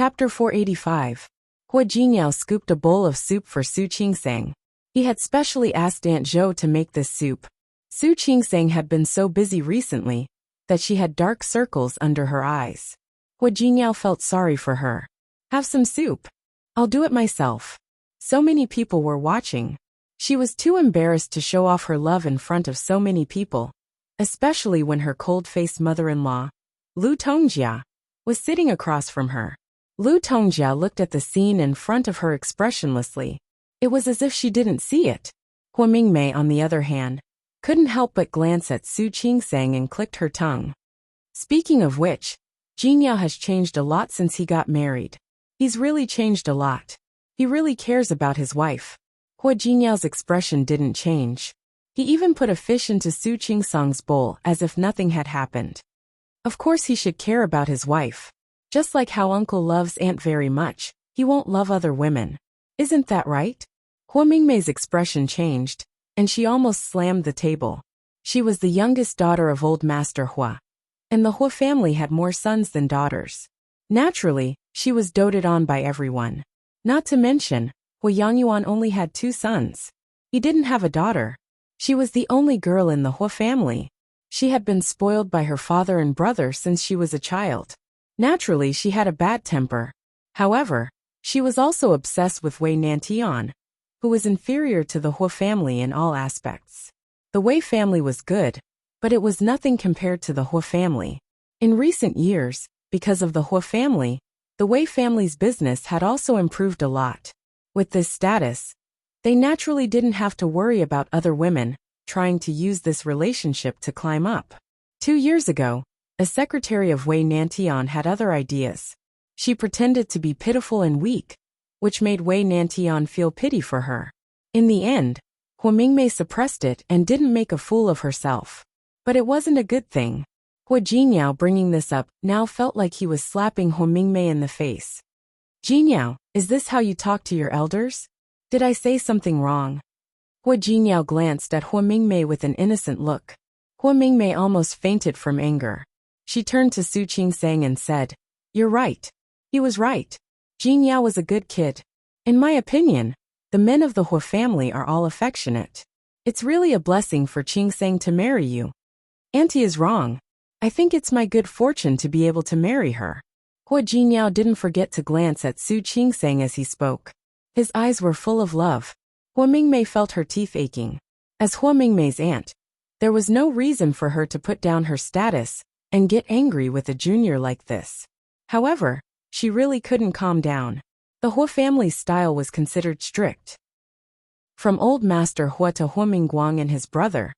Chapter 485. Hua Jinyao scooped a bowl of soup for Su Qingsang. He had specially asked Aunt Zhou to make this soup. Su Qingsang had been so busy recently that she had dark circles under her eyes. Hua Jinyao felt sorry for her. Have some soup. I'll do it myself. So many people were watching. She was too embarrassed to show off her love in front of so many people, especially when her cold-faced mother-in-law, Lu Tongjia, was sitting across from her. Lu Tongjia looked at the scene in front of her expressionlessly. It was as if she didn't see it. Hua Mingmei, on the other hand, couldn't help but glance at Su Qingsang and clicked her tongue. Speaking of which, Jinyao has changed a lot since he got married. He's really changed a lot. He really cares about his wife. Hua Jinyao's expression didn't change. He even put a fish into Su Qingsang's bowl as if nothing had happened. Of course he should care about his wife. Just like how uncle loves aunt very much, he won't love other women. Isn't that right? Hua Mingmei's expression changed, and she almost slammed the table. She was the youngest daughter of old Master Hua, and the Hua family had more sons than daughters. Naturally, she was doted on by everyone. Not to mention, Hua Yangyuan only had 2 sons. He didn't have a daughter. She was the only girl in the Hua family. She had been spoiled by her father and brother since she was a child. Naturally, she had a bad temper. However, she was also obsessed with Wei Nantian, who was inferior to the Hua family in all aspects. The Wei family was good, but it was nothing compared to the Hua family. In recent years, because of the Hua family, the Wei family's business had also improved a lot. With this status, they naturally didn't have to worry about other women trying to use this relationship to climb up. 2 years ago, a secretary of Wei Nantian had other ideas. She pretended to be pitiful and weak, which made Wei Nantian feel pity for her. In the end, Hua Mingmei suppressed it and didn't make a fool of herself. But it wasn't a good thing. Hua Jinyao, bringing this up, now felt like he was slapping Hua Mingmei in the face. Jinyao, is this how you talk to your elders? Did I say something wrong? Hua Jinyao glanced at Hua Mingmei with an innocent look. Hua Mingmei almost fainted from anger. She turned to Su Qingsang and said, "You're right. He was right. Jinyao was a good kid. In my opinion, the men of the Hua family are all affectionate. It's really a blessing for Qingsang to marry you. Auntie is wrong. I think it's my good fortune to be able to marry her." Hua Jinyao didn't forget to glance at Su Qingsang as he spoke. His eyes were full of love. Hua Mingmei felt her teeth aching. As Hua Mingmei's aunt, there was no reason for her to put down her status and get angry with a junior like this. However, she really couldn't calm down. The Hua family's style was considered strict. From old Master Hua to Hua Mingguang and his brother,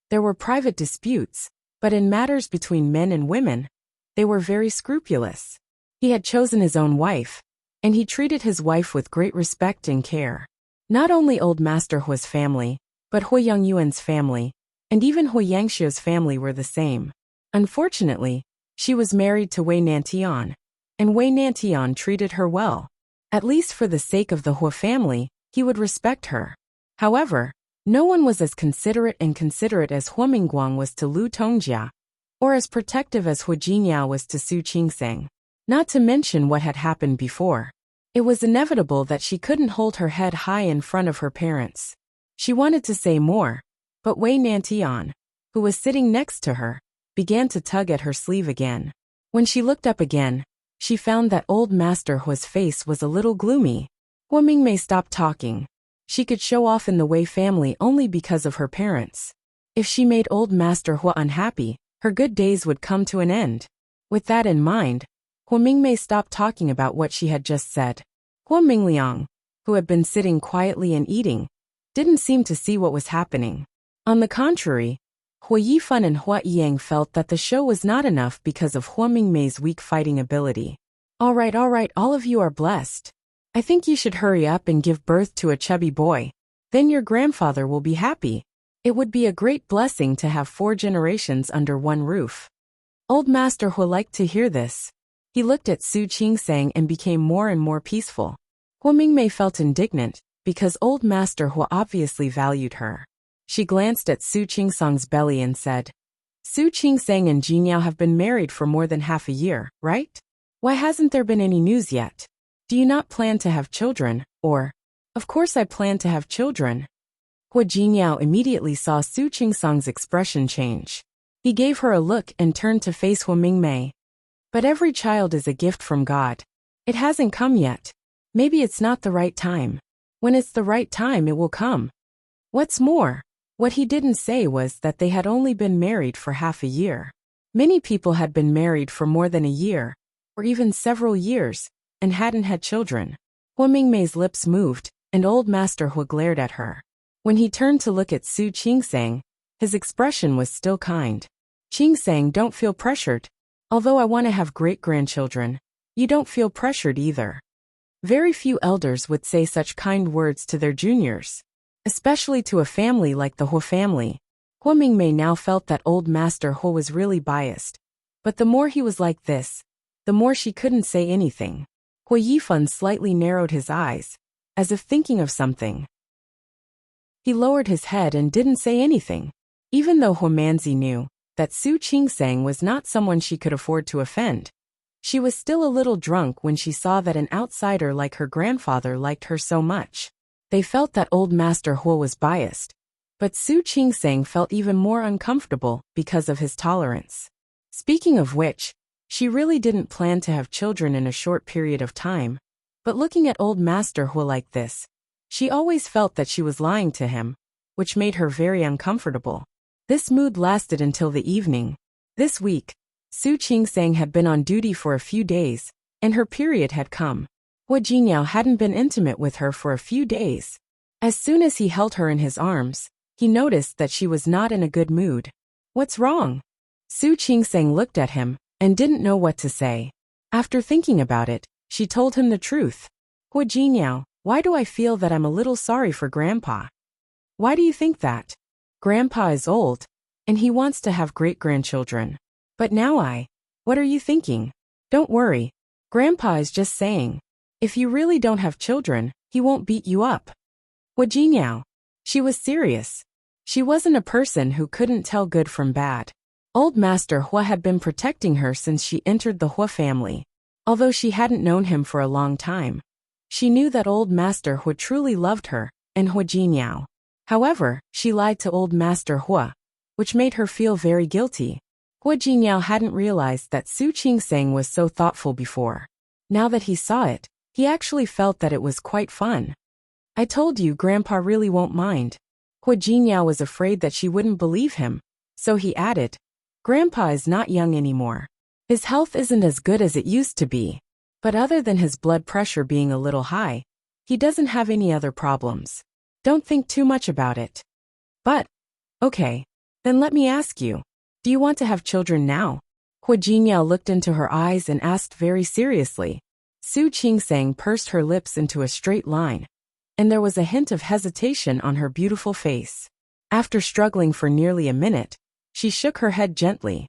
there were private disputes, but in matters between men and women, they were very scrupulous. He had chosen his own wife, and he treated his wife with great respect and care. Not only old Master Hua's family, but Hua Yangyuan's family, and even Hua Yangxia's family were the same. Unfortunately, she was married to Wei Nantian, and Wei Nantian treated her well. At least for the sake of the Hua family, he would respect her. However, no one was as considerate as Hua Mingguang was to Lu Tongjia, or as protective as Hua Jinyao was to Su Qingsang. Not to mention what had happened before. It was inevitable that she couldn't hold her head high in front of her parents. She wanted to say more, but Wei Nantian, who was sitting next to her, began to tug at her sleeve again. When she looked up again, she found that old Master Hua's face was a little gloomy. Hua Mingmei stopped talking. She could show off in the Wei family only because of her parents. If she made old Master Hua unhappy, her good days would come to an end. With that in mind, Hua Mingmei stopped talking about what she had just said. Hua Mingliang, who had been sitting quietly and eating, didn't seem to see what was happening. On the contrary, Hua Yifan and Hua Yang felt that the show was not enough because of Hua Mingmei's weak fighting ability. All right, all of you are blessed. I think you should hurry up and give birth to a chubby boy. Then your grandfather will be happy. It would be a great blessing to have 4 generations under one roof. Old Master Hua liked to hear this. He looked at Su Qingsang and became more and more peaceful. Hua Mingmei felt indignant, because old Master Hua obviously valued her. She glanced at Su Qingsang's belly and said, "Su Qingsang and Jinyao have been married for more than half a year, right? Why hasn't there been any news yet? Do you not plan to have children, or? Of course I plan to have children. Hua Jingyao immediately saw Su Qingsang's expression change. He gave her a look and turned to face Hua Mingmei. But every child is a gift from God. It hasn't come yet. Maybe it's not the right time. When it's the right time, it will come. What's more, what he didn't say was that they had only been married for half a year. Many people had been married for more than a year, or even several years, and hadn't had children. Hua Mingmei's lips moved, and old Master Hua glared at her. When he turned to look at Su Qingsang, his expression was still kind. Qingsang, don't feel pressured. Although I want to have great-grandchildren, you don't feel pressured either. Very few elders would say such kind words to their juniors, especially to a family like the Hua family. Hua Mingmei now felt that old Master Hua was really biased, but the more he was like this, the more she couldn't say anything. Hua Yifan slightly narrowed his eyes, as if thinking of something. He lowered his head and didn't say anything. Even though Hua Manzi knew that Su Qingsang was not someone she could afford to offend, she was still a little drunk when she saw that an outsider like her grandfather liked her so much. They felt that old Master Hua was biased, but Su Qingsang felt even more uncomfortable because of his tolerance. Speaking of which, she really didn't plan to have children in a short period of time, but looking at old Master Hua like this, she always felt that she was lying to him, which made her very uncomfortable. This mood lasted until the evening. This week, Su Qingsang had been on duty for a few days, and her period had come. Hua Jingyao hadn't been intimate with her for a few days. As soon as he held her in his arms, he noticed that she was not in a good mood. What's wrong? Su Qingsang looked at him and didn't know what to say. After thinking about it, she told him the truth. Hua Jingyao, why do I feel that I'm a little sorry for Grandpa? Why do you think that? Grandpa is old, and he wants to have great-grandchildren. But now what are you thinking? Don't worry. Grandpa is just saying, if you really don't have children, he won't beat you up. Hua Jingyao. She was serious. She wasn't a person who couldn't tell good from bad. Old Master Hua had been protecting her since she entered the Hua family. Although she hadn't known him for a long time, she knew that old Master Hua truly loved her, and Hua Jingyao. However, she lied to old Master Hua, which made her feel very guilty. Hua Jingyao hadn't realized that Su Qingsang was so thoughtful before. Now that he saw it, he actually felt that it was quite fun. I told you Grandpa really won't mind. Hua Jingyao was afraid that she wouldn't believe him, so he added, Grandpa is not young anymore. His health isn't as good as it used to be. But other than his blood pressure being a little high, he doesn't have any other problems. Don't think too much about it. But, okay, then let me ask you, do you want to have children now? Hua Jingyao looked into her eyes and asked very seriously. Su Qingsang pursed her lips into a straight line, and there was a hint of hesitation on her beautiful face. After struggling for nearly a minute, she shook her head gently.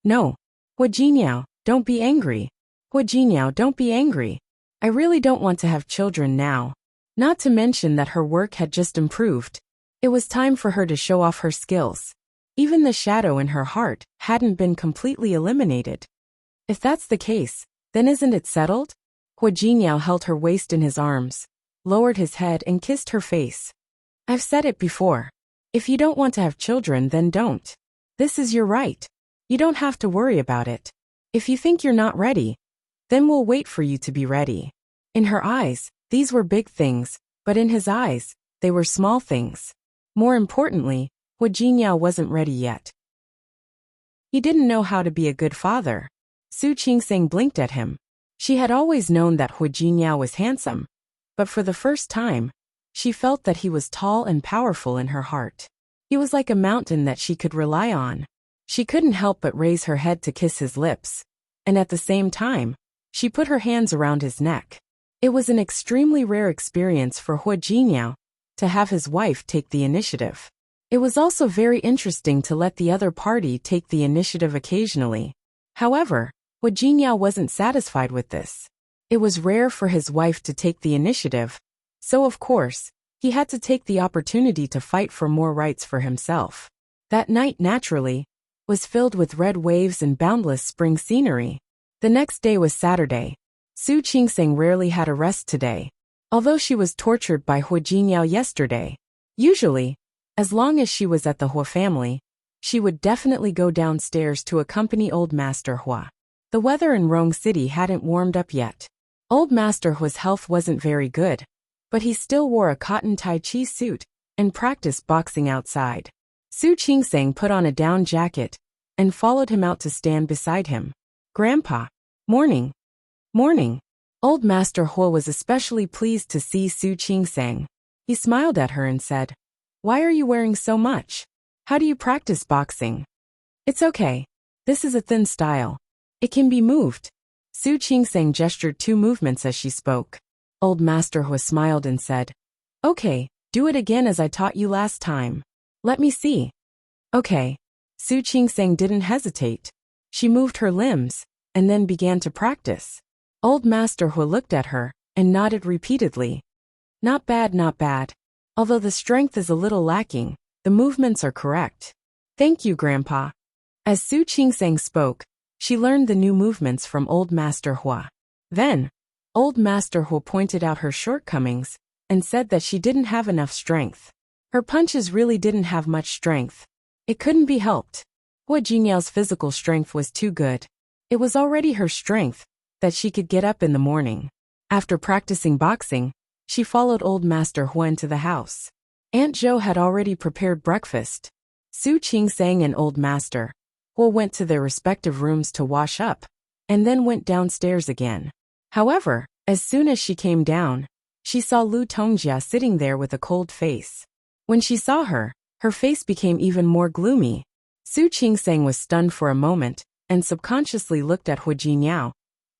No. Hua Jingyao, don't be angry. Hua Jingyao, don't be angry. I really don't want to have children now. Not to mention that her work had just improved. It was time for her to show off her skills. Even the shadow in her heart hadn't been completely eliminated. If that's the case, then isn't it settled? Hua Jingyao held her waist in his arms, lowered his head and kissed her face. I've said it before. If you don't want to have children, then don't. This is your right. You don't have to worry about it. If you think you're not ready, then we'll wait for you to be ready. In her eyes, these were big things, but in his eyes, they were small things. More importantly, Hua Jingyao wasn't ready yet. He didn't know how to be a good father. Su Qingsang blinked at him. She had always known that Hua Jingyao was handsome, but for the first time, she felt that he was tall and powerful in her heart. He was like a mountain that she could rely on. She couldn't help but raise her head to kiss his lips, and at the same time, she put her hands around his neck. It was an extremely rare experience for Hua Jingyao to have his wife take the initiative. It was also very interesting to let the other party take the initiative occasionally. However, Hua Jingyao wasn't satisfied with this. It was rare for his wife to take the initiative, so of course, he had to take the opportunity to fight for more rights for himself. That night, naturally, was filled with red waves and boundless spring scenery. The next day was Saturday. Su Qingseng rarely had a rest today, although she was tortured by Hua Jingyao yesterday. Usually, as long as she was at the Hua family, she would definitely go downstairs to accompany Old Master Hua. The weather in Rong City hadn't warmed up yet. Old Master Hua's health wasn't very good, but he still wore a cotton Tai Chi suit and practiced boxing outside. Su Qingseng put on a down jacket and followed him out to stand beside him. "Grandpa." "Morning." "Morning." Old Master Hua was especially pleased to see Su Qingseng. He smiled at her and said, "Why are you wearing so much? How do you practice boxing?" "It's okay. This is a thin style. It can be moved." Su Qingseng gestured 2 movements as she spoke. Old Master Hua smiled and said, "Okay, do it again as I taught you last time. Let me see." "Okay." Su Qingseng didn't hesitate. She moved her limbs and then began to practice. Old Master Hua looked at her and nodded repeatedly. "Not bad, not bad. Although the strength is a little lacking, the movements are correct." "Thank you, Grandpa." As Su Qingseng spoke, she learned the new movements from Old Master Hua. Then, Old Master Hua pointed out her shortcomings and said that she didn't have enough strength. Her punches really didn't have much strength. It couldn't be helped. Hua Jinyao's physical strength was too good. It was already her strength that she could get up in the morning. After practicing boxing, she followed Old Master Hua into the house. Aunt Zhou had already prepared breakfast. Su Qingseng and Old Master Hua went to their respective rooms to wash up, and then went downstairs again. However, as soon as she came down, she saw Lu Tongjia sitting there with a cold face. When she saw her, her face became even more gloomy. Su Qingseng was stunned for a moment, and subconsciously looked at Hua Jingyao,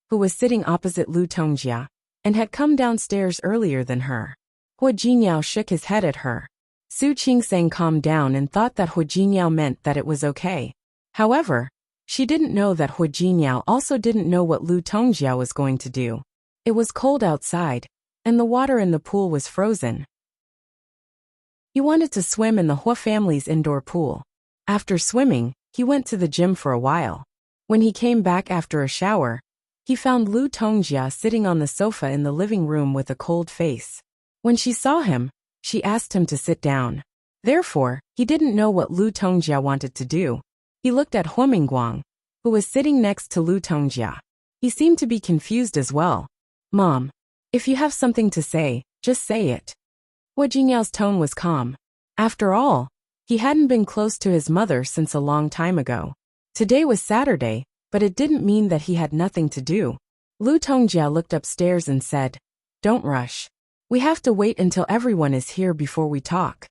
who was sitting opposite Lu Tongjia, and had come downstairs earlier than her. Hua Jingyao shook his head at her. Su Qingseng calmed down and thought that Hua Jingyao meant that it was okay. However, she didn't know that Hua Jingyao also didn't know what Lu Tongjia was going to do. It was cold outside, and the water in the pool was frozen. He wanted to swim in the Hua family's indoor pool. After swimming, he went to the gym for a while. When he came back after a shower, he found Lu Tongjia sitting on the sofa in the living room with a cold face. When she saw him, she asked him to sit down. Therefore, he didn't know what Lu Tongjia wanted to do. He looked at Hua Mingguang, who was sitting next to Lu Tongjia. He seemed to be confused as well. "Mom, if you have something to say, just say it." Hua Jingyao's tone was calm. After all, he hadn't been close to his mother since a long time ago. Today was Saturday, but it didn't mean that he had nothing to do. Lu Tongjia looked upstairs and said, "Don't rush. We have to wait until everyone is here before we talk."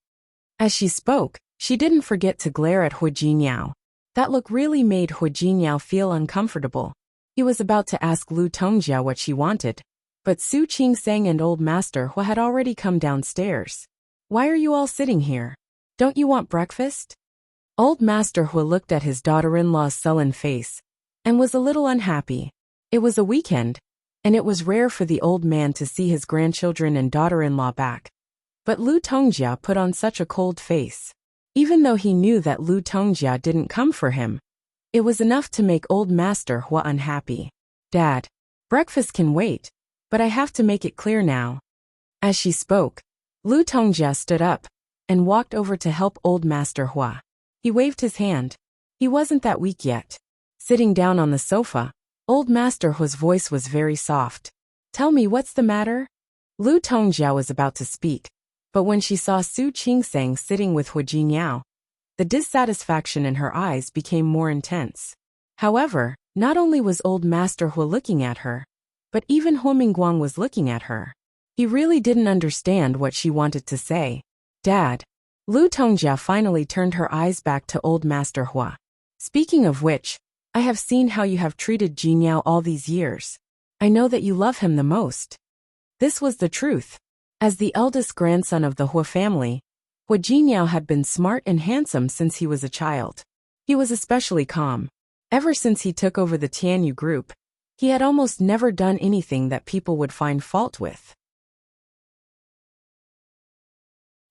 As she spoke, she didn't forget to glare at Hua Jingyao. That look really made Hua Jingyao feel uncomfortable. He was about to ask Lu Tongjia what she wanted, but Su Qingseng and Old Master Hua had already come downstairs. "Why are you all sitting here? Don't you want breakfast?" Old Master Hua looked at his daughter-in-law's sullen face and was a little unhappy. It was a weekend, and it was rare for the old man to see his grandchildren and daughter-in-law back. But Lu Tongjia put on such a cold face. Even though he knew that Lu Tongjia didn't come for him, it was enough to make Old Master Hua unhappy. "Dad, breakfast can wait, but I have to make it clear now." As she spoke, Lu Tongjia stood up and walked over to help Old Master Hua. He waved his hand. He wasn't that weak yet. Sitting down on the sofa, Old Master Hua's voice was very soft. "Tell me what's the matter?" Lu Tongjia was about to speak, but when she saw Su Qingseng sitting with Hua Jingyao, the dissatisfaction in her eyes became more intense. However, not only was Old Master Hua looking at her, but even Hua Mingguang was looking at her. He really didn't understand what she wanted to say. "Dad." Lu Tongjia finally turned her eyes back to Old Master Hua. "Speaking of which, I have seen how you have treated Jingyao all these years. I know that you love him the most." This was the truth. As the eldest grandson of the Hua family, Hua Jingyao had been smart and handsome since he was a child. He was especially calm. Ever since he took over the Tianyu group, he had almost never done anything that people would find fault with.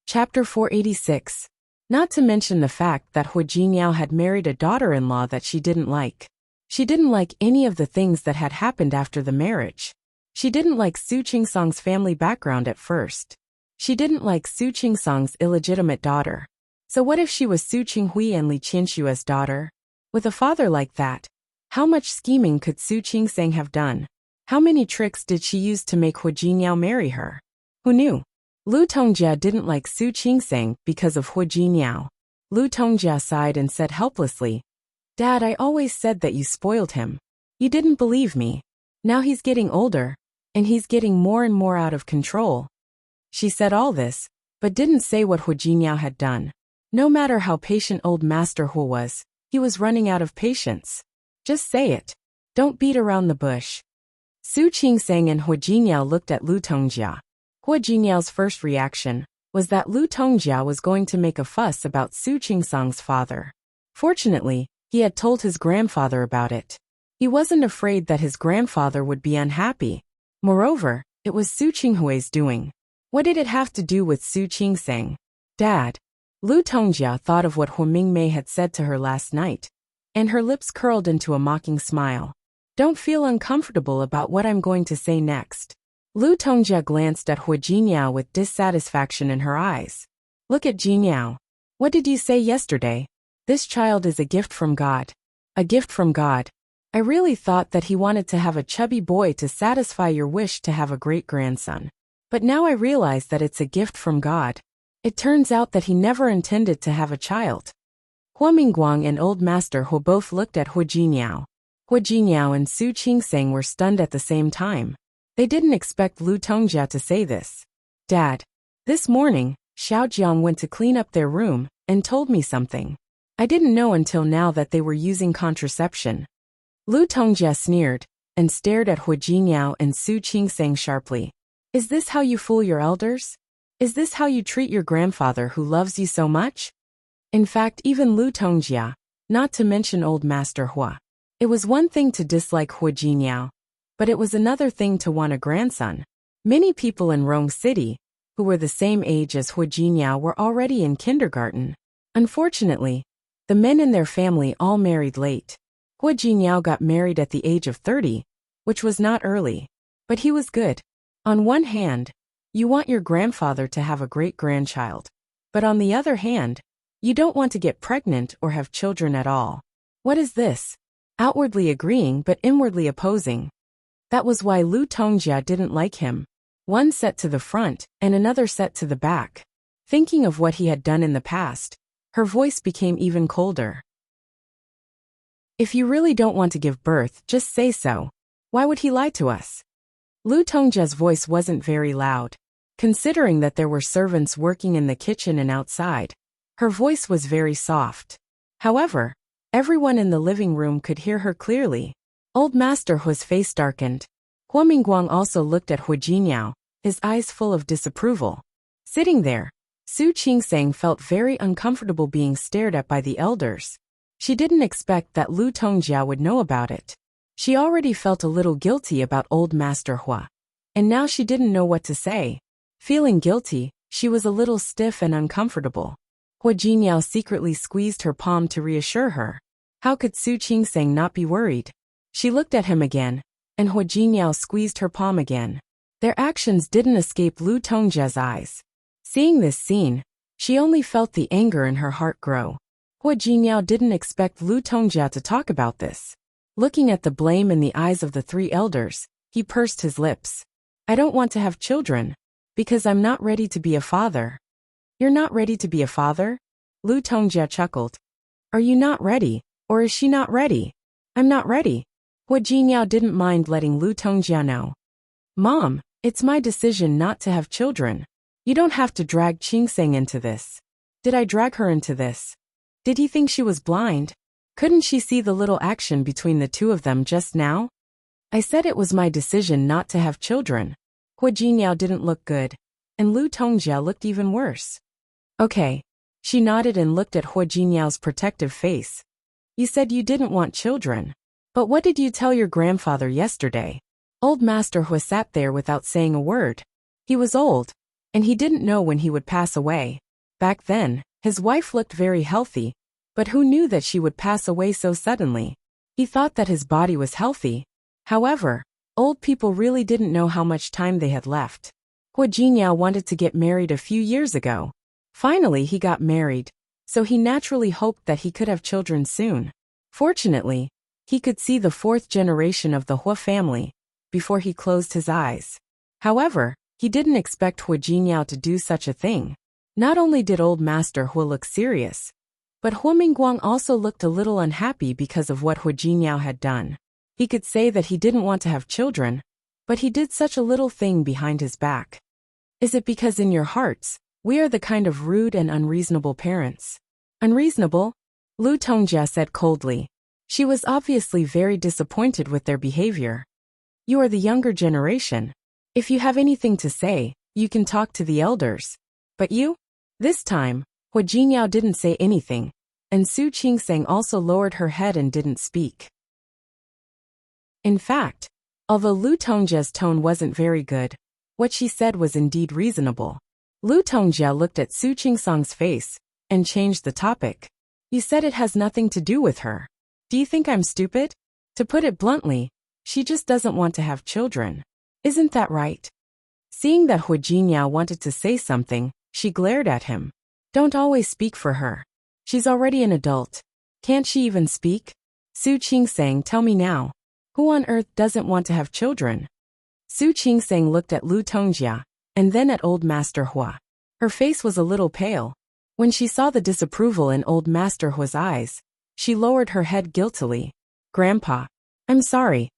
Chapter 486. Not to mention the fact that Hua Jingyao had married a daughter-in-law that she didn't like. She didn't like any of the things that had happened after the marriage. She didn't like Su Qingsong's family background at first. She didn't like Su Qingsong's illegitimate daughter. So what if she was Su Qinghui and Li Qinshua's daughter? With a father like that, how much scheming could Su Qingsang have done? How many tricks did she use to make Hu Jiniao marry her? Who knew? Lu Tongjia didn't like Su Qingsang because of Hu Jiniao. Lu Tongjia sighed and said helplessly, "Dad, I always said that you spoiled him. You didn't believe me. Now he's getting older, and he's getting more and more out of control." She said all this, but didn't say what Hu Jiniao had done. No matter how patient old Master Hu was, he was running out of patience. Just say it. Don't beat around the bush. Su Qingsang and Hu Jiniao looked at Lu Tongjia. Hu Jiniao's first reaction was that Lu Tongjia was going to make a fuss about Su Qingsong's father. Fortunately, he had told his grandfather about it. He wasn't afraid that his grandfather would be unhappy. Moreover, it was Su Qinghui's doing. What did it have to do with Su Qingsang? Dad. Lu Tongjia thought of what Hu Mingmei had said to her last night, and her lips curled into a mocking smile. Don't feel uncomfortable about what I'm going to say next. Lu Tongjia glanced at Hu Jiniao with dissatisfaction in her eyes. Look at Jiniao. What did you say yesterday? This child is a gift from God. A gift from God. I really thought that he wanted to have a chubby boy to satisfy your wish to have a great-grandson. But now I realize that it's a gift from God. It turns out that he never intended to have a child. Hua Mingguang and Old Master Hu both looked at Hu Jiniao. Hu Jiniao and Su Qingsang were stunned at the same time. They didn't expect Lu Tongjia to say this. Dad. This morning, Xiaojiang went to clean up their room and told me something. I didn't know until now that they were using contraception. Lu Tongjia sneered and stared at Hu Jiniao and Su Qingsang sharply. Is this how you fool your elders? Is this how you treat your grandfather who loves you so much? In fact, even Lu Tongjia, not to mention Old Master Hua. It was one thing to dislike Hu Jiniao, but it was another thing to want a grandson. Many people in Rong City, who were the same age as Hu Jiniao, were already in kindergarten. Unfortunately, the men in their family all married late. Hu Jiniao got married at the age of 30, which was not early. But he was good. On one hand, you want your grandfather to have a great-grandchild. But on the other hand, you don't want to get pregnant or have children at all. What is this? Outwardly agreeing but inwardly opposing. That was why Lu Tongjia didn't like him. One set to the front and another set to the back. Thinking of what he had done in the past, her voice became even colder. If you really don't want to give birth, just say so. Why would he lie to us? Lu Tongjia's voice wasn't very loud. Considering that there were servants working in the kitchen and outside, her voice was very soft. However, everyone in the living room could hear her clearly. Old Master Hu's face darkened. Hua Mingguang also looked at Hu Jiniao, his eyes full of disapproval. Sitting there, Su Qingsang felt very uncomfortable being stared at by the elders. She didn't expect that Lu Tongjia would know about it. She already felt a little guilty about Old Master Hua, and now she didn't know what to say. Feeling guilty, she was a little stiff and uncomfortable. Hu Jiniao secretly squeezed her palm to reassure her. How could Su Qingsang not be worried? She looked at him again, and Hu Jiniao squeezed her palm again. Their actions didn't escape Lu Tongjia's eyes. Seeing this scene, she only felt the anger in her heart grow. Hu Jiniao didn't expect Lu Tongjia to talk about this. Looking at the blame in the eyes of the three elders, he pursed his lips. I don't want to have children, because I'm not ready to be a father. You're not ready to be a father? Lu Tongjia chuckled. Are you not ready, or is she not ready? I'm not ready. Hu Jiniao didn't mind letting Lu Tongjia know. Mom, it's my decision not to have children. You don't have to drag Qingsang into this. Did I drag her into this? Did he think she was blind? Couldn't she see the little action between the two of them just now? I said it was my decision not to have children. Hu Jiniao didn't look good, and Lu Tongjia looked even worse. Okay. She nodded and looked at Hu Jiniao's protective face. You said you didn't want children. But what did you tell your grandfather yesterday? Old Master Hu sat there without saying a word. He was old, and he didn't know when he would pass away. Back then, his wife looked very healthy, but who knew that she would pass away so suddenly? He thought that his body was healthy. However, old people really didn't know how much time they had left. Hua Jingyao wanted to get married a few years ago. Finally, he got married, so he naturally hoped that he could have children soon. Fortunately, he could see the fourth generation of the Hua family before he closed his eyes. However, he didn't expect Hua Jingyao to do such a thing. Not only did old Master Hua look serious, but Hua Mingguang also looked a little unhappy because of what Hua Jingyao had done. He could say that he didn't want to have children, but he did such a little thing behind his back. Is it because in your hearts, we are the kind of rude and unreasonable parents? Unreasonable? Lu Tongjia said coldly. She was obviously very disappointed with their behavior. You are the younger generation. If you have anything to say, you can talk to the elders. But you? This time, Hua Jingyao didn't say anything, and Su Qingseng also lowered her head and didn't speak. In fact, although Lu Tongjia's tone wasn't very good, what she said was indeed reasonable. Lu Tongjia looked at Su Qingseng's face and changed the topic. You said it has nothing to do with her. Do you think I'm stupid? To put it bluntly, she just doesn't want to have children. Isn't that right? Seeing that Hua Jingyao wanted to say something, she glared at him. Don't always speak for her. She's already an adult. Can't she even speak? Su Qingseng, tell me now. Who on earth doesn't want to have children? Su Qingseng looked at Lu Tongjia, and then at old Master Hua. Her face was a little pale. When she saw the disapproval in old Master Hua's eyes, she lowered her head guiltily. Grandpa. I'm sorry.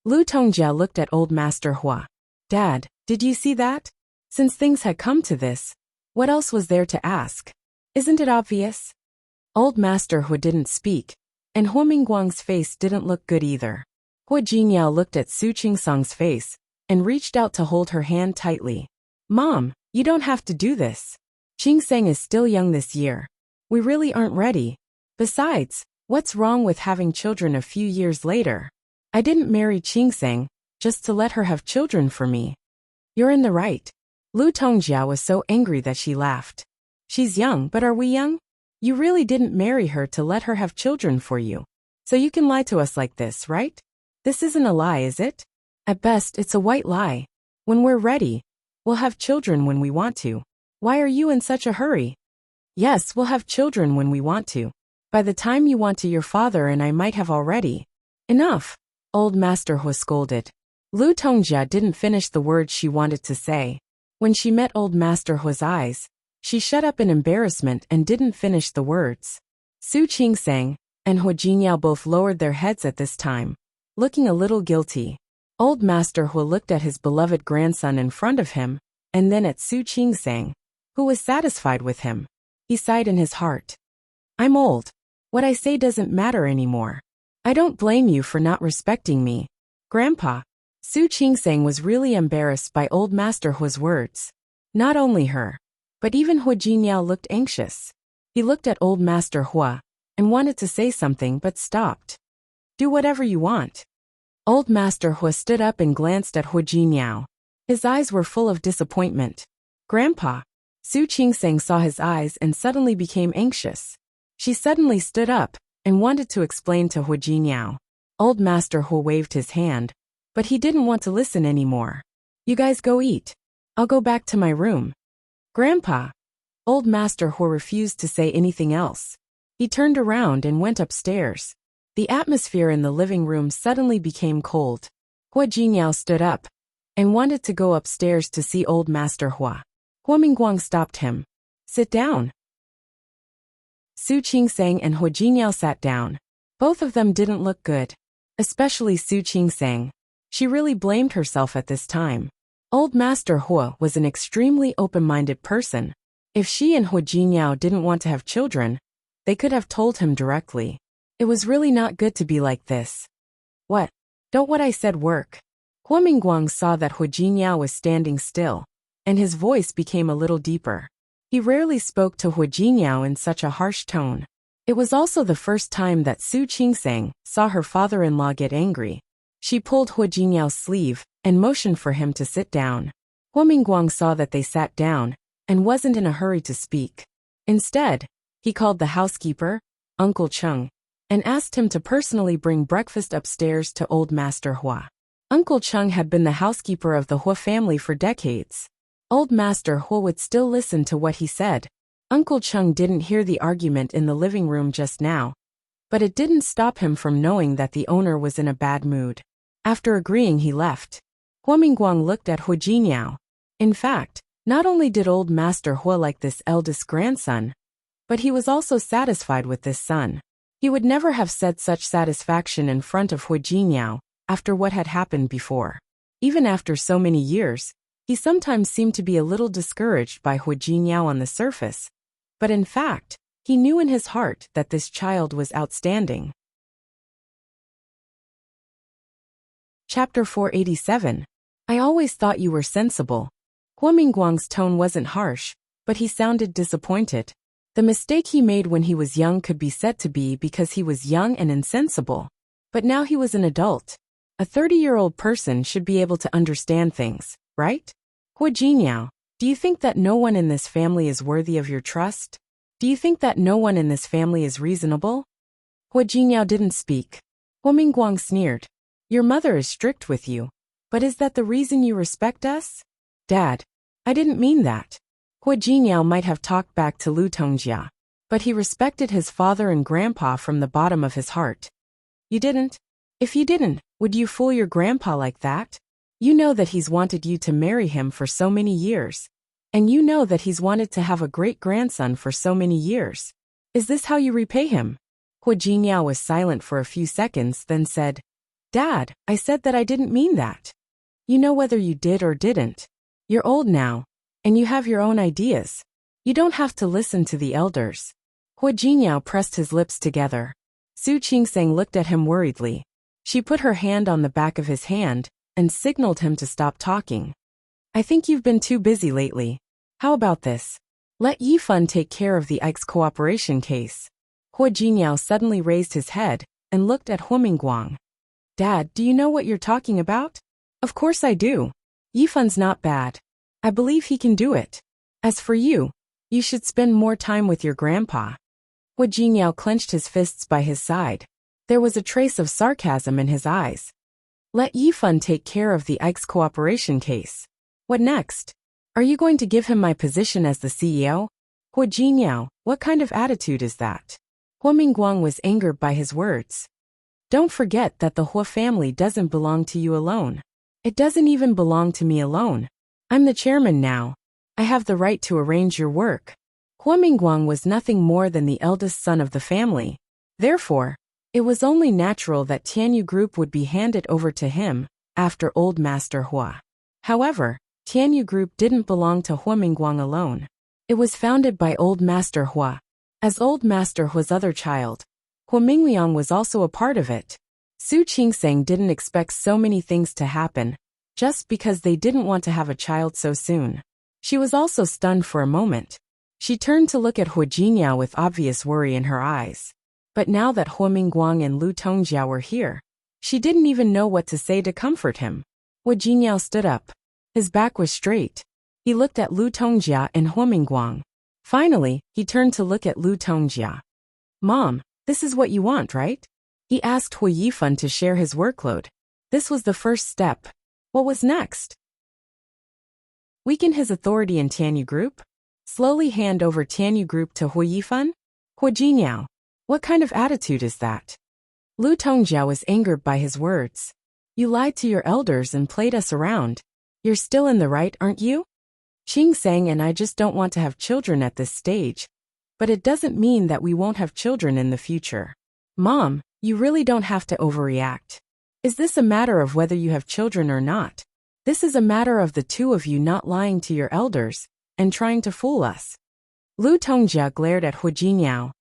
Lu Tongjia looked at old Master Hua. Dad, did you see that? Since things had come to this, what else was there to ask? Isn't it obvious? Old Master Hua didn't speak, and Hua Mingguang's face didn't look good either. Hua Jingyao looked at Su Qingseng's face and reached out to hold her hand tightly. Mom, you don't have to do this. Qingseng is still young this year. We really aren't ready. Besides, what's wrong with having children a few years later? I didn't marry Qingseng just to let her have children for me. You're in the right. Lu Tongjia was so angry that she laughed. She's young, but are we young? You really didn't marry her to let her have children for you. So you can lie to us like this, right? This isn't a lie, is it? At best, it's a white lie. When we're ready, we'll have children when we want to. Why are you in such a hurry? Yes, we'll have children when we want to. By the time you want to, your father and I might have already. Enough, old Master Hua scolded. Lu Tongjia didn't finish the words she wanted to say. When she met old Master Hua's eyes, she shut up in embarrassment and didn't finish the words. Su Qingseng and Hua Jingyao both lowered their heads at this time, looking a little guilty. Old Master Hua looked at his beloved grandson in front of him, and then at Su Qingseng, who was satisfied with him. He sighed in his heart. I'm old. What I say doesn't matter anymore. I don't blame you for not respecting me, Grandpa. Su Qingseng was really embarrassed by old Master Hua's words. Not only her, but even Hua Jingyao looked anxious. He looked at old Master Hua and wanted to say something but stopped. Do whatever you want. Old Master Hua stood up and glanced at Hua Jingyao. His eyes were full of disappointment. Grandpa. Su Qingseng saw his eyes and suddenly became anxious. She suddenly stood up and wanted to explain to Hua Jingyao. Old Master Hua waved his hand, but he didn't want to listen anymore. You guys go eat. I'll go back to my room. Grandpa. Old Master Hua refused to say anything else. He turned around and went upstairs. The atmosphere in the living room suddenly became cold. Hua Jingyao stood up and wanted to go upstairs to see old Master Hua. Hua Mingguang stopped him. Sit down. Su Qingseng and Hua Jingyao sat down. Both of them didn't look good, especially Su Qingseng. She really blamed herself at this time. Old Master Hua was an extremely open-minded person. If she and Hua Jingyao didn't want to have children, they could have told him directly. It was really not good to be like this. What? Don't what I said work? Hua Mingguang saw that Hua Jingyao was standing still, and his voice became a little deeper. He rarely spoke to Hua Jingyao in such a harsh tone. It was also the first time that Su Qingseng saw her father-in-law get angry. She pulled Hua Jingyao's sleeve and motioned for him to sit down. Hua Mingguang saw that they sat down and wasn't in a hurry to speak. Instead, he called the housekeeper, Uncle Chung. and asked him to personally bring breakfast upstairs to old Master Hua. Uncle Chung had been the housekeeper of the Hua family for decades. Old Master Hua would still listen to what he said. Uncle Chung didn't hear the argument in the living room just now, but it didn't stop him from knowing that the owner was in a bad mood. After agreeing, he left. Hua Mingguang looked at Hua Jiniao. In fact, not only did old Master Hua like this eldest grandson, but he was also satisfied with this son. He would never have said such satisfaction in front of Hua Jiniao after what had happened before. Even after so many years, he sometimes seemed to be a little discouraged by Hua Jiniao on the surface, but in fact, he knew in his heart that this child was outstanding. Chapter 487. I always thought you were sensible. Hua Mingguang's tone wasn't harsh, but he sounded disappointed. The mistake he made when he was young could be said to be because he was young and insensible. But now he was an adult. A 30-year-old person should be able to understand things, right? Hua Jiniao, do you think that no one in this family is worthy of your trust? Do you think that no one in this family is reasonable? Hua Jiniao didn't speak. Hua Mingguang sneered. Your mother is strict with you, but is that the reason you respect us? Dad, I didn't mean that. Hua Jiniao might have talked back to Lu Tongjia, but he respected his father and grandpa from the bottom of his heart. You didn't? If you didn't, would you fool your grandpa like that? You know that he's wanted you to marry him for so many years. And you know that he's wanted to have a great-grandson for so many years. Is this how you repay him? Hua Jiniao was silent for a few seconds, then said, Dad, I said that I didn't mean that. You know whether you did or didn't. You're old now, and you have your own ideas. You don't have to listen to the elders. Hua Jiniao pressed his lips together. Su Qingseng looked at him worriedly. She put her hand on the back of his hand and signaled him to stop talking. I think you've been too busy lately. How about this? Let Yifan take care of the Ike's cooperation case. Hua Jiniao suddenly raised his head and looked at Hua Mingguang. Dad, do you know what you're talking about? Of course I do. Yifan's not bad. I believe he can do it. As for you, you should spend more time with your grandpa. Hua Jiniao clenched his fists by his side. There was a trace of sarcasm in his eyes. Let Yifan take care of the Ike's cooperation case. What next? Are you going to give him my position as the CEO? Hua Jiniao, what kind of attitude is that? Hua Mingguang was angered by his words. Don't forget that the Hua family doesn't belong to you alone. It doesn't even belong to me alone. I'm the chairman now. I have the right to arrange your work. Hua Mingguang was nothing more than the eldest son of the family. Therefore, it was only natural that Tianyu Group would be handed over to him after old Master Hua. However, Tianyu Group didn't belong to Hua Mingguang alone. It was founded by old Master Hua. As old Master Hua's other child, Hua Mingliang was also a part of it. Su Qingseng didn't expect so many things to happen, just because they didn't want to have a child so soon. She was also stunned for a moment. She turned to look at Hua Jiniao with obvious worry in her eyes. But now that Hua Mingguang and Lu Tongjia were here, she didn't even know what to say to comfort him. Hua Jiniao stood up. His back was straight. He looked at Lu Tongjia and Hua Mingguang. Finally, he turned to look at Lu Tongjia. Mom, this is what you want, right? He asked Hua Yifan to share his workload. This was the first step. What was next? Weaken his authority in Tianyu Group? Slowly hand over Tianyu Group to Hua Yifan? Hua Jiniao, what kind of attitude is that? Lu Tongjia was angered by his words. You lied to your elders and played us around. You're still in the right, aren't you? Qingseng and I just don't want to have children at this stage. But it doesn't mean that we won't have children in the future. Mom, you really don't have to overreact. Is this a matter of whether you have children or not? This is a matter of the two of you not lying to your elders and trying to fool us. Lu Tongjia glared at Hua Jiniao.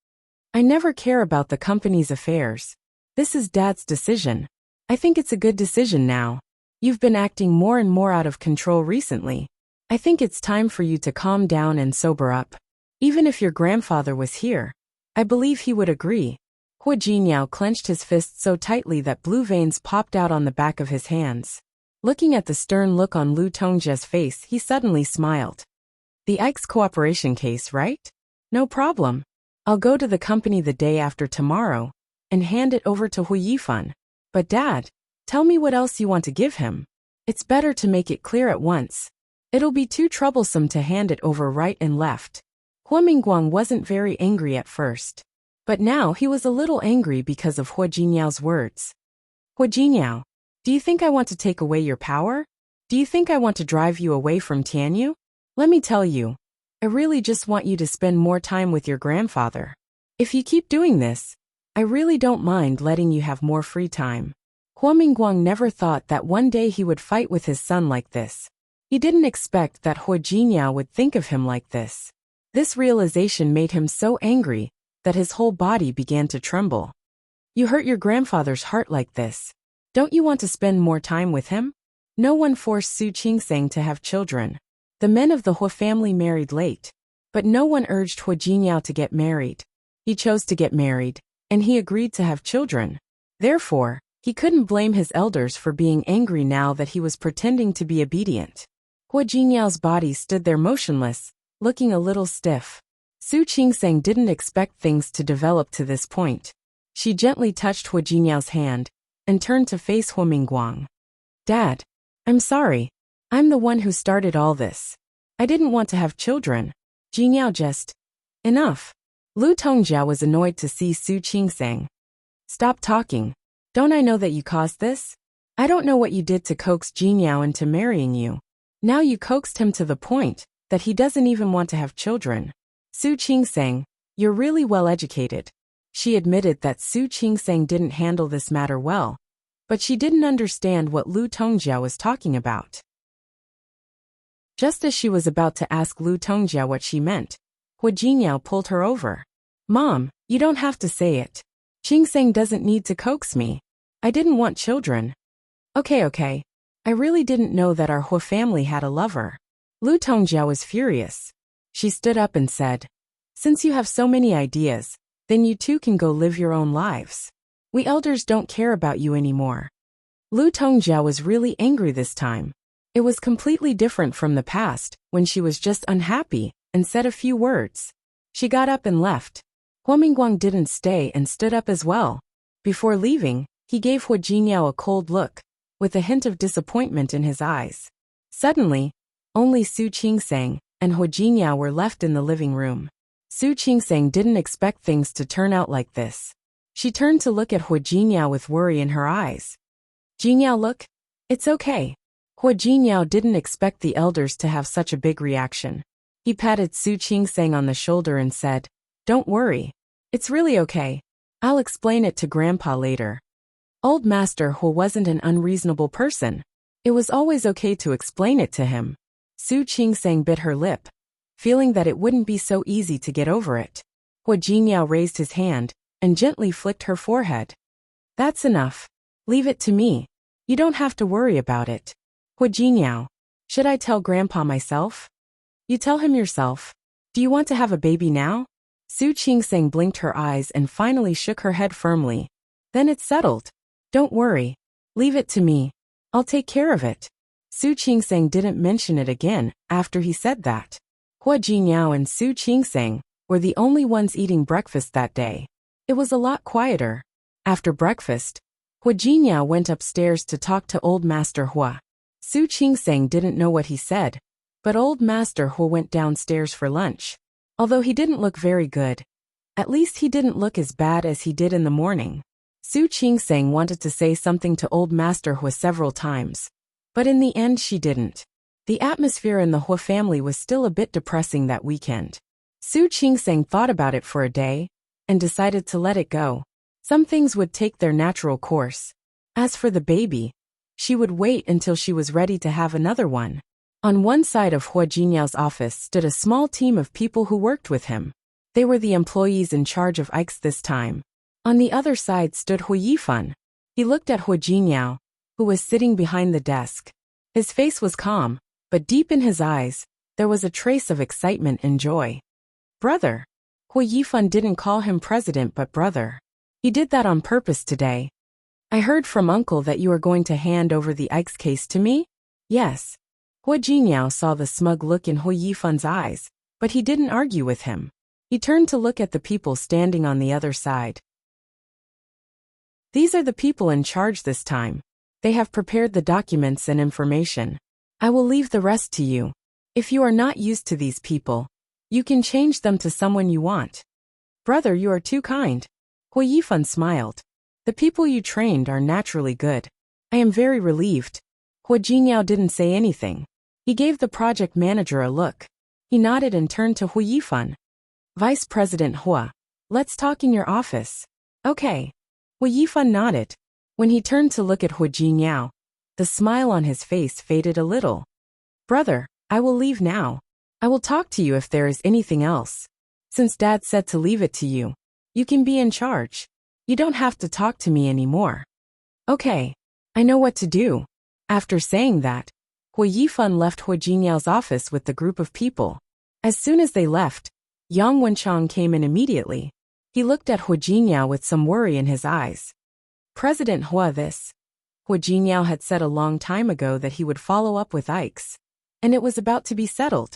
I never care about the company's affairs. This is Dad's decision. I think it's a good decision now. You've been acting more and more out of control recently. I think it's time for you to calm down and sober up. Even if your grandfather was here, I believe he would agree. Hua Jiniao clenched his fist so tightly that blue veins popped out on the back of his hands. Looking at the stern look on Lu Tongjia's face, he suddenly smiled. The Ike's cooperation case, right? No problem. I'll go to the company the day after tomorrow, and hand it over to Hu Yifan. But Dad, tell me what else you want to give him. It's better to make it clear at once. It'll be too troublesome to hand it over right and left. Hua Mingguang wasn't very angry at first. But now he was a little angry because of Hua Jinyao's words. Hua Jinyao, do you think I want to take away your power? Do you think I want to drive you away from Tianyu? Let me tell you, I really just want you to spend more time with your grandfather. If you keep doing this, I really don't mind letting you have more free time. Hua Mingguang never thought that one day he would fight with his son like this. He didn't expect that Hua Jinyao would think of him like this. This realization made him so angry that his whole body began to tremble. You hurt your grandfather's heart like this. Don't you want to spend more time with him? No one forced Su Qingseng to have children. The men of the Hua family married late. But no one urged Hua Jinyao to get married. He chose to get married, and he agreed to have children. Therefore, he couldn't blame his elders for being angry now that he was pretending to be obedient. Hua Jinyao's body stood there motionless, looking a little stiff. Su Qingseng didn't expect things to develop to this point. She gently touched Hua Jinyao's hand and turned to face Hua Mingguang. Dad, I'm sorry. I'm the one who started all this. I didn't want to have children. Jinyao just... Enough. Lu Tongjia was annoyed to see Su Qingseng. Stop talking. Don't I know that you caused this? I don't know what you did to coax Jinyao into marrying you. Now you coaxed him to the point that he doesn't even want to have children. Su Qingseng, you're really well educated. She admitted that Su Qingseng didn't handle this matter well, but she didn't understand what Lu Tongjia was talking about. Just as she was about to ask Lu Tongjia what she meant, Hua Jinyao pulled her over. Mom, you don't have to say it. Qingseng doesn't need to coax me. I didn't want children. Okay. I really didn't know that our Hua family had a lover. Lu Tongjia was furious. She stood up and said, Since you have so many ideas, then you too can go live your own lives. We elders don't care about you anymore. Lu Tongjia was really angry this time. It was completely different from the past, when she was just unhappy and said a few words. She got up and left. Hua Mingguang didn't stay and stood up as well. Before leaving, he gave Hua Jinyao a cold look, with a hint of disappointment in his eyes. Suddenly, only Su Qingseng and Hua Jinyao were left in the living room. Su Qingseng didn't expect things to turn out like this. She turned to look at Hua Jinyao with worry in her eyes. Jinyao, look. It's okay. Hua Jinyao didn't expect the elders to have such a big reaction. He patted Su Qingseng on the shoulder and said, Don't worry. It's really okay. I'll explain it to Grandpa later. Old Master Hua wasn't an unreasonable person. It was always okay to explain it to him. Su Qingseng bit her lip, feeling that it wouldn't be so easy to get over it. Hua Jinyao raised his hand and gently flicked her forehead. That's enough. Leave it to me. You don't have to worry about it. Hua Jinyao, should I tell Grandpa myself? You tell him yourself. Do you want to have a baby now? Su Qingseng blinked her eyes and finally shook her head firmly. Then it's settled. Don't worry. Leave it to me. I'll take care of it. Su Qingseng didn't mention it again after he said that. Hua Jinyao and Su Qingseng were the only ones eating breakfast that day. It was a lot quieter. After breakfast, Hua Jinyao went upstairs to talk to Old Master Hua. Su Qingseng didn't know what he said, but Old Master Hua went downstairs for lunch. Although he didn't look very good, at least he didn't look as bad as he did in the morning. Su Qingseng wanted to say something to Old Master Hua several times, but in the end she didn't. The atmosphere in the Hua family was still a bit depressing that weekend. Su Qingseng thought about it for a day and decided to let it go. Some things would take their natural course. As for the baby, she would wait until she was ready to have another one. On one side of Hua Jinyao's office stood a small team of people who worked with him. They were the employees in charge of Ike's this time. On the other side stood Hua Yifan. He looked at Hua Jinyao, who was sitting behind the desk. His face was calm, but deep in his eyes, there was a trace of excitement and joy. Brother. Hua Yifan didn't call him president but brother. He did that on purpose today. I heard from Uncle that you are going to hand over the Ike's case to me? Yes. Hua Jinyao saw the smug look in Hua Yifan's eyes, but he didn't argue with him. He turned to look at the people standing on the other side. These are the people in charge this time. They have prepared the documents and information. I will leave the rest to you. If you are not used to these people, you can change them to someone you want. Brother, you are too kind. Hui Yifan smiled. The people you trained are naturally good. I am very relieved. Hu Jiniao didn't say anything. He gave the project manager a look. He nodded and turned to Hu Yifan. Vice President Hua, let's talk in your office. Okay. Hu Yifan nodded. When he turned to look at Hu Jiniao, the smile on his face faded a little. Brother, I will leave now. I will talk to you if there is anything else. Since Dad said to leave it to you, you can be in charge. You don't have to talk to me anymore. Okay. I know what to do. After saying that, Hu Yifan left Hu Jiniao's office with the group of people. As soon as they left, Yang Wenchang came in immediately. He looked at Hu Jiniao with some worry in his eyes. President Hua, this. Hu Jiniao had said a long time ago that he would follow up with Ikes, and it was about to be settled.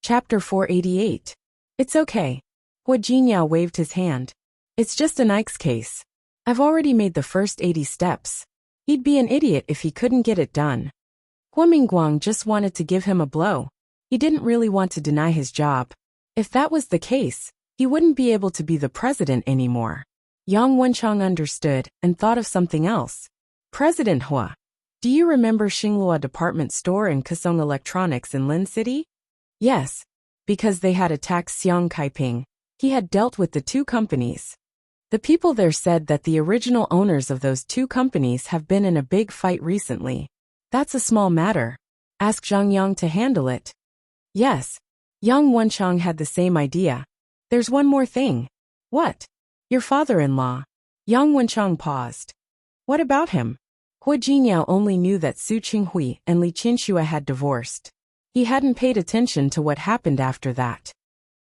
Chapter 488. It's okay. Hu Jiniao waved his hand. It's just an Ike's case. I've already made the first 80 steps. He'd be an idiot if he couldn't get it done. Hua Mingguang just wanted to give him a blow. He didn't really want to deny his job. If that was the case, he wouldn't be able to be the president anymore. Yang Wenchang understood and thought of something else. President Hua, do you remember Xinglua department store and Kasong Electronics in Lin City? Yes, because they had attacked Xiang Kaiping. He had dealt with the two companies. The people there said that the original owners of those two companies have been in a big fight recently. That's a small matter. Ask Zhang Yang to handle it. Yes. Yang Wenchang had the same idea. There's one more thing. What? Your father-in-law. Yang Wenchang paused. What about him? Hu Jiniao only knew that Su Qinghui and Li Qinxue had divorced. He hadn't paid attention to what happened after that.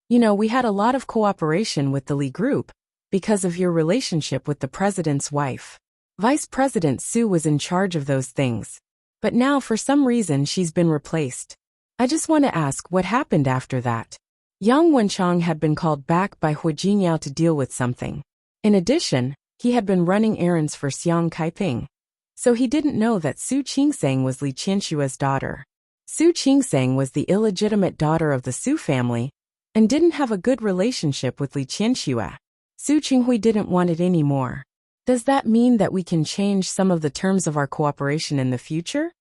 You know, we had a lot of cooperation with the Li Group, because of your relationship with the president's wife. Vice President Su was in charge of those things. But now for some reason she's been replaced. I just want to ask what happened after that. Yang Wenchang had been called back by Hu Jiniao to deal with something. In addition, he had been running errands for Xiang Kaiping. So he didn't know that Su Qingsang was Li Qinshue's daughter. Su Qingsang was the illegitimate daughter of the Su family, and didn't have a good relationship with Li Qianxue. Su Qinghui didn't want it anymore. Does that mean that we can change some of the terms of our cooperation in the future?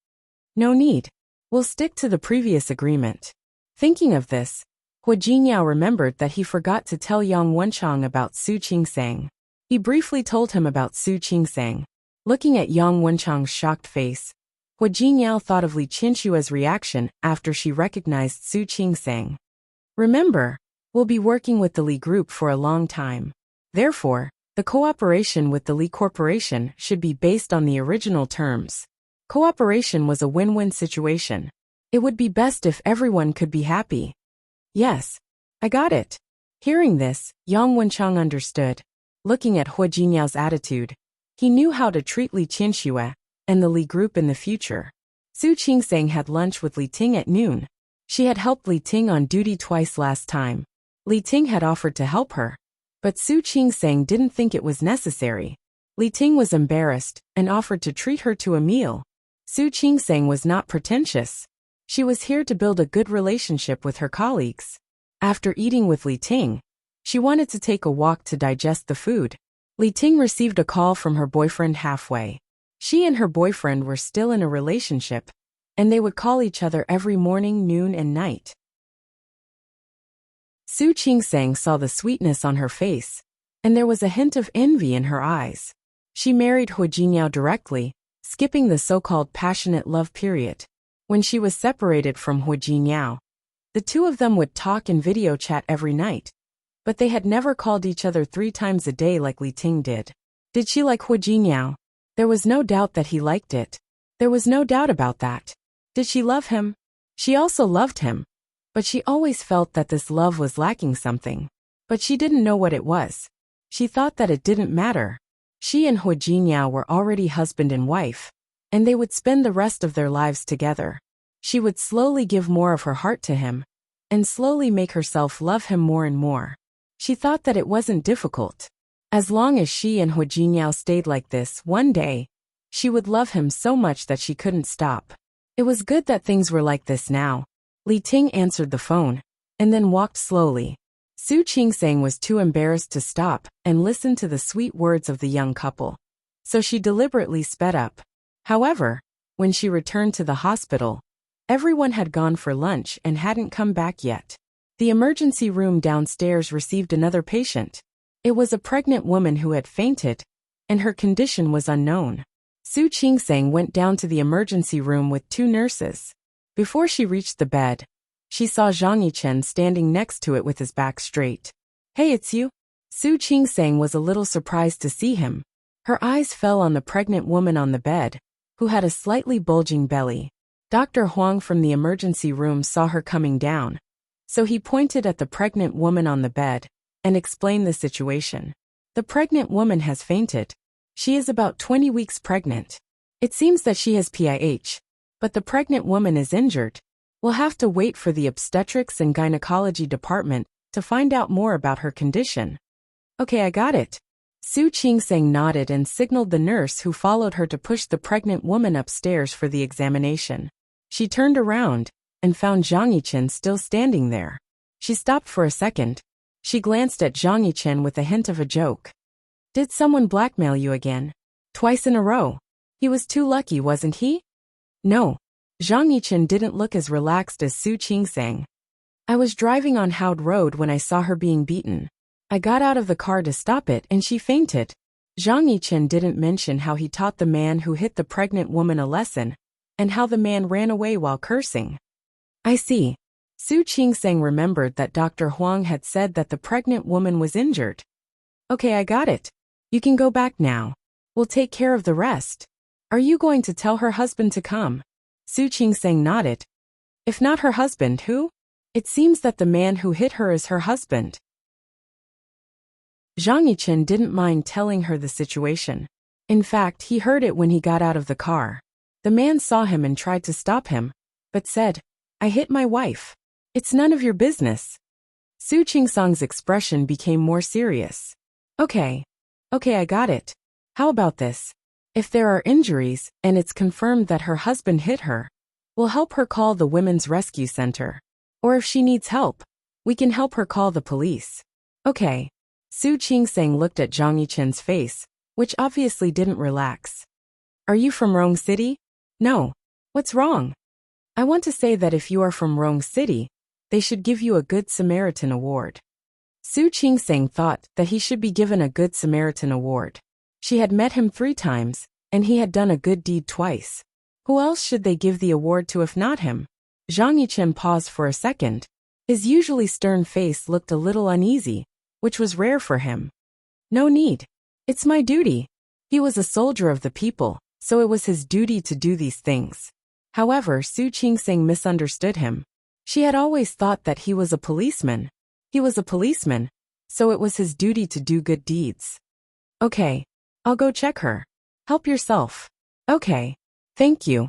No need. We'll stick to the previous agreement. Thinking of this, Hu Jiniao remembered that he forgot to tell Yang Wenchang about Su Qingsang. He briefly told him about Su Qingsang. Looking at Yang Wenchang's shocked face, Hu Jiniao thought of Li Qinshue's reaction after she recognized Su Qingsang. Remember, we'll be working with the Li Group for a long time. Therefore, the cooperation with the Li Corporation should be based on the original terms. Cooperation was a win-win situation. It would be best if everyone could be happy. Yes, I got it. Hearing this, Yang Wenchang understood. Looking at Hu Jiniao's attitude, he knew how to treat Li Qianxue and the Li Group in the future. Su Qingsang had lunch with Li Ting at noon. She had helped Li Ting on duty twice last time. Li Ting had offered to help her, but Su Qingsang didn't think it was necessary. Li Ting was embarrassed and offered to treat her to a meal. Su Qingsang was not pretentious. She was here to build a good relationship with her colleagues. After eating with Li Ting, she wanted to take a walk to digest the food. Li Ting received a call from her boyfriend halfway. She and her boyfriend were still in a relationship, and they would call each other every morning, noon, and night. Su Qingsang saw the sweetness on her face, and there was a hint of envy in her eyes. She married Hu Jiniao directly, skipping the so-called passionate love period. When she was separated from Hu Jiniao, the two of them would talk and video chat every night, but they had never called each other 3 times a day like Li Ting did. Did she like Hu Jiniao? There was no doubt that he liked it. There was no doubt about that. Did she love him? She also loved him. But she always felt that this love was lacking something. But she didn't know what it was. She thought that it didn't matter. She and Hu Jiniao were already husband and wife, and they would spend the rest of their lives together. She would slowly give more of her heart to him, and slowly make herself love him more and more. She thought that it wasn't difficult. As long as she and Hu Jingyao stayed like this, one day, she would love him so much that she couldn't stop. It was good that things were like this now. Li Ting answered the phone, and then walked slowly. Su Qingsang was too embarrassed to stop and listen to the sweet words of the young couple, so she deliberately sped up. However, when she returned to the hospital, everyone had gone for lunch and hadn't come back yet. The emergency room downstairs received another patient. It was a pregnant woman who had fainted, and her condition was unknown. Su Qingsang went down to the emergency room with 2 nurses. Before she reached the bed, she saw Zhang Yichen standing next to it with his back straight. "Hey, it's you?" Su Qingsang was a little surprised to see him. Her eyes fell on the pregnant woman on the bed, who had a slightly bulging belly. Dr. Huang from the emergency room saw her coming down, so he pointed at the pregnant woman on the bed and explained the situation. "The pregnant woman has fainted. She is about 20 weeks pregnant. It seems that she has PIH, but the pregnant woman is injured. We'll have to wait for the obstetrics and gynecology department to find out more about her condition." "Okay, I got it." Su Qingsang nodded and signaled the nurse who followed her to push the pregnant woman upstairs for the examination. She turned around and found Zhang Yichen still standing there. She stopped for a second. She glanced at Zhang Yichen with a hint of a joke. "Did someone blackmail you again? Twice in a row? He was too lucky, wasn't he?" "No." Zhang Yichen didn't look as relaxed as Su Qingsang. "I was driving on Haud Road when I saw her being beaten. I got out of the car to stop it and she fainted." Zhang Yichen didn't mention how he taught the man who hit the pregnant woman a lesson, and how the man ran away while cursing. "I see." Su Qingsang remembered that Dr. Huang had said that the pregnant woman was injured. "Okay, I got it. You can go back now. We'll take care of the rest. Are you going to tell her husband to come?" Su Qingsang nodded. "If not her husband, who? It seems that the man who hit her is her husband." Zhang Yichen didn't mind telling her the situation. In fact, he heard it when he got out of the car. The man saw him and tried to stop him, but said, "I hit my wife. It's none of your business." Su Qingsang's expression became more serious. Okay, I got it. How about this? If there are injuries, and it's confirmed that her husband hit her, we'll help her call the Women's Rescue Center. Or if she needs help, we can help her call the police. Okay. Su Qingsang looked at Zhang Yichen's face, which obviously didn't relax. "Are you from Rong City?" "No." "What's wrong?" "I want to say that if you are from Rong City, they should give you a Good Samaritan Award." Su Qingsang thought that he should be given a Good Samaritan Award. She had met him 3 times, and he had done a good deed twice. Who else should they give the award to if not him? Zhang Yichen paused for a second. His usually stern face looked a little uneasy, which was rare for him. "No need. It's my duty." He was a soldier of the people, so it was his duty to do these things. However, Su Qingsang misunderstood him. She had always thought that he was a policeman. He was a policeman, so it was his duty to do good deeds. "Okay. I'll go check her. Help yourself." "Okay. Thank you."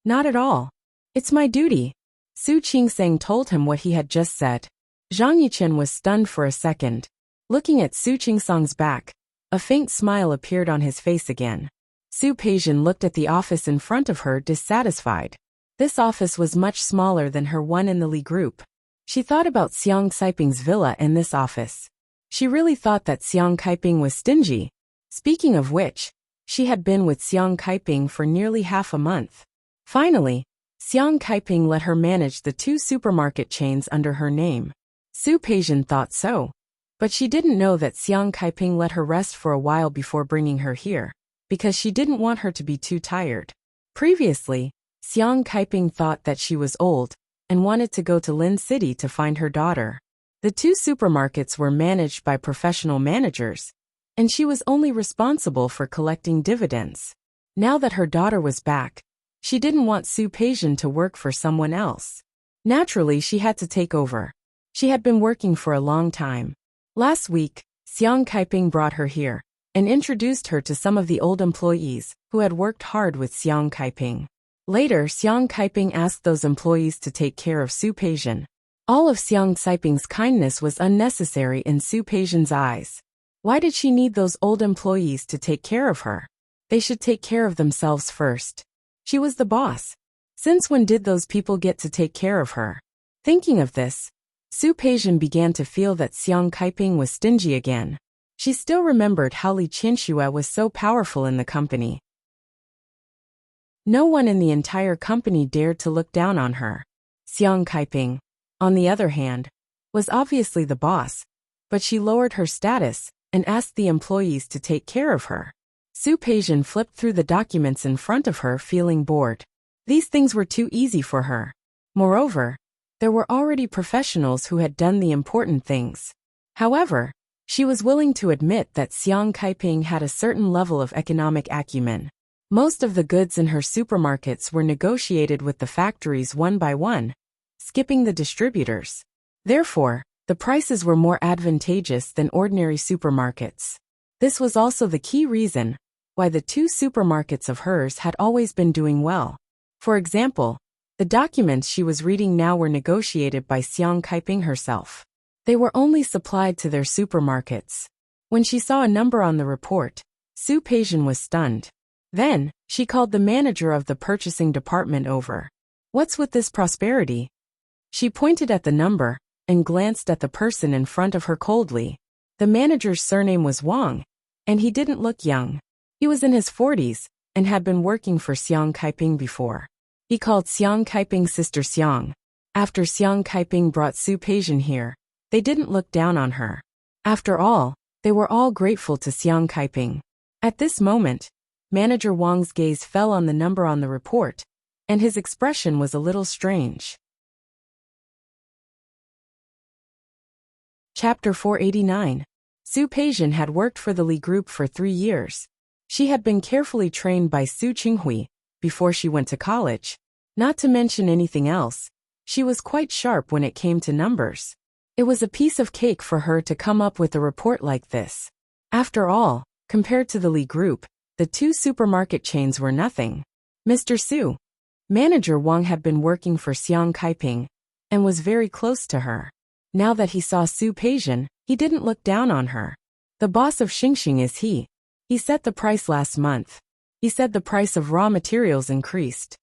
"Not at all. It's my duty." Su Qingsang told him what he had just said. Zhang Yichen was stunned for a second. Looking at Su Qingsang's back, a faint smile appeared on his face again. Su Peijian looked at the office in front of her dissatisfied. This office was much smaller than her one in the Li group. She thought about Xiang Caiping's villa and this office. She really thought that Xiang Caiping was stingy. Speaking of which, she had been with Xiang Caiping for nearly half a month. Finally, Xiang Caiping let her manage the 2 supermarket chains under her name. Su Peijian thought so, but she didn't know that Xiang Caiping let her rest for a while before bringing her here, because she didn't want her to be too tired. Previously, Xiang Caiping thought that she was old and wanted to go to Lin City to find her daughter. The 2 supermarkets were managed by professional managers, and she was only responsible for collecting dividends. Now that her daughter was back, she didn't want Su Peijian to work for someone else. Naturally, she had to take over. She had been working for a long time. Last week, Xiang Caiping brought her here and introduced her to some of the old employees who had worked hard with Xiang Caiping. Later, Xiang Caiping asked those employees to take care of Su Peijian. All of Xiang Caiping's kindness was unnecessary in Su Peijian's eyes. Why did she need those old employees to take care of her? They should take care of themselves first. She was the boss. Since when did those people get to take care of her? Thinking of this, Su Peijian began to feel that Xiang Caiping was stingy again. She still remembered how Li Qianxue was so powerful in the company. No one in the entire company dared to look down on her. Xiang Caiping, on the other hand, was obviously the boss, but she lowered her status and asked the employees to take care of her. Su Peijian flipped through the documents in front of her, feeling bored. These things were too easy for her. Moreover, there were already professionals who had done the important things. However, she was willing to admit that Xiang Caiping had a certain level of economic acumen. Most of the goods in her supermarkets were negotiated with the factories one by one, skipping the distributors. Therefore, the prices were more advantageous than ordinary supermarkets. This was also the key reason why the two supermarkets of hers had always been doing well. For example, the documents she was reading now were negotiated by Xiang Caiping herself. They were only supplied to their supermarkets. When she saw a number on the report, Su Peijian was stunned. Then, she called the manager of the purchasing department over. "What's with this prosperity?" She pointed at the number and glanced at the person in front of her coldly. The manager's surname was Wang, and he didn't look young. He was in his 40s and had been working for Xiang Caiping before. He called Xiang Caiping Sister Xiang. After Xiang Caiping brought Su Peijian here, they didn't look down on her. After all, they were all grateful to Xiang Caiping. At this moment, Manager Wang's gaze fell on the number on the report, and his expression was a little strange. Chapter 489. Su Peijian had worked for the Li Group for 3 years. She had been carefully trained by Su Qinghui before she went to college. Not to mention anything else, she was quite sharp when it came to numbers. It was a piece of cake for her to come up with a report like this. After all, compared to the Li Group, the two supermarket chains were nothing. Mr. Su. Manager Wang had been working for Xiang Caiping and was very close to her. Now that he saw Su Peijian, he didn't look down on her. The boss of Xingxing is he. He set the price last month. He said the price of raw materials increased.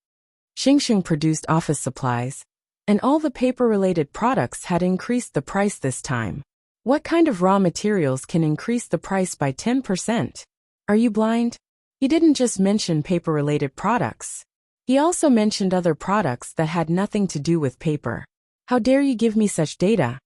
Xingxing produced office supplies, and all the paper-related products had increased the price this time. What kind of raw materials can increase the price by 10%? Are you blind? He didn't just mention paper-related products. He also mentioned other products that had nothing to do with paper. How dare you give me such data?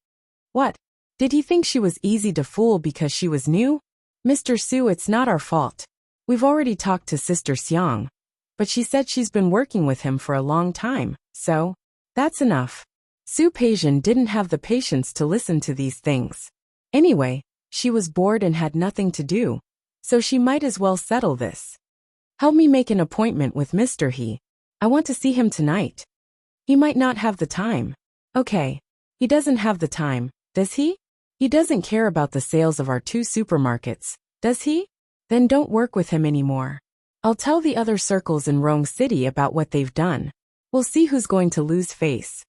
What? Did he think she was easy to fool because she was new? Mr. Su, it's not our fault. We've already talked to Sister Xiang, but she said she's been working with him for a long time, so that's enough. Su Peijian didn't have the patience to listen to these things. Anyway, she was bored and had nothing to do, so she might as well settle this. Help me make an appointment with Mr. He. I want to see him tonight. He might not have the time. Okay. He doesn't have the time, does he? He doesn't care about the sales of our two supermarkets, does he? Then don't work with him anymore. I'll tell the other circles in Rong City about what they've done. We'll see who's going to lose face.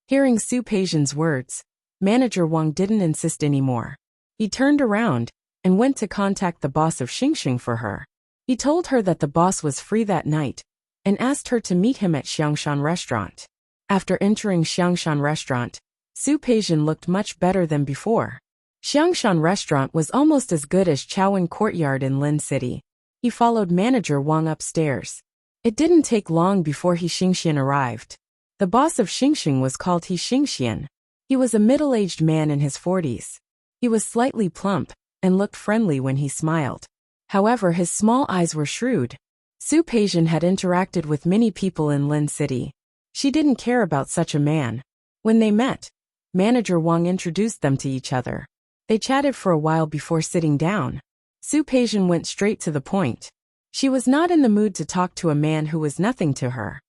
Hearing Su Peijian's words, Manager Wang didn't insist anymore. He turned around and went to contact the boss of Xingxing for her. He told her that the boss was free that night and asked her to meet him at Xiangshan Restaurant. After entering Xiangshan Restaurant, Su Peijian looked much better than before. Xiangshan Restaurant was almost as good as Chaowen Courtyard in Lin City. He followed Manager Wang upstairs. It didn't take long before He Xingxian arrived. The boss of Xingxing was called He Xingxian. He was a middle-aged man in his 40s. He was slightly plump and looked friendly when he smiled. However, his small eyes were shrewd. Su Peijian had interacted with many people in Lin City. She didn't care about such a man. When they met, Manager Wang introduced them to each other. They chatted for a while before sitting down. Su Peijian went straight to the point. She was not in the mood to talk to a man who was nothing to her.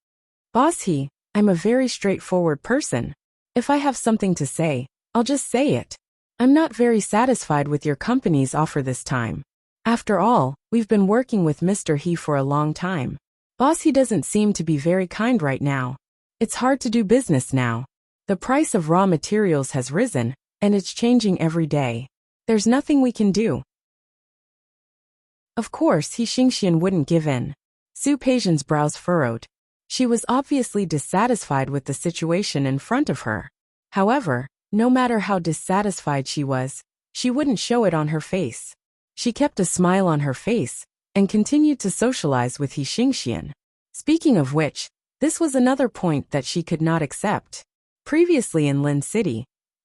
Boss He, I'm a very straightforward person. If I have something to say, I'll just say it. I'm not very satisfied with your company's offer this time. After all, we've been working with Mr. He for a long time. Boss He doesn't seem to be very kind right now. It's hard to do business now. The price of raw materials has risen, and it's changing every day. There's nothing we can do. Of course, He Xingxian wouldn't give in. Su Peijian's brows furrowed. She was obviously dissatisfied with the situation in front of her. However, no matter how dissatisfied she was, she wouldn't show it on her face. She kept a smile on her face and continued to socialize with He Xingxian. Speaking of which, this was another point that she could not accept. Previously in Lin City,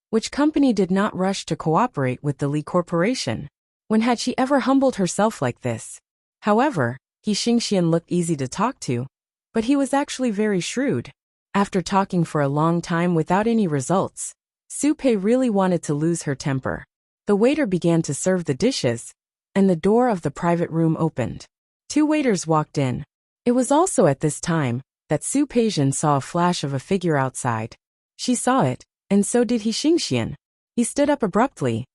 which company did not rush to cooperate with the Li Corporation? When had she ever humbled herself like this? However, He Xingxian looked easy to talk to, but he was actually very shrewd. After talking for a long time without any results, Su Pei really wanted to lose her temper. The waiter began to serve the dishes, and the door of the private room opened. 2 waiters walked in. It was also at this time that Su Peijian saw a flash of a figure outside. She saw it, and so did He Xingxian. He stood up abruptly.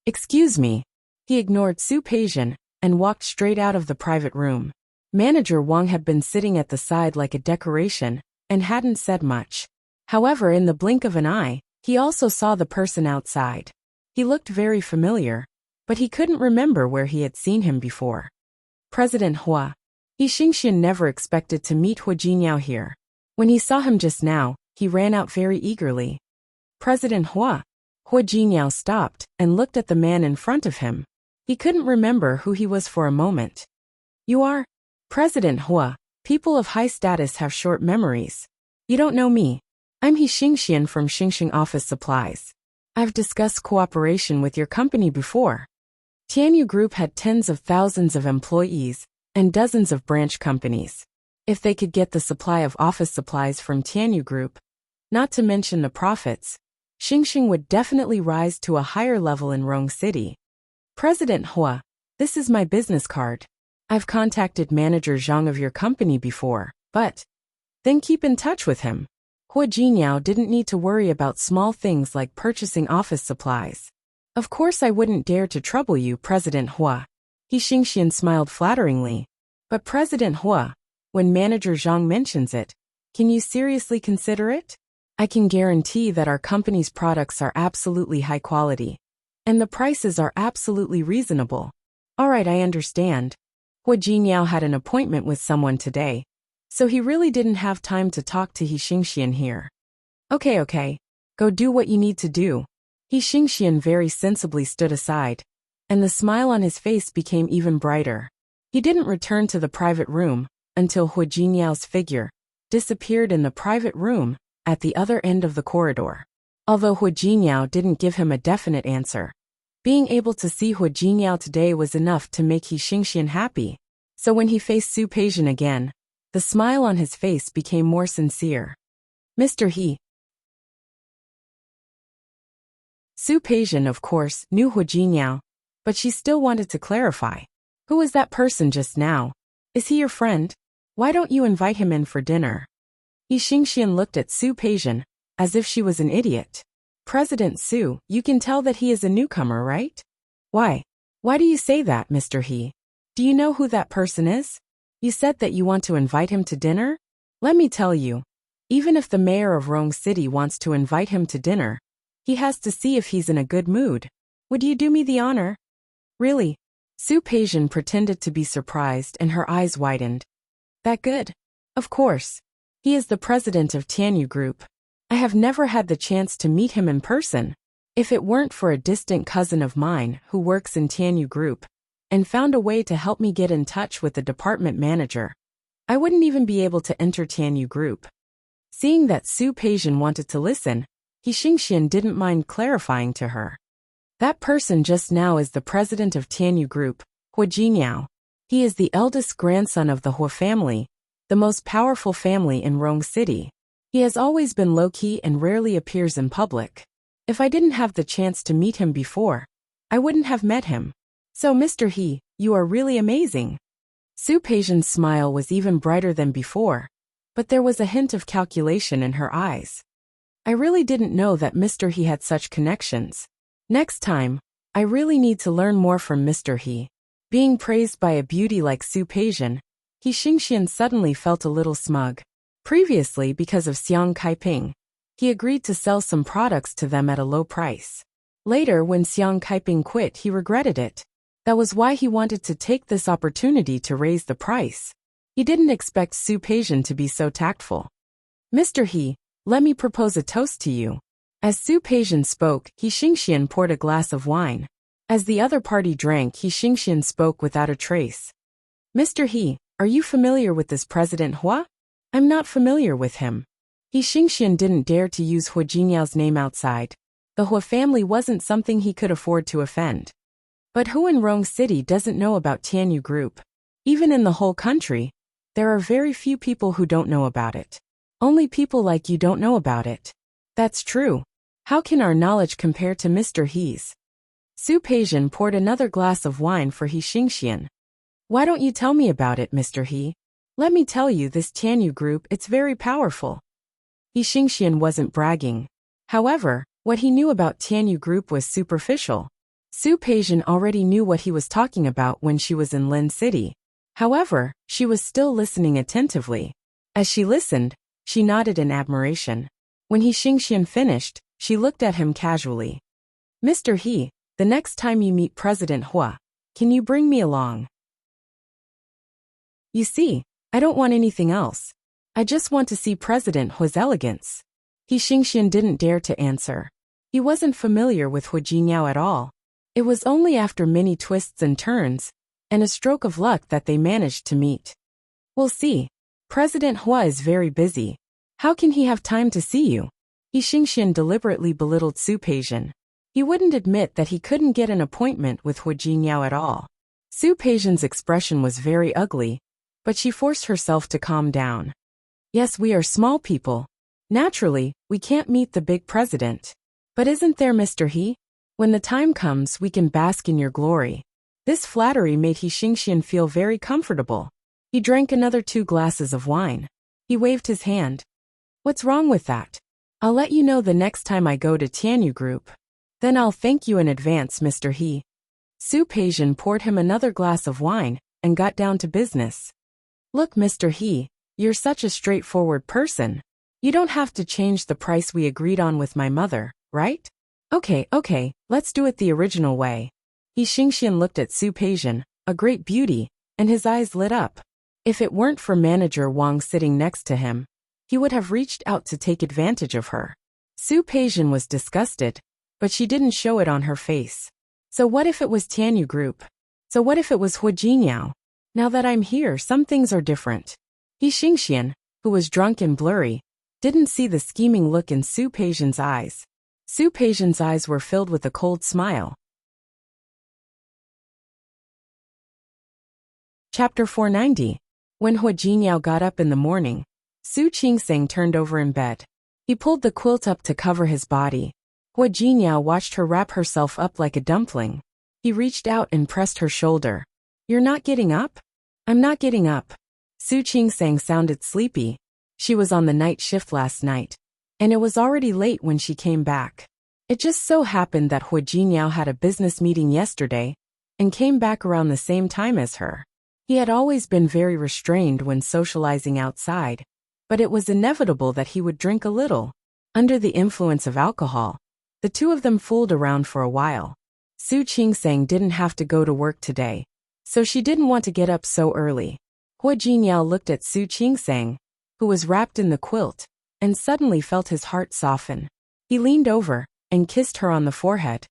"Excuse me." He ignored Su Peijian and walked straight out of the private room. Manager Wang had been sitting at the side like a decoration and hadn't said much. However, in the blink of an eye, he also saw the person outside. He looked very familiar, but he couldn't remember where he had seen him before. President Hua. He Xingxian never expected to meet Hua Jingyao here. When he saw him just now, he ran out very eagerly. President Hua. Hua Jingyao stopped and looked at the man in front of him. He couldn't remember who he was for a moment. "You are?" "President Hua, people of high status have short memories. You don't know me. I'm He Xingxian from Xingxing Office Supplies. I've discussed cooperation with your company before." Tianyu Group had tens of thousands of employees and dozens of branch companies. If they could get the supply of office supplies from Tianyu Group, not to mention the profits, Xingxing would definitely rise to a higher level in Rong City. "President Hua, this is my business card. I've contacted Manager Zhang of your company before, but..." "Then keep in touch with him." Hua Jingyao didn't need to worry about small things like purchasing office supplies. "Of course I wouldn't dare to trouble you, President Hua." He Xingxian smiled flatteringly. "But President Hua, when Manager Zhang mentions it, can you seriously consider it? I can guarantee that our company's products are absolutely high quality, and the prices are absolutely reasonable." "All right, I understand." Hua Jingyao had an appointment with someone today, so he really didn't have time to talk to He Xingxian here. Okay, go do what you need to do." He Xingxian very sensibly stood aside, and the smile on his face became even brighter. He didn't return to the private room until Hua Jingyao's figure disappeared in the private room at the other end of the corridor. Although Hua Jingyao didn't give him a definite answer, being able to see Hua Jingyao today was enough to make He Xingxian happy. So when he faced Su Peijian again, the smile on his face became more sincere. "Mr. He." Su Peijian, of course, knew Hua Jingyao, but she still wanted to clarify. "Who was that person just now? Is he your friend? Why don't you invite him in for dinner?" He Xingxian looked at Su Peijian as if she was an idiot. "President Su, you can tell that he is a newcomer, right?" Why do you say that, Mr. He? Do you know who that person is? You said that you want to invite him to dinner? Let me tell you, even if the mayor of Rong City wants to invite him to dinner, he has to see if he's in a good mood. Would you do me the honor?" "Really?" Su Peijian pretended to be surprised and her eyes widened. "That good?" "Of course. He is the president of Tianyu Group. I have never had the chance to meet him in person. If it weren't for a distant cousin of mine who works in Tianyu Group and found a way to help me get in touch with the department manager, I wouldn't even be able to enter Tianyu Group." Seeing that Su Peijian wanted to listen, He Xingxian didn't mind clarifying to her. "That person just now is the president of Tianyu Group, Hua Jingyao. He is the eldest grandson of the Hua family, the most powerful family in Rong City. He has always been low-key and rarely appears in public. If I didn't have the chance to meet him before, I wouldn't have met him. So Mr. He, you are really amazing." Su Peijian's smile was even brighter than before, but there was a hint of calculation in her eyes. "I really didn't know that Mr. He had such connections. Next time, I really need to learn more from Mr. He." Being praised by a beauty like Su Peijian, He Xingxian suddenly felt a little smug. Previously, because of Xiang Kaiping, He agreed to sell some products to them at a low price. Later, when Xiang Kaiping quit, he regretted it. That was why he wanted to take this opportunity to raise the price. He didn't expect Su Peijian to be so tactful. Mr. He, let me propose a toast to you. As Su Peijian spoke, He Xingxian poured a glass of wine. As the other party drank, He Xingxian spoke without a trace. Mr. He, are you familiar with this President Hua? I'm not familiar with him. He Xingxian didn't dare to use Hua Jinyao's name outside. The Hua family wasn't something he could afford to offend. But who in Rong City doesn't know about Tianyu Group? Even in the whole country, there are very few people who don't know about it. Only people like you don't know about it. That's true. How can our knowledge compare to Mr. He's? Su Peijian poured another glass of wine for He Xingxian. Why don't you tell me about it, Mr. He? Let me tell you, this Tianyu Group, it's very powerful. He Xingxian wasn't bragging. However, what he knew about Tianyu Group was superficial. Su Peijian already knew what he was talking about when she was in Lin City. However, she was still listening attentively. As she listened, she nodded in admiration. When He Xingxian finished, she looked at him casually. Mr. He, the next time you meet President Hua, can you bring me along? You see, I don't want anything else. I just want to see President Hua's elegance. He Xingxian didn't dare to answer. He wasn't familiar with Hua Jinyao at all. It was only after many twists and turns, and a stroke of luck that they managed to meet. We'll see. President Hua is very busy. How can he have time to see you? He Xingxian deliberately belittled Su Peijian. He wouldn't admit that he couldn't get an appointment with Hua Jinyao at all. Su Peijian's expression was very ugly, but she forced herself to calm down. Yes, we are small people. Naturally, we can't meet the big president. But isn't there Mr. He? When the time comes, we can bask in your glory. This flattery made He Xingxian feel very comfortable. He drank another 2 glasses of wine. He waved his hand. What's wrong with that? I'll let you know the next time I go to Tianyu Group. Then I'll thank you in advance, Mr. He. Su Peijian poured him another glass of wine and got down to business. Look, Mr. He, you're such a straightforward person. You don't have to change the price we agreed on with my mother, right? Okay, let's do it the original way. He Xingxian looked at Su Peijian, a great beauty, and his eyes lit up. If it weren't for Manager Wang sitting next to him, he would have reached out to take advantage of her. Su Peijian was disgusted, but she didn't show it on her face. So what if it was Tianyu Group? So what if it was Hua Jinyao? Now that I'm here, some things are different. He Xingxian, who was drunk and blurry, didn't see the scheming look in Su Peijian's eyes. Su Peijian's eyes were filled with a cold smile. Chapter 490. When Hua Jinyao got up in the morning, Su Qingseng turned over in bed. He pulled the quilt up to cover his body. Hua Jinyao watched her wrap herself up like a dumpling. He reached out and pressed her shoulder. You're not getting up? I'm not getting up. Su Qingseng sounded sleepy. She was on the night shift last night, and it was already late when she came back. It just so happened that Hua Jinyao had a business meeting yesterday and came back around the same time as her. He had always been very restrained when socializing outside, but it was inevitable that he would drink a little. Under the influence of alcohol, the two of them fooled around for a while. Su Qingseng didn't have to go to work today, so she didn't want to get up so early. Hua Jinyao looked at Su Qingseng, who was wrapped in the quilt, and suddenly felt his heart soften. He leaned over and kissed her on the forehead.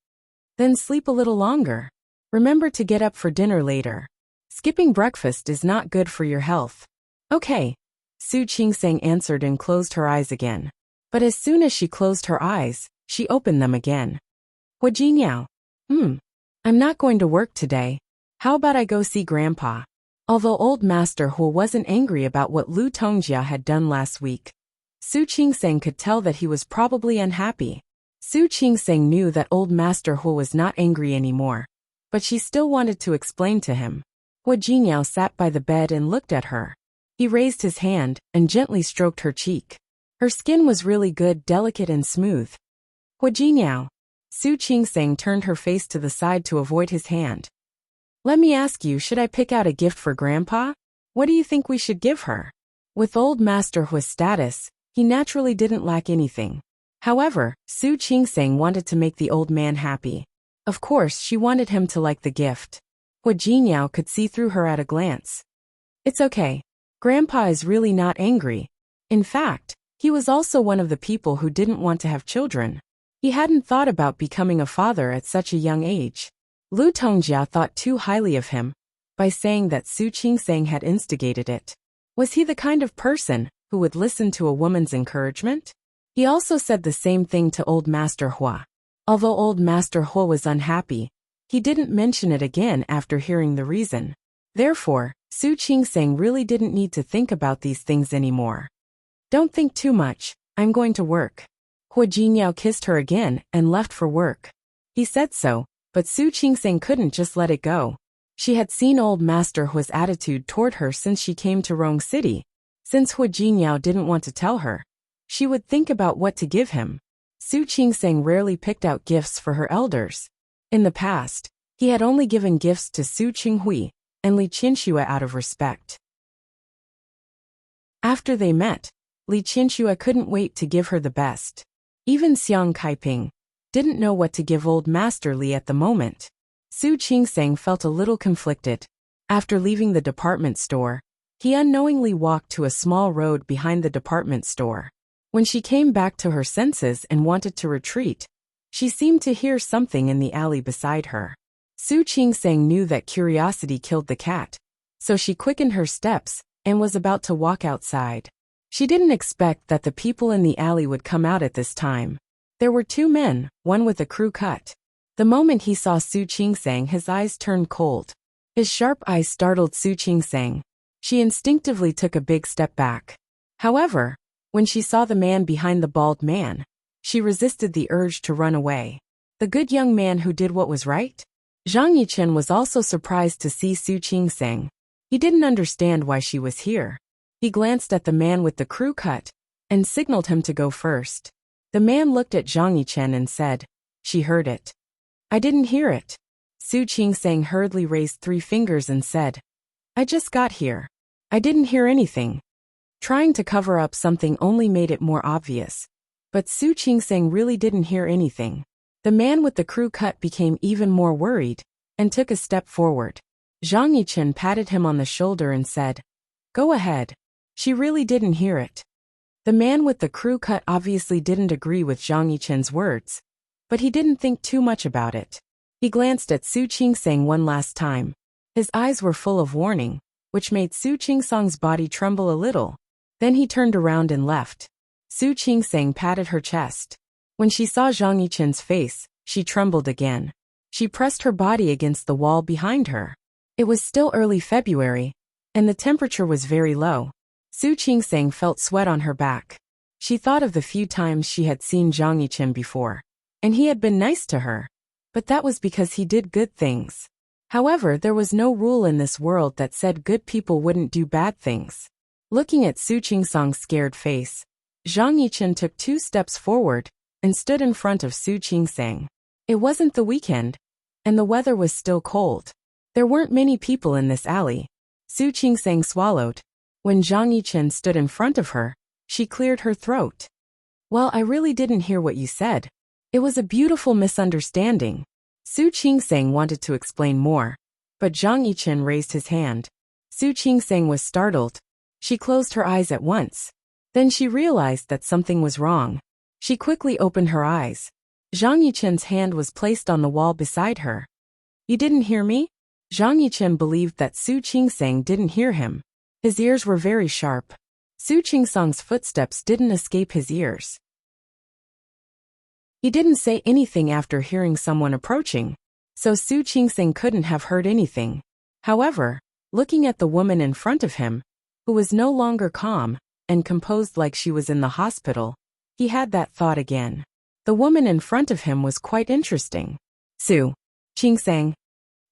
Then sleep a little longer. Remember to get up for dinner later. Skipping breakfast is not good for your health. Okay. Su Qingseng answered and closed her eyes again. But as soon as she closed her eyes, she opened them again. Hua Jinyao. I'm not going to work today. How about I go see Grandpa? Although old Master Hua wasn't angry about what Lu Tongjia had done last week, Su Qingseng could tell that he was probably unhappy. Su Qingseng knew that old Master Hua was not angry anymore, but she still wanted to explain to him. Hua Jinyao sat by the bed and looked at her. He raised his hand and gently stroked her cheek. Her skin was really good, delicate and smooth. Hua Jinyao. Su Qingseng turned her face to the side to avoid his hand. Let me ask you, should I pick out a gift for Grandpa? What do you think we should give her? With old Master Hua's status, he naturally didn't lack anything. However, Su Qingsang wanted to make the old man happy. Of course, she wanted him to like the gift. Hua Jinyao could see through her at a glance. It's okay. Grandpa is really not angry. In fact, he was also one of the people who didn't want to have children. He hadn't thought about becoming a father at such a young age. Lu Tongjia thought too highly of him by saying that Su Qingsang had instigated it. Was he the kind of person who would listen to a woman's encouragement? He also said the same thing to Old Master Hua. Although Old Master Hua was unhappy, he didn't mention it again after hearing the reason. Therefore, Su Qingsang really didn't need to think about these things anymore. Don't think too much, I'm going to work. Hua Jinyao kissed her again and left for work. He said so, but Su Qingsang couldn't just let it go. She had seen Old Master Hua's attitude toward her since she came to Rong City. Since Hua Jinyao didn't want to tell her, she would think about what to give him. Su Qingsang rarely picked out gifts for her elders. In the past, he had only given gifts to Su Qinghui and Li Qinxue out of respect. After they met, Li Qinxue couldn't wait to give her the best. Even Xiang Kaiping didn't know what to give Old Master Li at the moment. Su Qingsang felt a little conflicted. After leaving the department store, he unknowingly walked to a small road behind the department store. When she came back to her senses and wanted to retreat, she seemed to hear something in the alley beside her. Su Qingsang knew that curiosity killed the cat, so she quickened her steps and was about to walk outside. She didn't expect that the people in the alley would come out at this time. There were two men, one with a crew cut. The moment he saw Su Qingsang, his eyes turned cold. His sharp eyes startled Su Qingsang. She instinctively took a big step back. However, when she saw the man behind the bald man, she resisted the urge to run away. The good young man who did what was right? Zhang Yichen was also surprised to see Su Qingsang. He didn't understand why she was here. He glanced at the man with the crew cut and signaled him to go first. The man looked at Zhang Yichen and said, "She heard it." "I didn't hear it." Su Qingsang hurriedly raised 3 fingers and said, "I just got here. I didn't hear anything." Trying to cover up something only made it more obvious. But Su Qingsang really didn't hear anything. The man with the crew cut became even more worried and took a step forward. Zhang Yichen patted him on the shoulder and said, "Go ahead." She really didn't hear it. The man with the crew cut obviously didn't agree with Zhang Yichen's words, but he didn't think too much about it. He glanced at Su Qingsang one last time. His eyes were full of warning, which made Su Qingsang's body tremble a little. Then he turned around and left. Su Qingsang patted her chest. When she saw Zhang Yichen's face, she trembled again. She pressed her body against the wall behind her. It was still early February, and the temperature was very low. Su Qingsang felt sweat on her back. She thought of the few times she had seen Zhang Yichen before, and he had been nice to her, but that was because he did good things. However, there was no rule in this world that said good people wouldn't do bad things. Looking at Su Qingsang's scared face, Zhang Yichen took 2 steps forward and stood in front of Su Qingsang. It wasn't the weekend, and the weather was still cold. There weren't many people in this alley. Su Qingsang swallowed. When Zhang Yichen stood in front of her, she cleared her throat. "Well, I really didn't hear what you said. It was a beautiful misunderstanding." Su Qingsang wanted to explain more, but Zhang Yichen raised his hand. Su Qingsang was startled. She closed her eyes at once. Then she realized that something was wrong. She quickly opened her eyes. Zhang Yichen's hand was placed on the wall beside her. "You didn't hear me?" Zhang Yichen believed that Su Qingsang didn't hear him. His ears were very sharp. Su Qingsang's footsteps didn't escape his ears. He didn't say anything after hearing someone approaching, so Su Qingsang couldn't have heard anything. However, looking at the woman in front of him, who was no longer calm and composed like she was in the hospital, he had that thought again. The woman in front of him was quite interesting. Su Qingsang.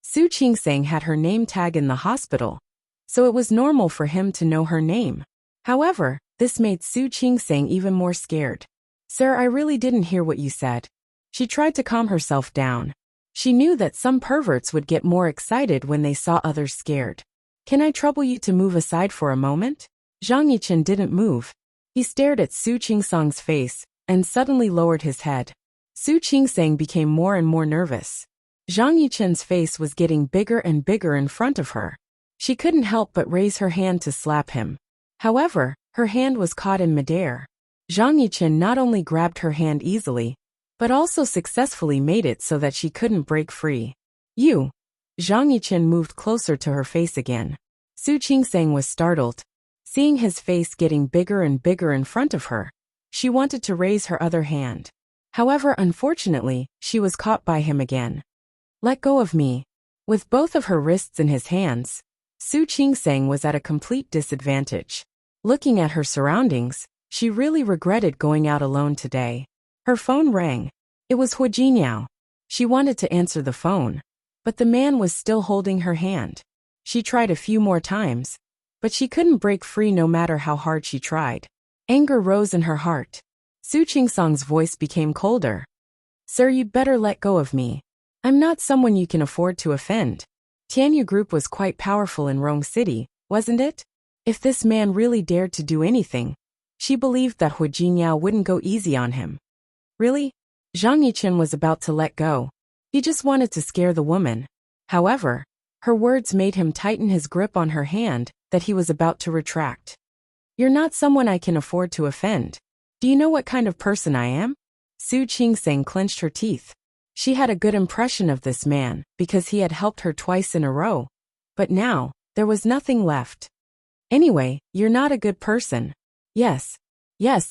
Su Qingsang had her name tag in the hospital, so it was normal for him to know her name. However, this made Su Qingsang even more scared. "Sir, I really didn't hear what you said." She tried to calm herself down. She knew that some perverts would get more excited when they saw others scared. "Can I trouble you to move aside for a moment?" Zhang Yichen didn't move. He stared at Su Qingsang's face, and suddenly lowered his head. Su Qingsang became more and more nervous. Zhang Yichen's face was getting bigger and bigger in front of her. She couldn't help but raise her hand to slap him. However, her hand was caught in midair. Zhang Yichen not only grabbed her hand easily, but also successfully made it so that she couldn't break free. You! Zhang Yichen moved closer to her face again. Su Qingsang was startled. Seeing his face getting bigger and bigger in front of her, she wanted to raise her other hand. However, unfortunately, she was caught by him again. Let go of me. With both of her wrists in his hands, Su Qingsang was at a complete disadvantage. Looking at her surroundings, she really regretted going out alone today. Her phone rang. It was Hu Jiniao. She wanted to answer the phone, but the man was still holding her hand. She tried a few more times, but she couldn't break free no matter how hard she tried. Anger rose in her heart. Su Qingsang's voice became colder. Sir, you'd better let go of me. I'm not someone you can afford to offend. Tianyu Group was quite powerful in Rong City, wasn't it? If this man really dared to do anything, she believed that Hu Jiniao wouldn't go easy on him. Really? Zhang Yichen was about to let go. He just wanted to scare the woman. However, her words made him tighten his grip on her hand that he was about to retract. You're not someone I can afford to offend. Do you know what kind of person I am? Su Qingsang clenched her teeth. She had a good impression of this man because he had helped her twice in a row. But now, there was nothing left. Anyway, you're not a good person. Yes,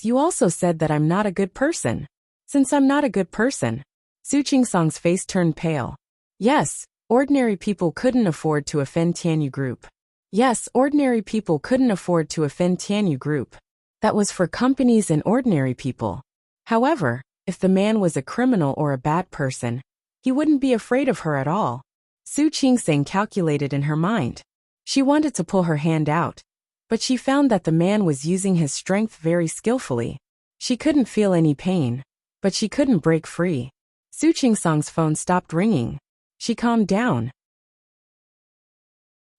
you also said that I'm not a good person. Since I'm not a good person, Su Qingsang's face turned pale. Yes, ordinary people couldn't afford to offend Tianyu Group. Yes, ordinary people couldn't afford to offend Tianyu Group. That was for companies and ordinary people. However, if the man was a criminal or a bad person, he wouldn't be afraid of her at all. Su Qingsang calculated in her mind. She wanted to pull her hand out, but she found that the man was using his strength very skillfully. She couldn't feel any pain, but she couldn't break free. Su Qingsang's phone stopped ringing. She calmed down.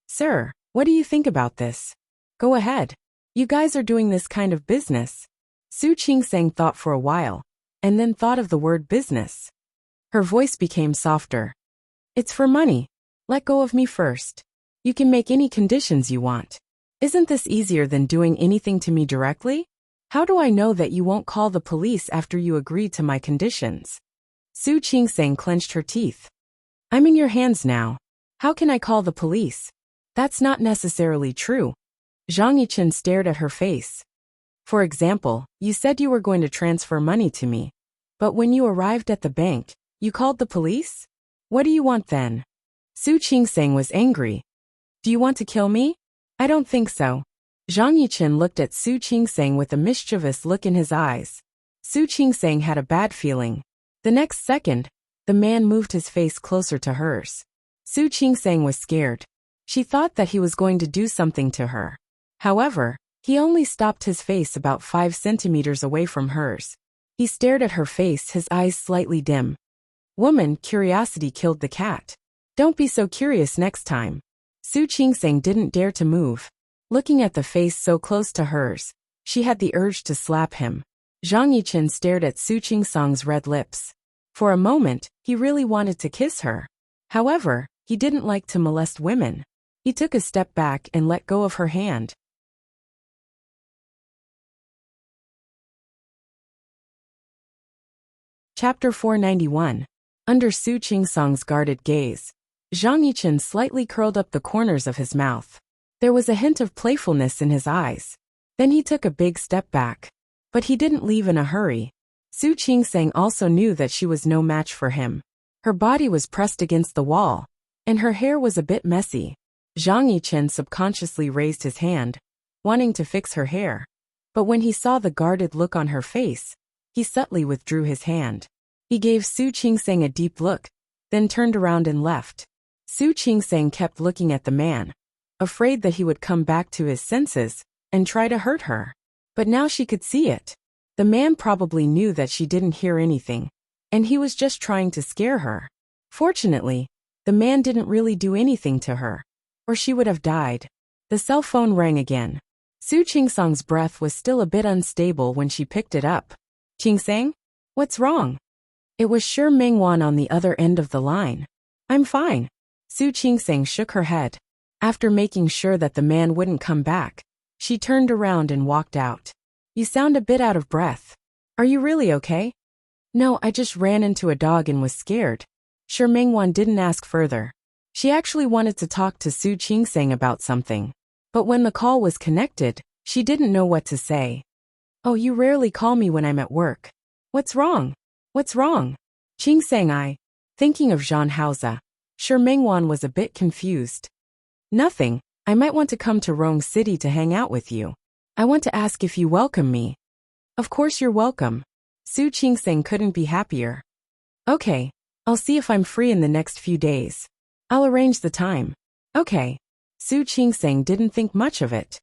Sir, what do you think about this? Go ahead. You guys are doing this kind of business. Su Qingsang thought for a while, and then thought of the word business. Her voice became softer. It's for money. Let go of me first. You can make any conditions you want. Isn't this easier than doing anything to me directly? How do I know that you won't call the police after you agree to my conditions? Su Qingsang clenched her teeth. I'm in your hands now. How can I call the police? That's not necessarily true. Zhang Yichen stared at her face. For example, you said you were going to transfer money to me, but when you arrived at the bank, you called the police? What do you want then? Su Qingsang was angry. Do you want to kill me? I don't think so. Zhang Yichen looked at Su Qingsang with a mischievous look in his eyes. Su Qingsang had a bad feeling. The next second, the man moved his face closer to hers. Su Qingsang was scared. She thought that he was going to do something to her. However, he only stopped his face about 5 centimeters away from hers. He stared at her face, his eyes slightly dim. Woman, curiosity killed the cat. Don't be so curious next time. Su Qingsang didn't dare to move. Looking at the face so close to hers, she had the urge to slap him. Zhang Yichen stared at Su Qingsang's red lips. For a moment, he really wanted to kiss her. However, he didn't like to molest women. He took a step back and let go of her hand. Chapter 491. Under Su Qingsang's guarded gaze, Zhang Yichen slightly curled up the corners of his mouth. There was a hint of playfulness in his eyes. Then he took a big step back. But he didn't leave in a hurry. Su Qingsang also knew that she was no match for him. Her body was pressed against the wall, and her hair was a bit messy. Zhang Yichen subconsciously raised his hand, wanting to fix her hair. But when he saw the guarded look on her face, he subtly withdrew his hand. He gave Su Qingsang a deep look, then turned around and left. Su Qingsang kept looking at the man, afraid that he would come back to his senses and try to hurt her. But now she could see it. The man probably knew that she didn't hear anything, and he was just trying to scare her. Fortunately, the man didn't really do anything to her, or she would have died. The cell phone rang again. Su Qingsang's breath was still a bit unstable when she picked it up. Qing, what's wrong? It was Shi Mingwan on the other end of the line. I'm fine. Su Qing shook her head. After making sure that the man wouldn't come back, she turned around and walked out. You sound a bit out of breath. Are you really okay? No, I just ran into a dog and was scared. Shi Mingwan didn't ask further. She actually wanted to talk to Su Qing about something. But when the call was connected, she didn't know what to say. Oh, you rarely call me when I'm at work. What's wrong? What's wrong? Qing, thinking of Zhang Haoze. Shi Mingwan was a bit confused. Nothing, I might want to come to Rong City to hang out with you. I want to ask if you welcome me. Of course you're welcome. Su Qing couldn't be happier. Okay, I'll see if I'm free in the next few days. I'll arrange the time. Okay. Su Qing didn't think much of it.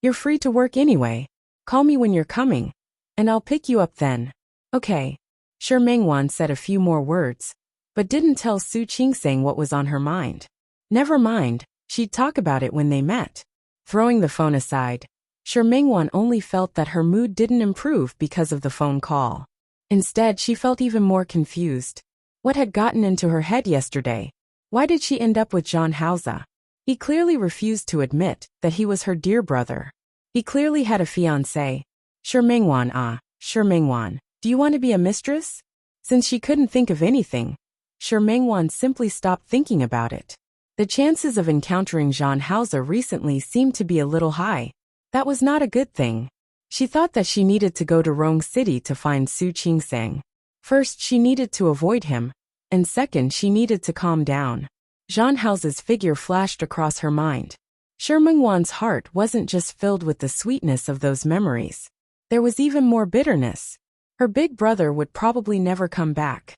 You're free to work anyway. Call me when you're coming, and I'll pick you up then. Okay. Shi Mingwan said a few more words, but didn't tell Su Qing what was on her mind. Never mind, she'd talk about it when they met. Throwing the phone aside, Shi Mingwan only felt that her mood didn't improve because of the phone call. Instead, she felt even more confused. What had gotten into her head yesterday? Why did she end up with Zhang Haoze? He clearly refused to admit that he was her dear brother. He clearly had a fiancé. Shi Mingwan, do you want to be a mistress? Since she couldn't think of anything, Shi Mingwan simply stopped thinking about it. The chances of encountering Zhang Haoze recently seemed to be a little high. That was not a good thing. She thought that she needed to go to Rong City to find Su Qing. First, she needed to avoid him, and second, she needed to calm down. Zhang Haoze's figure flashed across her mind. Shi Mingwan's heart wasn't just filled with the sweetness of those memories. There was even more bitterness. Her big brother would probably never come back.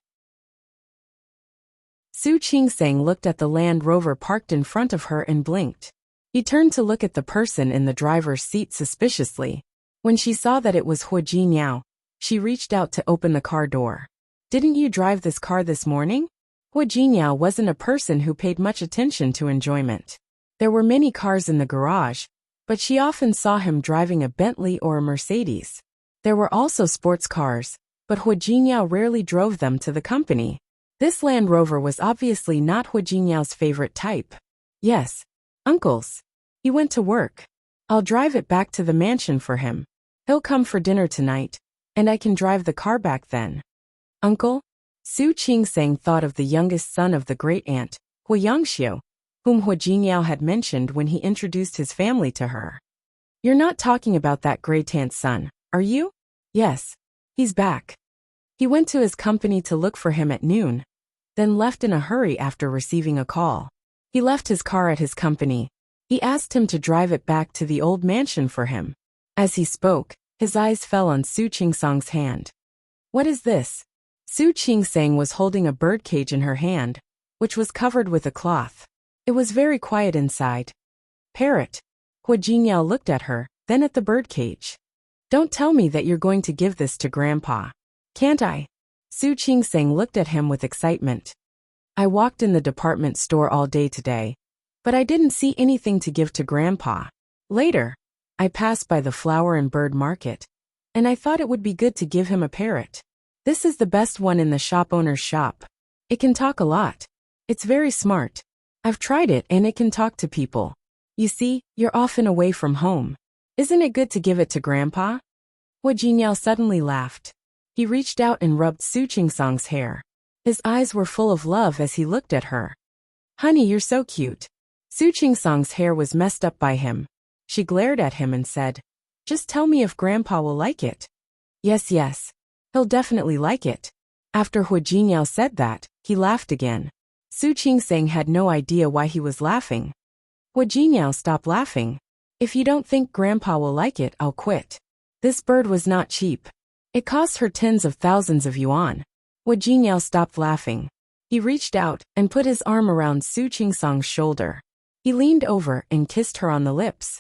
Su Qing looked at the Land Rover parked in front of her and blinked. He turned to look at the person in the driver's seat suspiciously. When she saw that it was Hu Jinniao, she reached out to open the car door. Didn't you drive this car this morning? Hu Jinniao wasn't a person who paid much attention to enjoyment. There were many cars in the garage, but she often saw him driving a Bentley or a Mercedes. There were also sports cars, but Hu Jinniao rarely drove them to the company. This Land Rover was obviously not Hu Jinniao's favorite type. Yes, uncle's. He went to work. I'll drive it back to the mansion for him. He'll come for dinner tonight, and I can drive the car back then. Uncle? Su Qing thought of the youngest son of the great-aunt, Hu Yangxiu, whom Hu Jinniao had mentioned when he introduced his family to her. You're not talking about that great-aunt's son, are you? Yes. He's back. He went to his company to look for him at noon, then left in a hurry after receiving a call. He left his car at his company. He asked him to drive it back to the old mansion for him. As he spoke, his eyes fell on Su Qing's hand. What is this? Su Qing was holding a birdcage in her hand, which was covered with a cloth. It was very quiet inside. Parrot. Hu Jinniao looked at her, then at the birdcage. Don't tell me that you're going to give this to Grandpa. Can't I? Su Qing looked at him with excitement. I walked in the department store all day today, but I didn't see anything to give to Grandpa. Later, I passed by the flower and bird market, and I thought it would be good to give him a parrot. This is the best one in the shop owner's shop. It can talk a lot. It's very smart. I've tried it and it can talk to people. You see, you're often away from home. Isn't it good to give it to Grandpa? Hu Jinniao suddenly laughed. He reached out and rubbed Su Qing's hair. His eyes were full of love as he looked at her. Honey, you're so cute. Su Qing's hair was messed up by him. She glared at him and said, just tell me if Grandpa will like it. Yes. He'll definitely like it. After Hu Jinniao said that, he laughed again. Su Qing had no idea why he was laughing. Hu Jinniao, stop laughing. If you don't think Grandpa will like it, I'll quit. This bird was not cheap. It cost her tens of thousands of yuan. Hu Jinniao stopped laughing. He reached out and put his arm around Su Qing's shoulder. He leaned over and kissed her on the lips.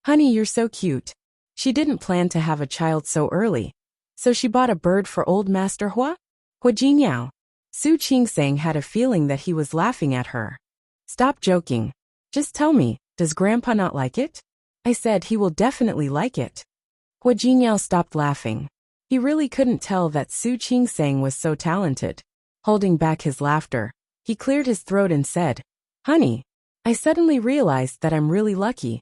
Honey, you're so cute. She didn't plan to have a child so early, so she bought a bird for old Master Hua? Hu Jinniao. Su Qing had a feeling that he was laughing at her. Stop joking. Just tell me, does Grandpa not like it? I said he will definitely like it. Hu Jinniao stopped laughing. He really couldn't tell that Su Qingsang was so talented. Holding back his laughter, he cleared his throat and said, "Honey, I suddenly realized that I'm really lucky."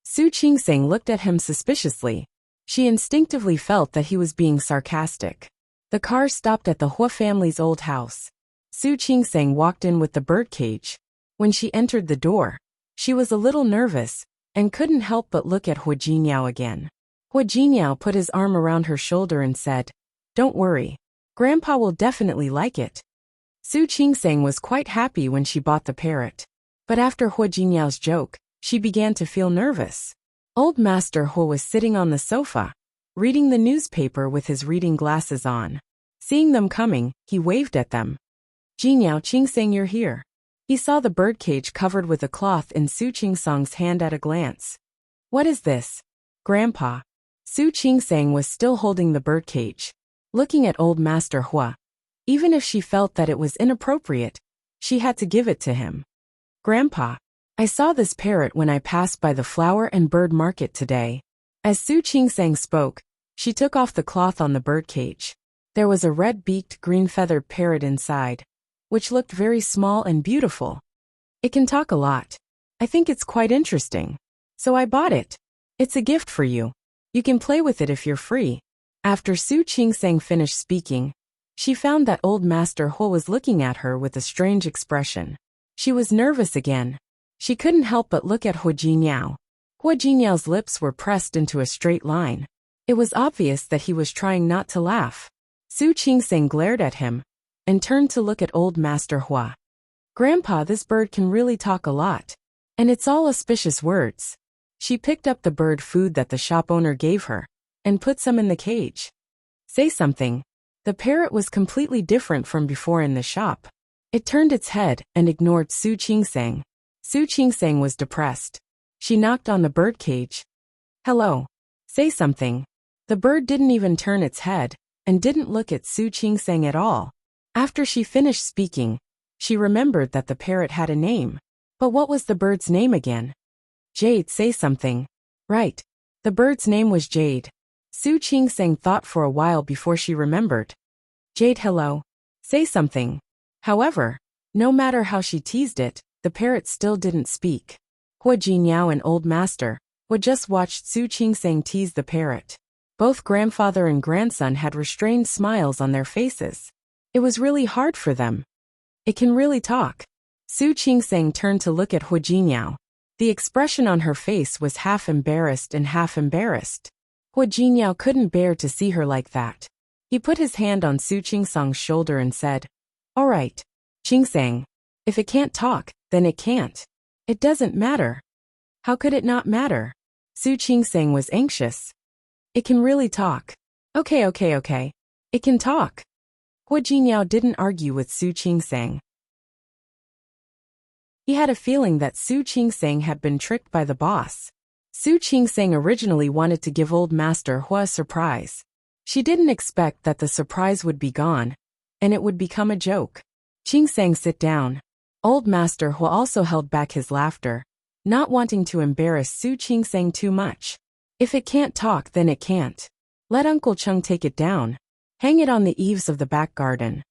Su Qingsang looked at him suspiciously. She instinctively felt that he was being sarcastic. The car stopped at the Hua family's old house. Su Qingsang walked in with the birdcage. When she entered the door, she was a little nervous and couldn't help but look at Hua Jingyao again. Hua Jingyao put his arm around her shoulder and said, "Don't worry. Grandpa will definitely like it." Su Qingsang was quite happy when she bought the parrot. But after Hua Jingyao's joke, she began to feel nervous. Old Master Hua was sitting on the sofa, reading the newspaper with his reading glasses on. Seeing them coming, he waved at them. "Jingyao Qingsang, you're here." He saw the birdcage covered with a cloth in Su Qingsang's hand at a glance. "What is this, Grandpa?" Su Qingsang was still holding the birdcage, looking at Old Master Hua. Even if she felt that it was inappropriate, she had to give it to him. "Grandpa, I saw this parrot when I passed by the flower and bird market today." As Su Qingsang spoke, she took off the cloth on the birdcage. There was a red-beaked, green-feathered parrot inside, which looked very small and beautiful. "It can talk a lot. I think it's quite interesting. So I bought it. It's a gift for you. You can play with it if you're free." After Su Qingsang finished speaking, she found that Old Master Hua was looking at her with a strange expression. She was nervous again. She couldn't help but look at Hua Jingyao. Hua Jingyao's lips were pressed into a straight line. It was obvious that he was trying not to laugh. Su Qingsang glared at him and turned to look at Old Master Hua. "Grandpa, this bird can really talk a lot. And it's all auspicious words." She picked up the bird food that the shop owner gave her and put some in the cage. "Say something." The parrot was completely different from before in the shop. It turned its head and ignored Su Qingsang. Su Qingsang was depressed. She knocked on the bird cage. "Hello. Say something." The bird didn't even turn its head and didn't look at Su Qingsang at all. After she finished speaking, she remembered that the parrot had a name. But what was the bird's name again? "Jade, say something." Right. The bird's name was Jade. Su Qingsang thought for a while before she remembered. "Jade, hello. Say something." However, no matter how she teased it, the parrot still didn't speak. Hua Jingyao and Old Master Hua just watched Su Qingsang tease the parrot. Both grandfather and grandson had restrained smiles on their faces. It was really hard for them. "It can really talk." Su Qingsang turned to look at Hua Jingyao. The expression on her face was half embarrassed and half embarrassed. Hua Jingyao couldn't bear to see her like that. He put his hand on Su Qingsang's shoulder and said, "All right, Qingsang. If it can't talk, then it can't. It doesn't matter." How could it not matter? Su Qingsang was anxious. "It can really talk." Okay. It can talk." Hua Jingyao didn't argue with Su Qingsang. He had a feeling that Su Qingsang had been tricked by the boss. Su Qingsang originally wanted to give Old Master Hua a surprise. She didn't expect that the surprise would be gone, and it would become a joke. "Qingsang, sit down." Old Master Hua also held back his laughter, not wanting to embarrass Su Qingsang too much. "If it can't talk, then it can't. Let Uncle Chung take it down. Hang it on the eaves of the back garden."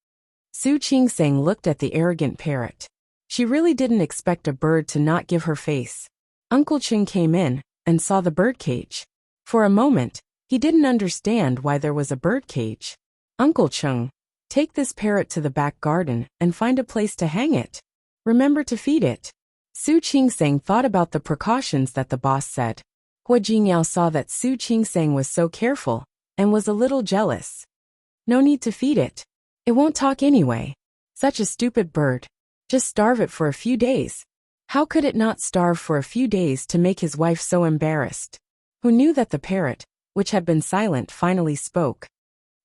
Su Qingsang looked at the arrogant parrot. She really didn't expect a bird to not give her face. Uncle Chung came in and saw the birdcage. For a moment, he didn't understand why there was a birdcage. "Uncle Chung, take this parrot to the back garden and find a place to hang it. Remember to feed it." Su Qingsang thought about the precautions that the boss said. Hua Jingyao saw that Su Qingsang was so careful and was a little jealous. "No need to feed it. It won't talk anyway. Such a stupid bird. Just starve it for a few days." How could it not starve for a few days to make his wife so embarrassed? Who knew that the parrot, which had been silent, finally spoke.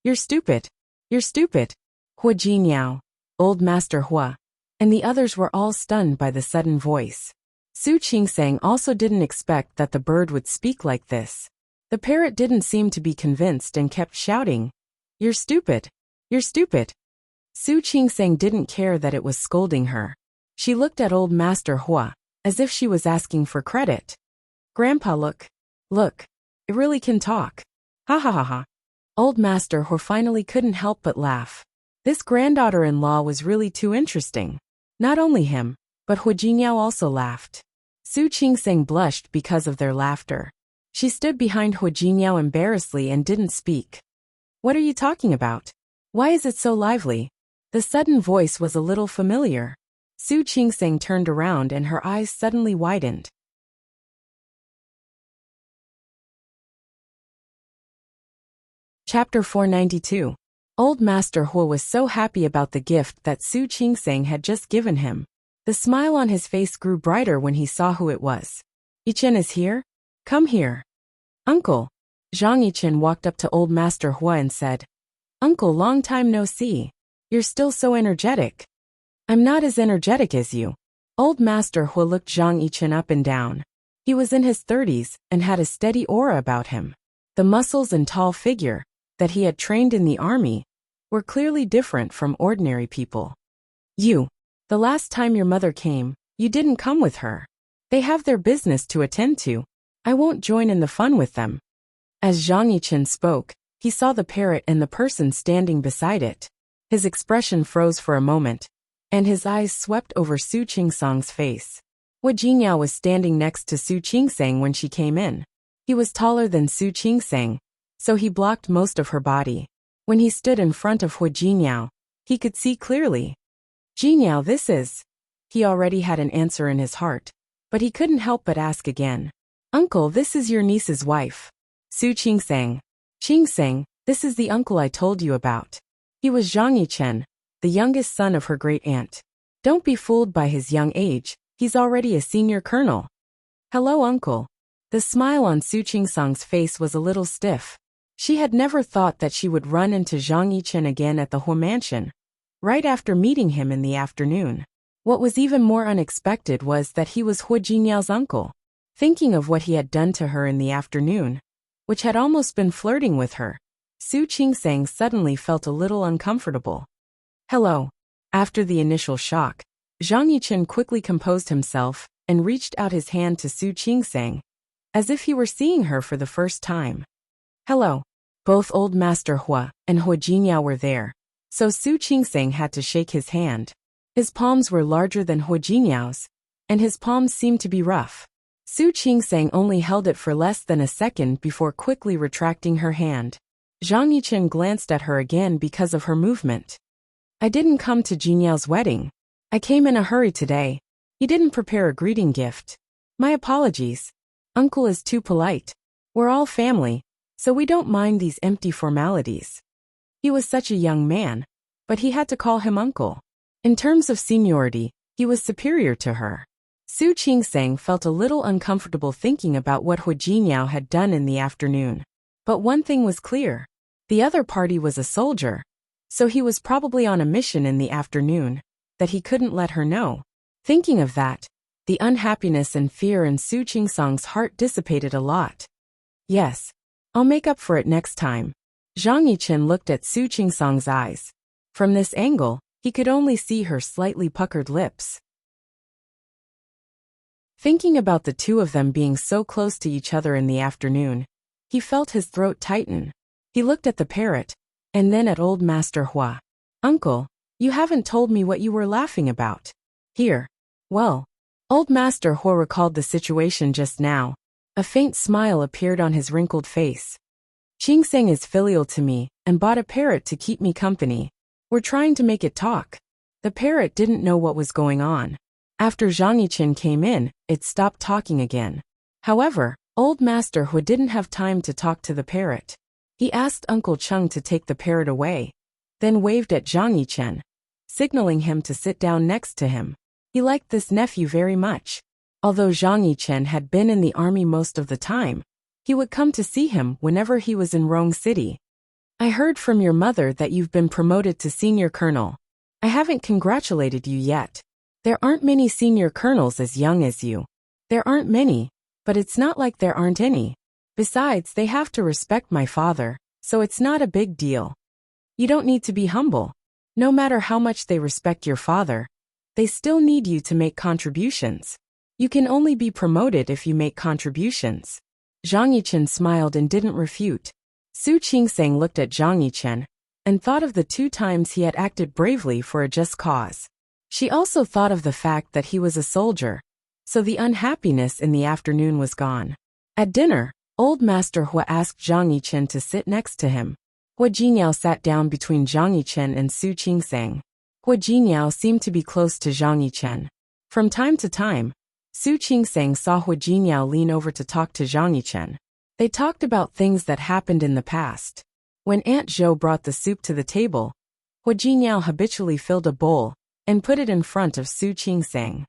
"You're stupid. You're stupid." Hua Jingyao, Old Master Hua, and the others were all stunned by the sudden voice. Su Qingsang also didn't expect that the bird would speak like this. The parrot didn't seem to be convinced and kept shouting, "You're stupid. You're stupid." Su Qingsang didn't care that it was scolding her. She looked at Old Master Hua, as if she was asking for credit. "Grandpa, look. Look. It really can talk." Ha ha ha ha. Old Master Hu finally couldn't help but laugh. This granddaughter-in-law was really too interesting. Not only him, but Hu Jiniao also laughed. Su Qingseng blushed because of their laughter. She stood behind Hu Jiniao embarrassedly and didn't speak. What are you talking about? Why is it so lively? The sudden voice was a little familiar. Su Qingseng turned around and her eyes suddenly widened. Chapter 492. Old Master Hu was so happy about the gift that Su Qingseng had just given him. The smile on his face grew brighter when he saw who it was. Yichen is here? Come here. Uncle. Zhang Yichen walked up to Old Master Hu and said, Uncle, long time no see. You're still so energetic. I'm not as energetic as you. Old Master Hu looked Zhang Yichen up and down. He was in his 30s and had a steady aura about him. The muscles and tall figure that he had trained in the army were clearly different from ordinary people. You. The last time your mother came, you didn't come with her. They have their business to attend to. I won't join in the fun with them. As Zhang Yichen spoke, he saw the parrot and the person standing beside it. His expression froze for a moment, and his eyes swept over Su Qingseng's face. Hu Jiniao was standing next to Su Qingseng when she came in. He was taller than Su Qingseng, so he blocked most of her body. When he stood in front of Hu Jiniao, he could see clearly. Jiniao, this is... He already had an answer in his heart, but he couldn't help but ask again. Uncle, this is your niece's wife. Su Qingseng. Qingseng, this is the uncle I told you about. He was Zhang Yichen, the youngest son of her great-aunt. Don't be fooled by his young age, he's already a senior colonel. Hello, uncle. The smile on Su Qingseng's face was a little stiff. She had never thought that she would run into Zhang Yichen again at the Hu mansion, right after meeting him in the afternoon. What was even more unexpected was that he was Hu Jiniao's uncle. Thinking of what he had done to her in the afternoon, which had almost been flirting with her, Su Qingseng suddenly felt a little uncomfortable. Hello. After the initial shock, Zhang Yichen quickly composed himself and reached out his hand to Su Qingseng, as if he were seeing her for the first time. Hello. Both Old Master Hu and Hu Jiniao were there, so Su Qingseng had to shake his hand. His palms were larger than Hu Jiniao's, and his palms seemed to be rough. Su Qingseng only held it for less than a second before quickly retracting her hand. Zhang Yichen glanced at her again because of her movement. I didn't come to Jiniao's wedding. I came in a hurry today. He didn't prepare a greeting gift. My apologies. Uncle is too polite. We're all family, so we don't mind these empty formalities. He was such a young man, but he had to call him uncle. In terms of seniority, he was superior to her. Su Qingseng felt a little uncomfortable thinking about what Hu Jiniao had done in the afternoon. But one thing was clear. The other party was a soldier, so he was probably on a mission in the afternoon that he couldn't let her know. Thinking of that, the unhappiness and fear in Su Qingseng's heart dissipated a lot. Yes. I'll make up for it next time. Zhang Yichen looked at Su Qingseng's eyes. From this angle, he could only see her slightly puckered lips. Thinking about the two of them being so close to each other in the afternoon, he felt his throat tighten. He looked at the parrot, and then at Old Master Hu. Uncle, you haven't told me what you were laughing about. Here. Well. Old Master Hu recalled the situation just now. A faint smile appeared on his wrinkled face. Qingseng is filial to me and bought a parrot to keep me company. We're trying to make it talk. The parrot didn't know what was going on. After Zhang Yichen came in, it stopped talking again. However, Old Master Hu didn't have time to talk to the parrot. He asked Uncle Cheng to take the parrot away, then waved at Zhang Yichen, signaling him to sit down next to him. He liked this nephew very much. Although Zhang Yichen had been in the army most of the time, he would come to see him whenever he was in Rong City. I heard from your mother that you've been promoted to senior colonel. I haven't congratulated you yet. There aren't many senior colonels as young as you. There aren't many, but it's not like there aren't any. Besides, they have to respect my father, so it's not a big deal. You don't need to be humble. No matter how much they respect your father, they still need you to make contributions. You can only be promoted if you make contributions. Zhang Yichen smiled and didn't refute. Su Qingsang looked at Zhang Yichen and thought of the 2 times he had acted bravely for a just cause. She also thought of the fact that he was a soldier, so the unhappiness in the afternoon was gone. At dinner, Old Master Hua asked Zhang Yichen to sit next to him. Hua Jingyao sat down between Zhang Yichen and Su Qingsang. Hua Jingyao seemed to be close to Zhang Yichen. From time to time, Su Qingsang saw Hua Jingyao lean over to talk to Zhang Yichen. They talked about things that happened in the past. When Aunt Zhou brought the soup to the table, Hua Jingyao habitually filled a bowl and put it in front of Su Qingsang.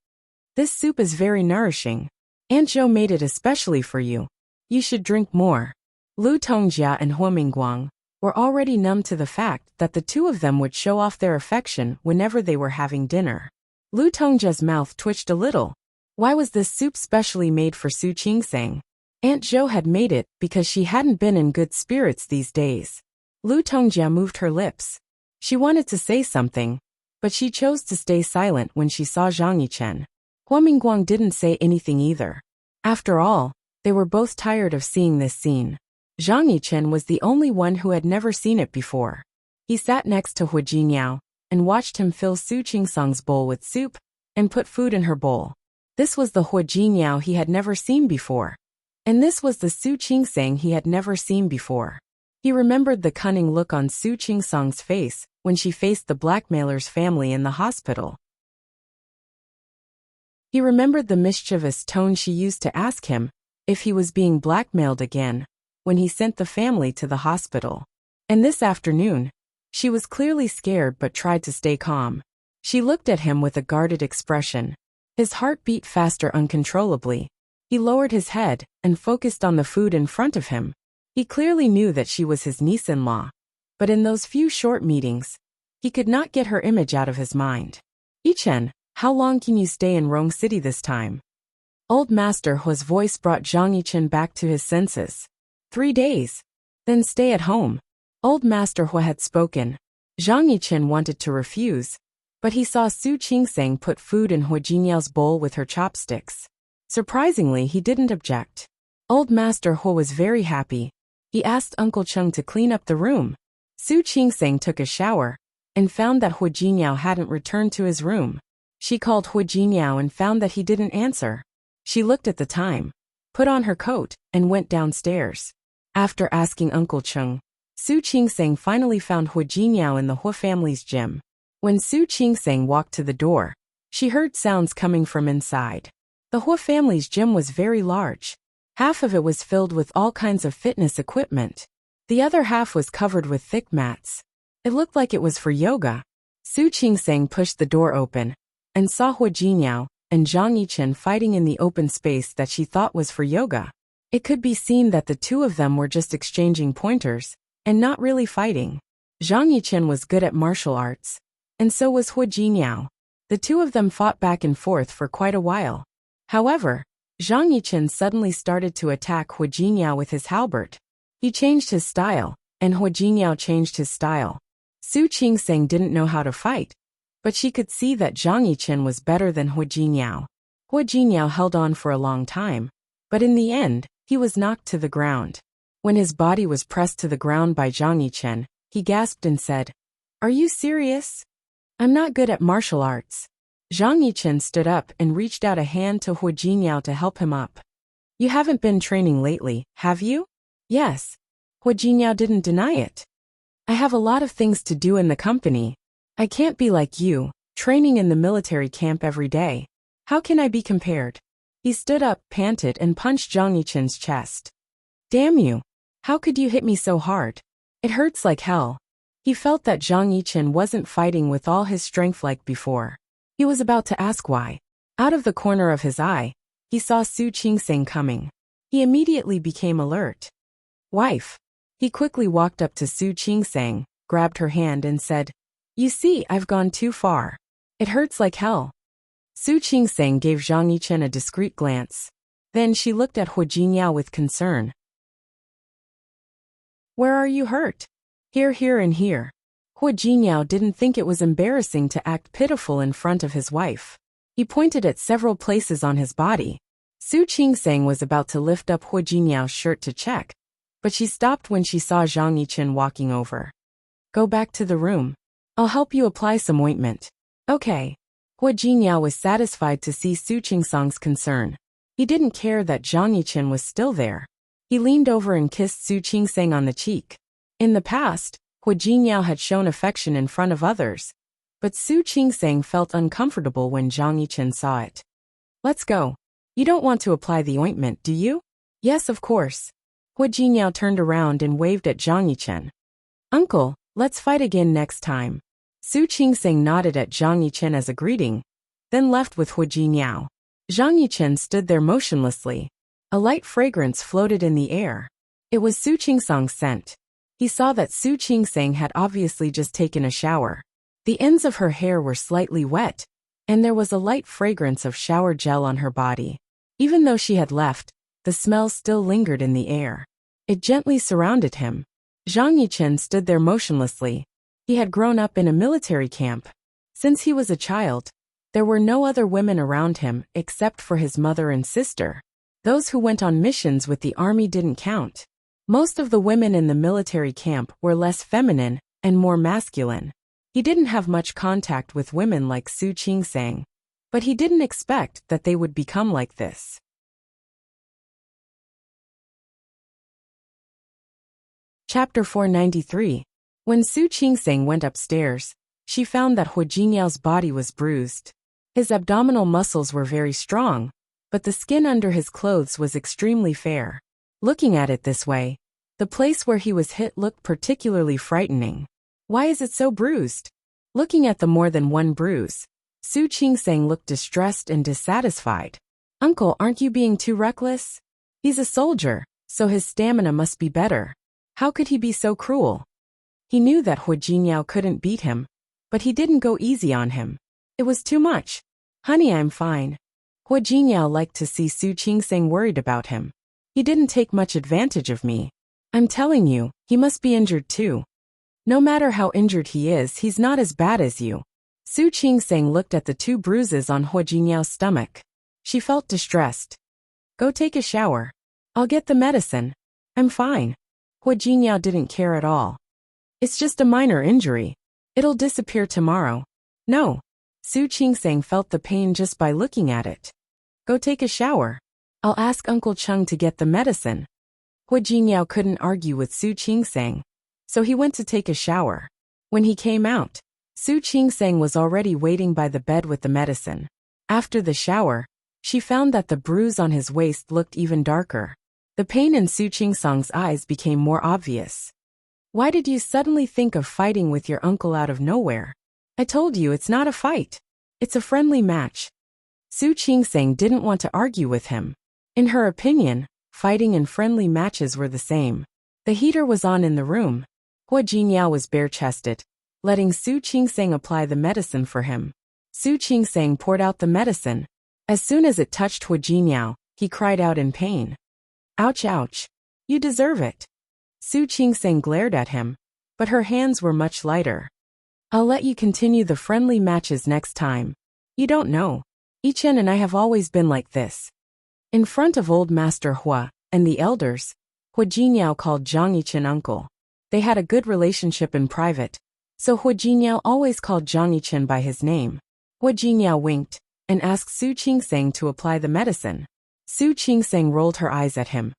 This soup is very nourishing. Aunt Zhou made it especially for you. You should drink more. Lu Tongjia and Hua Mingguang were already numb to the fact that the 2 of them would show off their affection whenever they were having dinner. Lu Tongjia's mouth twitched a little. Why was this soup specially made for Su Qingsang? Aunt Zhou had made it because she hadn't been in good spirits these days. Lu Tongjia moved her lips. She wanted to say something, but she chose to stay silent when she saw Zhang Yichen. Hua Mingguang didn't say anything either. After all, they were both tired of seeing this scene. Zhang Yichen was the only one who had never seen it before. He sat next to Hua Jingyao and watched him fill Su Qingsang's bowl with soup and put food in her bowl. This was the Hua Jingyao he had never seen before. And this was the Su Qingsang he had never seen before. He remembered the cunning look on Su Qingsang's face when she faced the blackmailer's family in the hospital. He remembered the mischievous tone she used to ask him if he was being blackmailed again when he sent the family to the hospital. And this afternoon, she was clearly scared but tried to stay calm. She looked at him with a guarded expression. His heart beat faster uncontrollably. He lowered his head and focused on the food in front of him. He clearly knew that she was his niece-in-law, but in those few short meetings, he could not get her image out of his mind. Yichen, how long can you stay in Rong City this time? Old Master Hua's voice brought Zhang Yichen back to his senses. 3 days. Then stay at home. Old Master Hua had spoken. Zhang Yichen wanted to refuse, but he saw Su Qingsang put food in Hua Jinyao's bowl with her chopsticks. Surprisingly, he didn't object. Old Master Hua was very happy. He asked Uncle Cheng to clean up the room. Su Qingsang took a shower and found that Hua Jinyao hadn't returned to his room. She called Hua Jinyao and found that he didn't answer. She looked at the time, put on her coat, and went downstairs. After asking Uncle Cheng, Su Qingsang finally found Hua Jinyao in the Hua family's gym. When Su Qingsang walked to the door, she heard sounds coming from inside. The Hua family's gym was very large. Half of it was filled with all kinds of fitness equipment. The other half was covered with thick mats. It looked like it was for yoga. Su Qingsang pushed the door open and saw Hua Jinyao and Zhang Yichen fighting in the open space that she thought was for yoga. It could be seen that the 2 of them were just exchanging pointers and not really fighting. Zhang Yichen was good at martial arts, and so was Hua Jinyao. The 2 of them fought back and forth for quite a while. However, Zhang Yichen suddenly started to attack Hua Jinyao with his halberd. He changed his style, and Hua Jinyao changed his style. Su Qingsang didn't know how to fight, but she could see that Zhang Yichen was better than Hua Jinyao. Hua Jinyao held on for a long time, but in the end, he was knocked to the ground. When his body was pressed to the ground by Zhang Yichen, he gasped and said, "Are you serious? I'm not good at martial arts." Zhang Yichen stood up and reached out a hand to Hua Jinyao to help him up. "You haven't been training lately, have you?" "Yes." Hua Jinyao didn't deny it. "I have a lot of things to do in the company. I can't be like you, training in the military camp every day. How can I be compared?" He stood up, panted, and punched Zhang Yichen's chest. "Damn you! How could you hit me so hard? It hurts like hell." He felt that Zhang Yichen wasn't fighting with all his strength like before. He was about to ask why. Out of the corner of his eye, he saw Su Qingsang coming. He immediately became alert. "Wife." He quickly walked up to Su Qingsang, grabbed her hand and said, "You see, I've gone too far. It hurts like hell." Su Qingsang gave Zhang Yichen a discreet glance. Then she looked at Hua Jinyao with concern. "Where are you hurt?" "Here, here, and here." Hua Jinyao didn't think it was embarrassing to act pitiful in front of his wife. He pointed at several places on his body. Su Qingsang was about to lift up Hua Jinyao's shirt to check, but she stopped when she saw Zhang Yichen walking over. Go back to the room. I'll help you apply some ointment. Okay. Hua Jinyao was satisfied to see Su Qingsang's concern. He didn't care that Zhang Yichen was still there. He leaned over and kissed Su Qingsang on the cheek. In the past, Hua Jinyao had shown affection in front of others, but Su Qingsang felt uncomfortable when Zhang Yichen saw it. Let's go. You don't want to apply the ointment, do you? Yes, of course. Hua Jinyao turned around and waved at Zhang Yichen. Uncle, let's fight again next time. Su Qingsang nodded at Zhang Yichen as a greeting, then left with Hua Jinyao. Zhang Yichen stood there motionlessly. A light fragrance floated in the air. It was Su Qingsang's scent. He saw that Su Qingsang had obviously just taken a shower. The ends of her hair were slightly wet, and there was a light fragrance of shower gel on her body. Even though she had left, the smell still lingered in the air. It gently surrounded him. Zhang Yichen stood there motionlessly. He had grown up in a military camp. Since he was a child, there were no other women around him except for his mother and sister. Those who went on missions with the army didn't count. Most of the women in the military camp were less feminine and more masculine. He didn't have much contact with women like Su Qingsang, but he didn't expect that they would become like this. Chapter 493. When Su Qingsang went upstairs, she found that Hua Jinyao's body was bruised. His abdominal muscles were very strong, but the skin under his clothes was extremely fair. Looking at it this way, the place where he was hit looked particularly frightening. Why is it so bruised? Looking at the more than one bruise, Su Qingsang looked distressed and dissatisfied. Uncle, aren't you being too reckless? He's a soldier, so his stamina must be better. How could he be so cruel? He knew that Hua Jinyao couldn't beat him, but he didn't go easy on him. It was too much. Honey, I'm fine. Hua Jinyao liked to see Su Qingsang worried about him. He didn't take much advantage of me. I'm telling you, he must be injured too. No matter how injured he is, he's not as bad as you. Su Qingsang looked at the two bruises on Hua Jinyao's stomach. She felt distressed. Go take a shower. I'll get the medicine. I'm fine. Hua Jinyao didn't care at all. It's just a minor injury. It'll disappear tomorrow. No. Su Qingsang felt the pain just by looking at it. Go take a shower. I'll ask Uncle Chung to get the medicine. Hua Jinyao couldn't argue with Su Qingsang, so he went to take a shower. When he came out, Su Qingsang was already waiting by the bed with the medicine. After the shower, she found that the bruise on his waist looked even darker. The pain in Su Qingsang's eyes became more obvious. Why did you suddenly think of fighting with your uncle out of nowhere? I told you it's not a fight. It's a friendly match. Su Qingsang didn't want to argue with him. In her opinion, fighting and friendly matches were the same. The heater was on in the room. Hua Jinyao was bare-chested, letting Su Qingsang apply the medicine for him. Su Qingsang poured out the medicine. As soon as it touched Hua Jinyao, he cried out in pain. Ouch, ouch. You deserve it. Su Qingsang glared at him, but her hands were much lighter. I'll let you continue the friendly matches next time. You don't know. Yichen and I have always been like this. In front of old Master Hua and the elders, Hua Jinyao called Zhang Yichen uncle. They had a good relationship in private, so Hua Jinyao always called Zhang Yichen by his name. Hua Jinyao winked and asked Su Qingsang to apply the medicine. Su Qingsang rolled her eyes at him.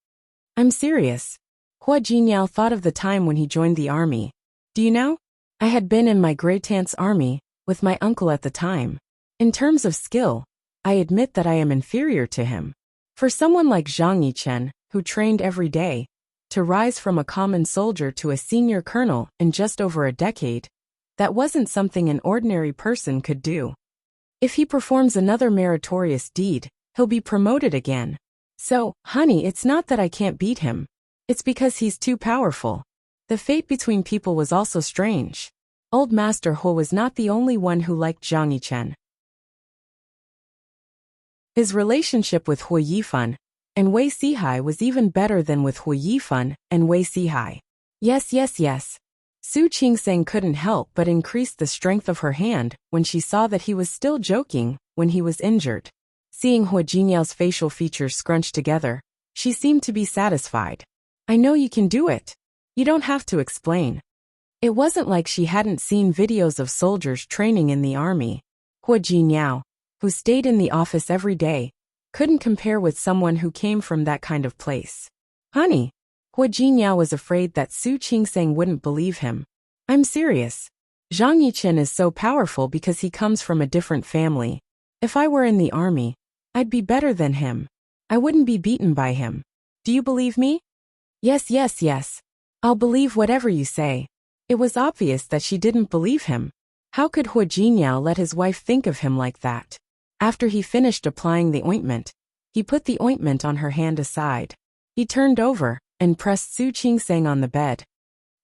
I'm serious. Hua Jinyao thought of the time when he joined the army. Do you know? I had been in my great aunt's army with my uncle at the time. In terms of skill, I admit that I am inferior to him. For someone like Zhang Yichen, who trained every day, to rise from a common soldier to a senior colonel in just over a decade, that wasn't something an ordinary person could do. If he performs another meritorious deed, he'll be promoted again. So, honey, it's not that I can't beat him. It's because he's too powerful. The fate between people was also strange. Old Master Hua was not the only one who liked Zhang Yichen. His relationship with Hua Yifan and Wei Sihai was even better than with Hua Yifan and Wei Sihai. Yes. Su Qingsang couldn't help but increase the strength of her hand when she saw that he was still joking when he was injured. Seeing Hua Jinyao's facial features scrunched together, she seemed to be satisfied. I know you can do it. You don't have to explain. It wasn't like she hadn't seen videos of soldiers training in the army. Hua Jinyao, who stayed in the office every day, couldn't compare with someone who came from that kind of place. Honey, Hua Jinyao was afraid that Su Qingseng wouldn't believe him. I'm serious. Zhang Yichen is so powerful because he comes from a different family. If I were in the army, I'd be better than him. I wouldn't be beaten by him. Do you believe me? Yes, yes, yes. I'll believe whatever you say. It was obvious that she didn't believe him. How could Hua Jinyao let his wife think of him like that? After he finished applying the ointment, he put the ointment on her hand aside. He turned over and pressed Su Qingseng on the bed.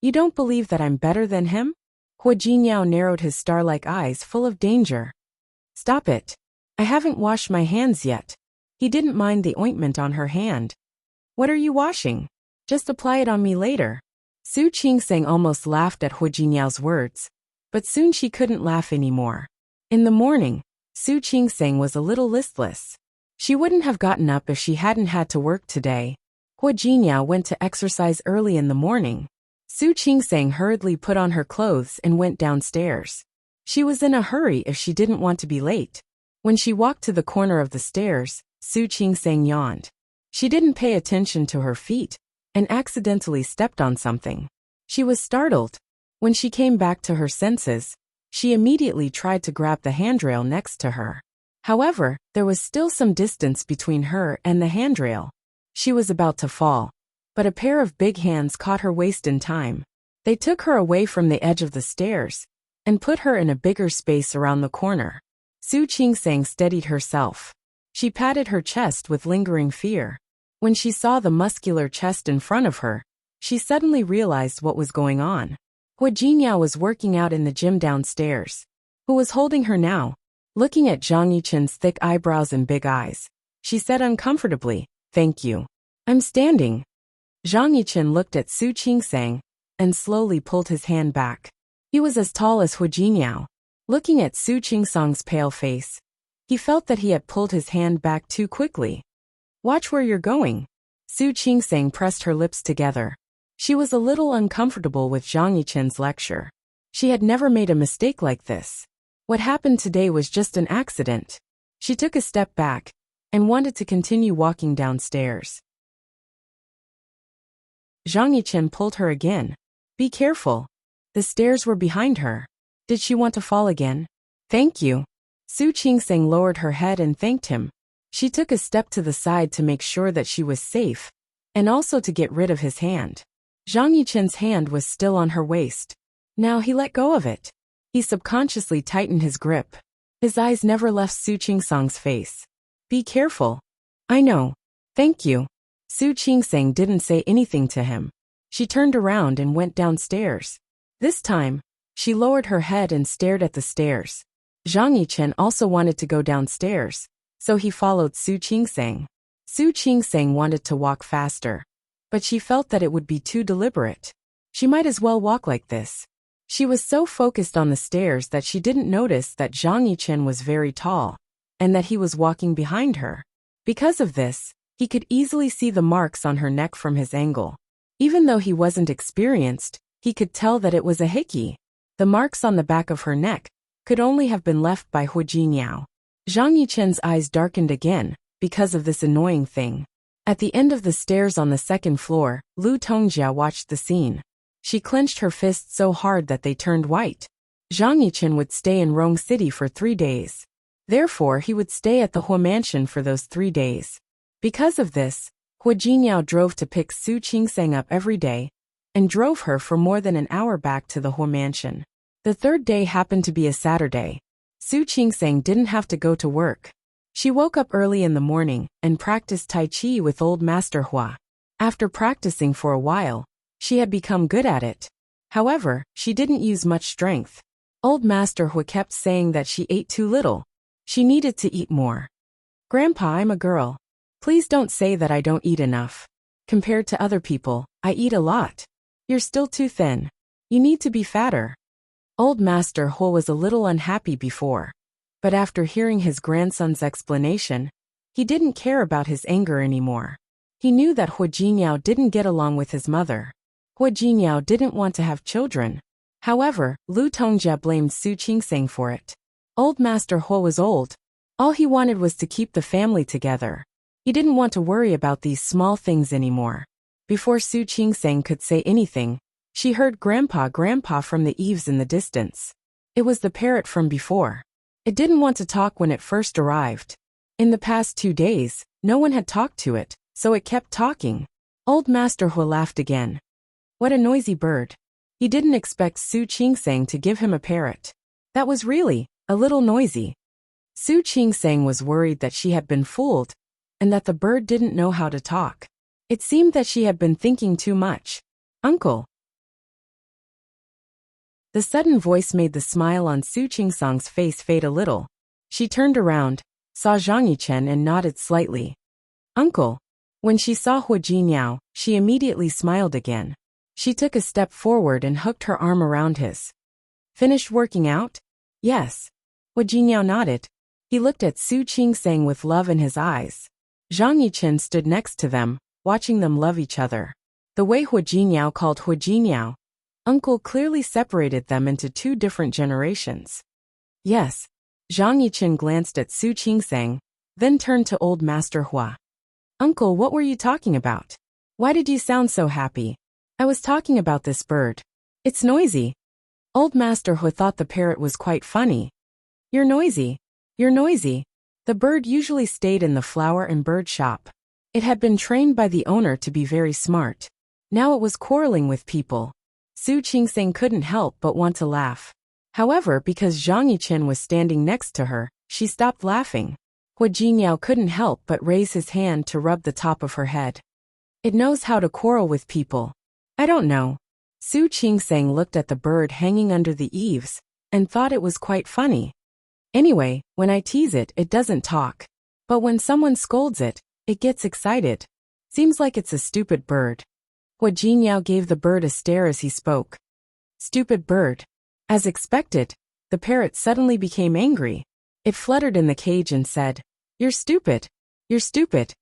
You don't believe that I'm better than him? Hua Jinyao narrowed his star-like eyes full of danger. Stop it. I haven't washed my hands yet. He didn't mind the ointment on her hand. What are you washing? Just apply it on me later. Su Qingseng almost laughed at Hua Jinyao's words, but soon she couldn't laugh anymore. In the morning, Su Qingseng was a little listless. She wouldn't have gotten up if she hadn't had to work today. Hua Jinyao went to exercise early in the morning. Su Qingseng hurriedly put on her clothes and went downstairs. She was in a hurry if she didn't want to be late. When she walked to the corner of the stairs, Su Qingseng yawned. She didn't pay attention to her feet and accidentally stepped on something. She was startled. When she came back to her senses, she immediately tried to grab the handrail next to her. However, there was still some distance between her and the handrail. She was about to fall, but a pair of big hands caught her waist in time. They took her away from the edge of the stairs and put her in a bigger space around the corner. Su Qingseng steadied herself. She patted her chest with lingering fear. When she saw the muscular chest in front of her, she suddenly realized what was going on. Hua Jinyao was working out in the gym downstairs. Who was holding her now? Looking at Zhang Yichen's thick eyebrows and big eyes, she said uncomfortably, "Thank you. I'm standing." Zhang Yichen looked at Su Qingseng and slowly pulled his hand back. He was as tall as Hua Jinyao. Looking at Su Qingseng's pale face, he felt that he had pulled his hand back too quickly. Watch where you're going. Su Qingseng pressed her lips together. She was a little uncomfortable with Zhang Yichen's lecture. She had never made a mistake like this. What happened today was just an accident. She took a step back and wanted to continue walking downstairs. Zhang Yichen pulled her again. Be careful. The stairs were behind her. Did she want to fall again? Thank you. Su Qingseng lowered her head and thanked him. She took a step to the side to make sure that she was safe, and also to get rid of his hand. Zhang Yichen's hand was still on her waist. Now he let go of it. He subconsciously tightened his grip. His eyes never left Su Qingseng's face. Be careful. I know. Thank you. Su Qingseng didn't say anything to him. She turned around and went downstairs. This time, she lowered her head and stared at the stairs. Zhang Yichen also wanted to go downstairs, so he followed Su Qingseng. Su Qingseng wanted to walk faster, but she felt that it would be too deliberate. She might as well walk like this. She was so focused on the stairs that she didn't notice that Zhang Yichen was very tall, and that he was walking behind her. Because of this, he could easily see the marks on her neck from his angle. Even though he wasn't experienced, he could tell that it was a hickey. The marks on the back of her neck could only have been left by Hua Jinyao. Zhang Yichen's eyes darkened again because of this annoying thing. At the end of the stairs on the second floor, Lu Tongjia watched the scene. She clenched her fists so hard that they turned white. Zhang Yichen would stay in Rong City for 3 days. Therefore, he would stay at the Hua Mansion for those 3 days. Because of this, Hua Jinyao drove to pick Su Qingseng up every day and drove her for more than an hour back to the Hua Mansion. The third day happened to be a Saturday. Su Qingseng didn't have to go to work. She woke up early in the morning and practiced Tai Chi with Old Master Hua. After practicing for a while, she had become good at it. However, she didn't use much strength. Old Master Hua kept saying that she ate too little. She needed to eat more. Grandpa, I'm a girl. Please don't say that I don't eat enough. Compared to other people, I eat a lot. You're still too thin. You need to be fatter. Old Master Hua was a little unhappy before, but after hearing his grandson's explanation, he didn't care about his anger anymore. He knew that Hua Jinyao didn't get along with his mother. Hua Jinyao didn't want to have children. However, Lu Tongjie blamed Su Qingseng for it. Old Master Hua was old. All he wanted was to keep the family together. He didn't want to worry about these small things anymore. Before Su Qingseng could say anything, she heard Grandpa from the eaves in the distance. It was the parrot from before. It didn't want to talk when it first arrived. In the past 2 days, no one had talked to it, so it kept talking. Old Master Hua laughed again. What a noisy bird. He didn't expect Su Qingseng to give him a parrot. That was really a little noisy. Su Qingseng was worried that she had been fooled, and that the bird didn't know how to talk. It seemed that she had been thinking too much. Uncle. The sudden voice made the smile on Su Qingseng's face fade a little. She turned around, saw Zhang Yichen and nodded slightly. Uncle. When she saw Hua Jinyao, she immediately smiled again. She took a step forward and hooked her arm around his. Finished working out? Yes. Hua Jinyao nodded. He looked at Su Qingseng with love in his eyes. Zhang Yichen stood next to them, watching them love each other. The way Hua Jinyao called Hua Jinyao, Uncle, clearly separated them into 2 different generations. Yes. Zhang Yichen glanced at Su Qingseng, then turned to Old Master Hua. Uncle, what were you talking about? Why did you sound so happy? I was talking about this bird. It's noisy. Old Master Hua thought the parrot was quite funny. You're noisy. You're noisy. The bird usually stayed in the flower and bird shop. It had been trained by the owner to be very smart. Now it was quarreling with people. Su Qingseng couldn't help but want to laugh. However, because Zhang Yichen was standing next to her, she stopped laughing. Hua Jinyao couldn't help but raise his hand to rub the top of her head. It knows how to quarrel with people. I don't know. Su Qingseng looked at the bird hanging under the eaves, and thought it was quite funny. Anyway, when I tease it, it doesn't talk. But when someone scolds it, it gets excited. Seems like it's a stupid bird. Hua Jinyao gave the bird a stare as he spoke. Stupid bird. As expected, the parrot suddenly became angry. It fluttered in the cage and said, You're stupid. You're stupid.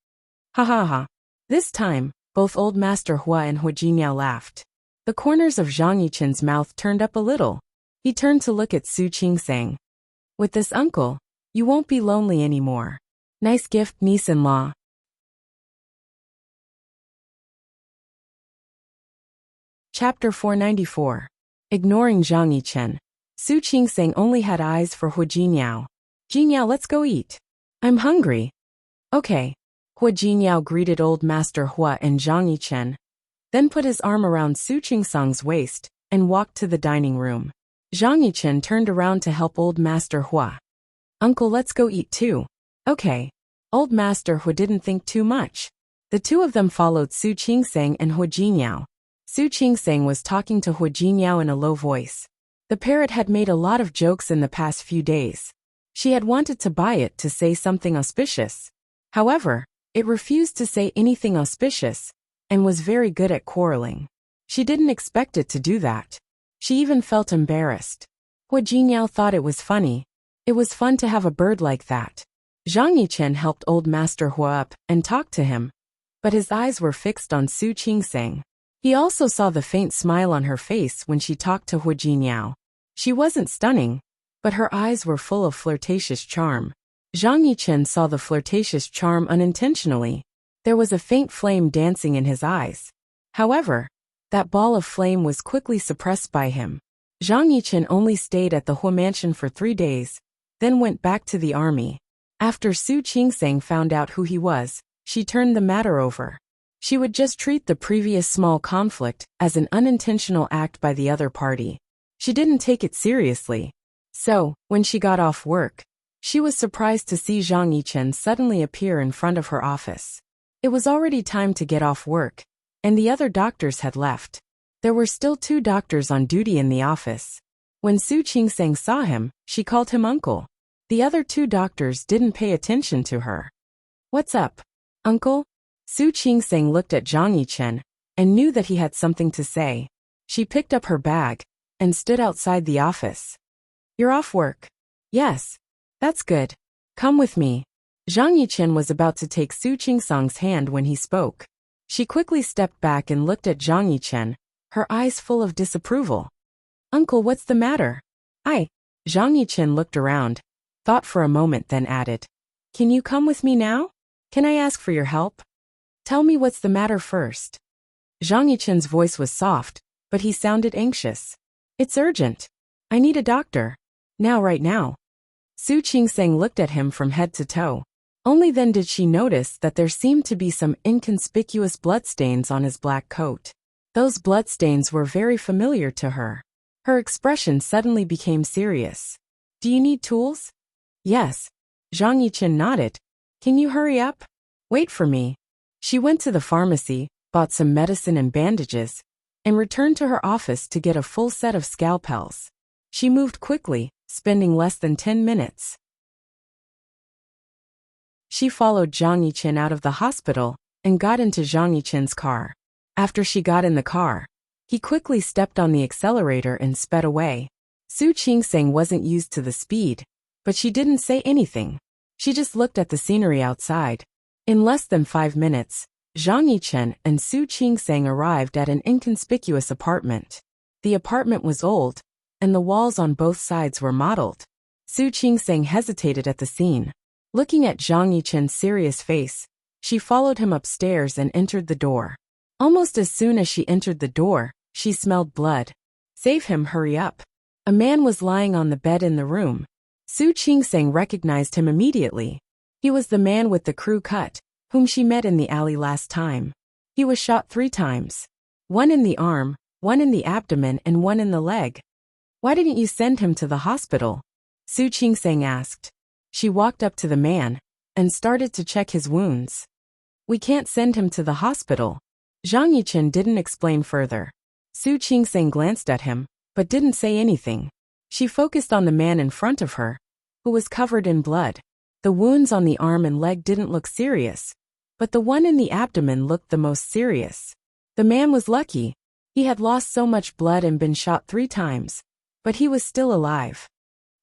Ha ha ha. This time, both Old Master Hua and Hua Jinyao laughed. The corners of Zhang Yichen's mouth turned up a little. He turned to look at Su Qingseng. With this uncle, you won't be lonely anymore. Nice gift, niece-in-law. Chapter 494. Ignoring Zhang Yichen. Su Qingseng only had eyes for Hua Jinyao. Jinyao, let's go eat. I'm hungry. Okay. Hua Jinyao greeted Old Master Hua and Zhang Yichen, then put his arm around Su Qingseng's waist, and walked to the dining room. Zhang Yichen turned around to help Old Master Hua. Uncle, let's go eat too. Okay. Old Master Hua didn't think too much. The 2 of them followed Su Qingseng and Hua Jinyao. Su Qingseng was talking to Hua Jinyao in a low voice. The parrot had made a lot of jokes in the past few days. She had wanted to buy it to say something auspicious. However, it refused to say anything auspicious, and was very good at quarreling. She didn't expect it to do that. She even felt embarrassed. Hua Jinyao thought it was funny. It was fun to have a bird like that. Zhang Yichen helped Old Master Hua up and talked to him, but his eyes were fixed on Su Qingseng. He also saw the faint smile on her face when she talked to Hua Jinyao. She wasn't stunning, but her eyes were full of flirtatious charm. Zhang Yichen saw the flirtatious charm unintentionally. There was a faint flame dancing in his eyes. However, that ball of flame was quickly suppressed by him. Zhang Yichen only stayed at the Hua mansion for 3 days, then went back to the army. After Su Qingseng found out who he was, she turned the matter over. She would just treat the previous small conflict as an unintentional act by the other party. She didn't take it seriously. So, when she got off work, she was surprised to see Zhang Yichen suddenly appear in front of her office. It was already time to get off work, and the other doctors had left. There were still 2 doctors on duty in the office. When Su Qingseng saw him, she called him uncle. The other 2 doctors didn't pay attention to her. What's up, uncle? Su Qingseng looked at Zhang Yichen and knew that he had something to say. She picked up her bag and stood outside the office. You're off work? Yes. That's good. Come with me. Zhang Yichen was about to take Su Qingsang's hand when he spoke. She quickly stepped back and looked at Zhang Yichen, her eyes full of disapproval. "Uncle, what's the matter?" Zhang Yichen looked around, thought for a moment, then added, "Can you come with me now? Can I ask for your help? Tell me what's the matter first." Zhang Yichen's voice was soft, but he sounded anxious. "It's urgent. I need a doctor. Now, right now." Su Qingsang looked at him from head to toe. Only then did she notice that there seemed to be some inconspicuous bloodstains on his black coat. Those bloodstains were very familiar to her. Her expression suddenly became serious. "Do you need tools?" "Yes." Zhang Yichen nodded. "Can you hurry up? Wait for me." She went to the pharmacy, bought some medicine and bandages, and returned to her office to get a full set of scalpels. She moved quickly, spending less than 10 minutes. She followed Zhang Yichen out of the hospital and got into Zhang Yichen's car. After she got in the car, he quickly stepped on the accelerator and sped away. Su Qingsang wasn't used to the speed, but she didn't say anything. She just looked at the scenery outside. In less than 5 minutes, Zhang Yichen and Su Qingsang arrived at an inconspicuous apartment. The apartment was old, and the walls on both sides were mottled. Su Qingsang hesitated at the scene. Looking at Zhang Yichen's serious face, she followed him upstairs and entered the door. Almost as soon as she entered the door, she smelled blood. "Save him, hurry up." A man was lying on the bed in the room. Su Qingsang recognized him immediately. He was the man with the crew cut, whom she met in the alley last time. He was shot 3 times. One in the arm, one in the abdomen, and one in the leg. "Why didn't you send him to the hospital?" Su Qingsang asked. She walked up to the man and started to check his wounds. "We can't send him to the hospital." Zhang Yichen didn't explain further. Su Qingsang glanced at him, but didn't say anything. She focused on the man in front of her, who was covered in blood. The wounds on the arm and leg didn't look serious, but the one in the abdomen looked the most serious. The man was lucky. He had lost so much blood and been shot 3 times, but he was still alive.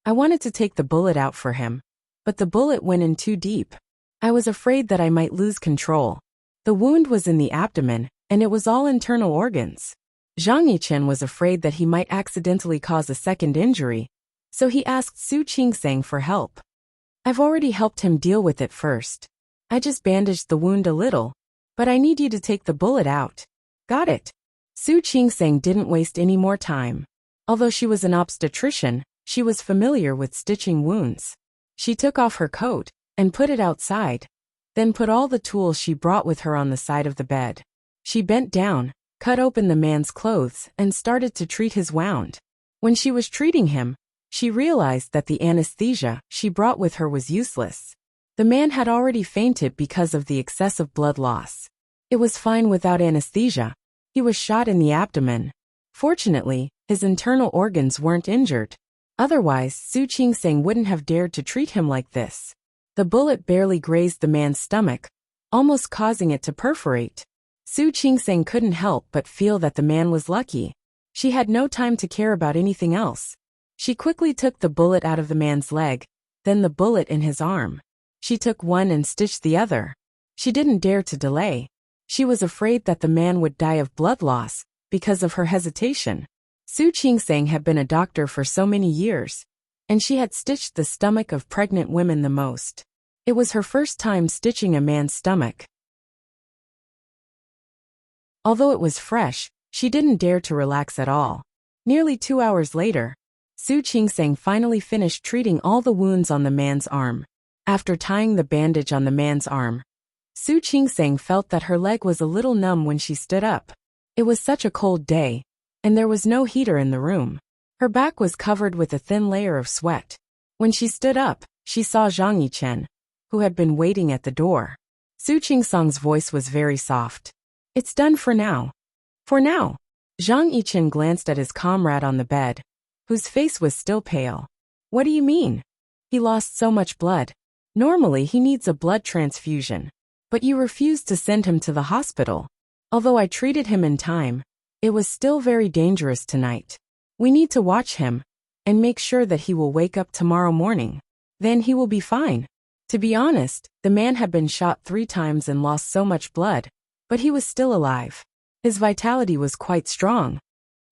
"I wanted to take the bullet out for him, but the bullet went in too deep. I was afraid that I might lose control. The wound was in the abdomen, and it was all internal organs." Zhang Yichen was afraid that he might accidentally cause a second injury, so he asked Su Qingsang for help. "I've already helped him deal with it first. I just bandaged the wound a little, but I need you to take the bullet out." "Got it." Su Qingsang didn't waste any more time. Although she was an obstetrician, she was familiar with stitching wounds. She took off her coat and put it outside, then put all the tools she brought with her on the side of the bed. She bent down, cut open the man's clothes, and started to treat his wound. When she was treating him, she realized that the anesthesia she brought with her was useless. The man had already fainted because of the excessive blood loss. It was fine without anesthesia. He was shot in the abdomen. Fortunately, his internal organs weren't injured. Otherwise, Su Qingsang wouldn't have dared to treat him like this. The bullet barely grazed the man's stomach, almost causing it to perforate. Su Qingsang couldn't help but feel that the man was lucky. She had no time to care about anything else. She quickly took the bullet out of the man's leg, then the bullet in his arm. She took one and stitched the other. She didn't dare to delay. She was afraid that the man would die of blood loss because of her hesitation. Su Qingsang had been a doctor for so many years, and she had stitched the stomach of pregnant women the most. It was her first time stitching a man's stomach. Although it was fresh, she didn't dare to relax at all. Nearly 2 hours later, Su Qingsang finally finished treating all the wounds on the man's arm. After tying the bandage on the man's arm, Su Qingsang felt that her leg was a little numb when she stood up. It was such a cold day, and there was no heater in the room. Her back was covered with a thin layer of sweat. When she stood up, she saw Zhang Yichen, who had been waiting at the door. Su Qingsang's voice was very soft. "It's done for now." "For now?" Zhang Yichen glanced at his comrade on the bed, whose face was still pale. "What do you mean? He lost so much blood. Normally he needs a blood transfusion. But you refused to send him to the hospital. Although I treated him in time, it was still very dangerous tonight. We need to watch him and make sure that he will wake up tomorrow morning. Then he will be fine." To be honest, the man had been shot 3 times and lost so much blood, but he was still alive. His vitality was quite strong.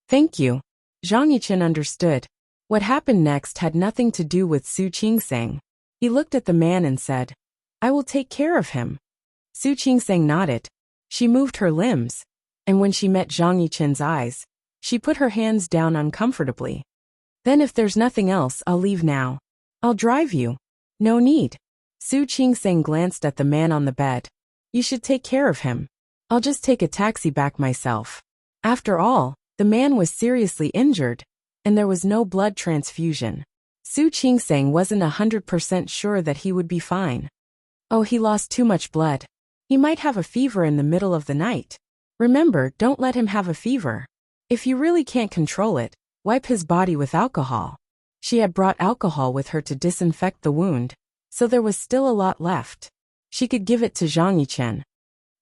Thank you. Zhang Yichen understood. What happened next had nothing to do with Su Qingsang. He looked at the man and said, I will take care of him. Su Qingsang nodded. She moved her limbs, and when she met Zhang Yichen's eyes, she put her hands down uncomfortably. Then if there's nothing else, I'll leave now. I'll drive you. No need. Su Qingsang glanced at the man on the bed. You should take care of him. I'll just take a taxi back myself. After all, the man was seriously injured, and there was no blood transfusion. Su Qingsang wasn't 100% sure that he would be fine. Oh, he lost too much blood. He might have a fever in the middle of the night. Remember, don't let him have a fever. If you really can't control it, wipe his body with alcohol. She had brought alcohol with her to disinfect the wound, so there was still a lot left. She could give it to Zhang Yichen.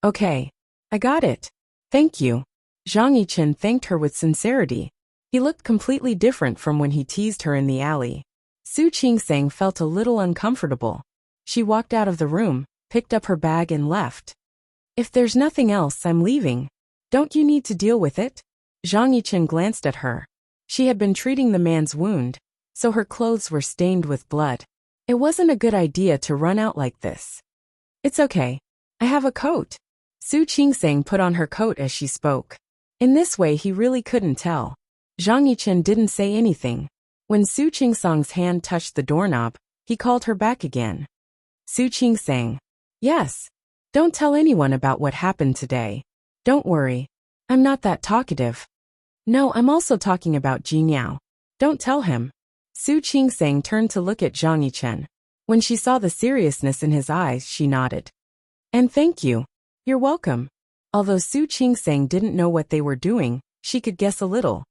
Okay. I got it. Thank you. Zhang Yichen thanked her with sincerity. He looked completely different from when he teased her in the alley. Su Qingsang felt a little uncomfortable. She walked out of the room, picked up her bag and left. If there's nothing else, I'm leaving. Don't you need to deal with it? Zhang Yichen glanced at her. She had been treating the man's wound, so her clothes were stained with blood. It wasn't a good idea to run out like this. It's okay. I have a coat. Su Qingsang put on her coat as she spoke. In this way he really couldn't tell. Zhang Yichen didn't say anything. When Su Qingsang's hand touched the doorknob, he called her back again. Su Qingsang. Yes. Don't tell anyone about what happened today. Don't worry. I'm not that talkative. No, I'm also talking about Jinyao. Don't tell him. Su Qingsang turned to look at Zhang Yichen. When she saw the seriousness in his eyes, she nodded. And thank you. You're welcome. Although Su Qingsang didn't know what they were doing, she could guess a little.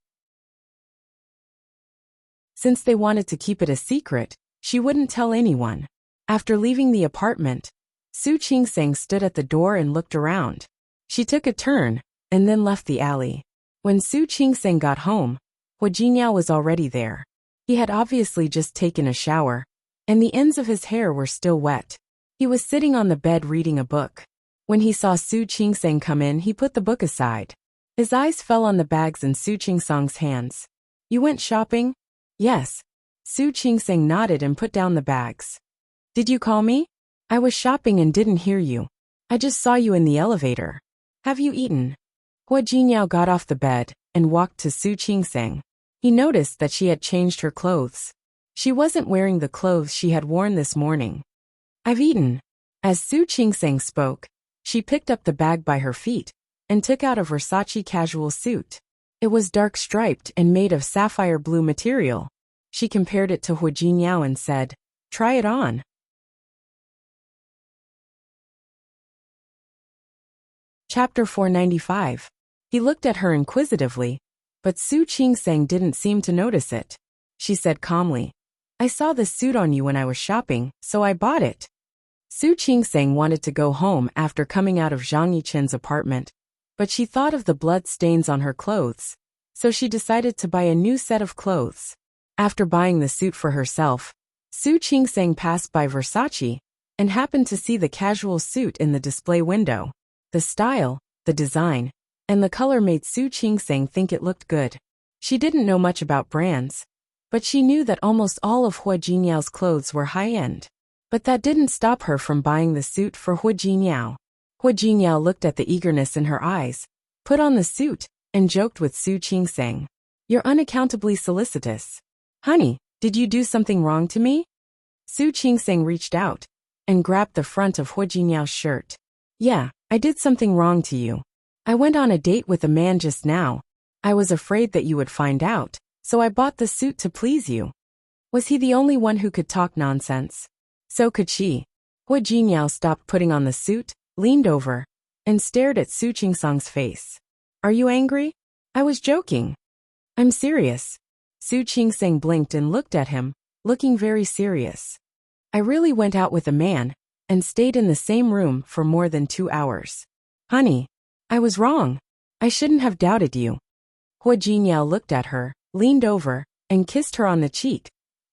Since they wanted to keep it a secret, she wouldn't tell anyone. After leaving the apartment, Su Qingsang stood at the door and looked around. She took a turn, and then left the alley. When Su Qingsang got home, Jinyao was already there. He had obviously just taken a shower, and the ends of his hair were still wet. He was sitting on the bed reading a book. When he saw Su Qingsang come in, he put the book aside. His eyes fell on the bags in Su Qingsang's hands. You went shopping? Yes. Su Qingsang nodded and put down the bags. Did you call me? I was shopping and didn't hear you. I just saw you in the elevator. Have you eaten? Jinyao got off the bed and walked to Su Qingsang. He noticed that she had changed her clothes. She wasn't wearing the clothes she had worn this morning. I've eaten. As Su Qingsang spoke, she picked up the bag by her feet and took out a Versace casual suit. It was dark striped and made of sapphire blue material. She compared it to Jinyao and said, "Try it on." Chapter 495. He looked at her inquisitively, but Su Qingsang didn't seem to notice it. She said calmly, I saw this suit on you when I was shopping, so I bought it. Su Qingsang wanted to go home after coming out of Zhang Yichen's apartment, but she thought of the blood stains on her clothes, so she decided to buy a new set of clothes. After buying the suit for herself, Su Qingsang passed by Versace and happened to see the casual suit in the display window. The style, the design, and the color made Su Qingsang think it looked good. She didn't know much about brands, but she knew that almost all of Jinyao's clothes were high-end. But that didn't stop her from buying the suit for Jinyao. Jinyao looked at the eagerness in her eyes, put on the suit, and joked with Su Qingsang. You're unaccountably solicitous. Honey, did you do something wrong to me? Su Qingsang reached out and grabbed the front of Jinyao's shirt. Yeah, I did something wrong to you. I went on a date with a man just now. I was afraid that you would find out, so I bought the suit to please you. Was he the only one who could talk nonsense? So could she. Jinyao stopped putting on the suit, leaned over, and stared at Su Qingsang's face. Are you angry? I was joking. I'm serious. Su Qingsang blinked and looked at him, looking very serious. I really went out with a man and stayed in the same room for more than 2 hours. Honey, I was wrong. I shouldn't have doubted you. Jinyao looked at her, leaned over, and kissed her on the cheek,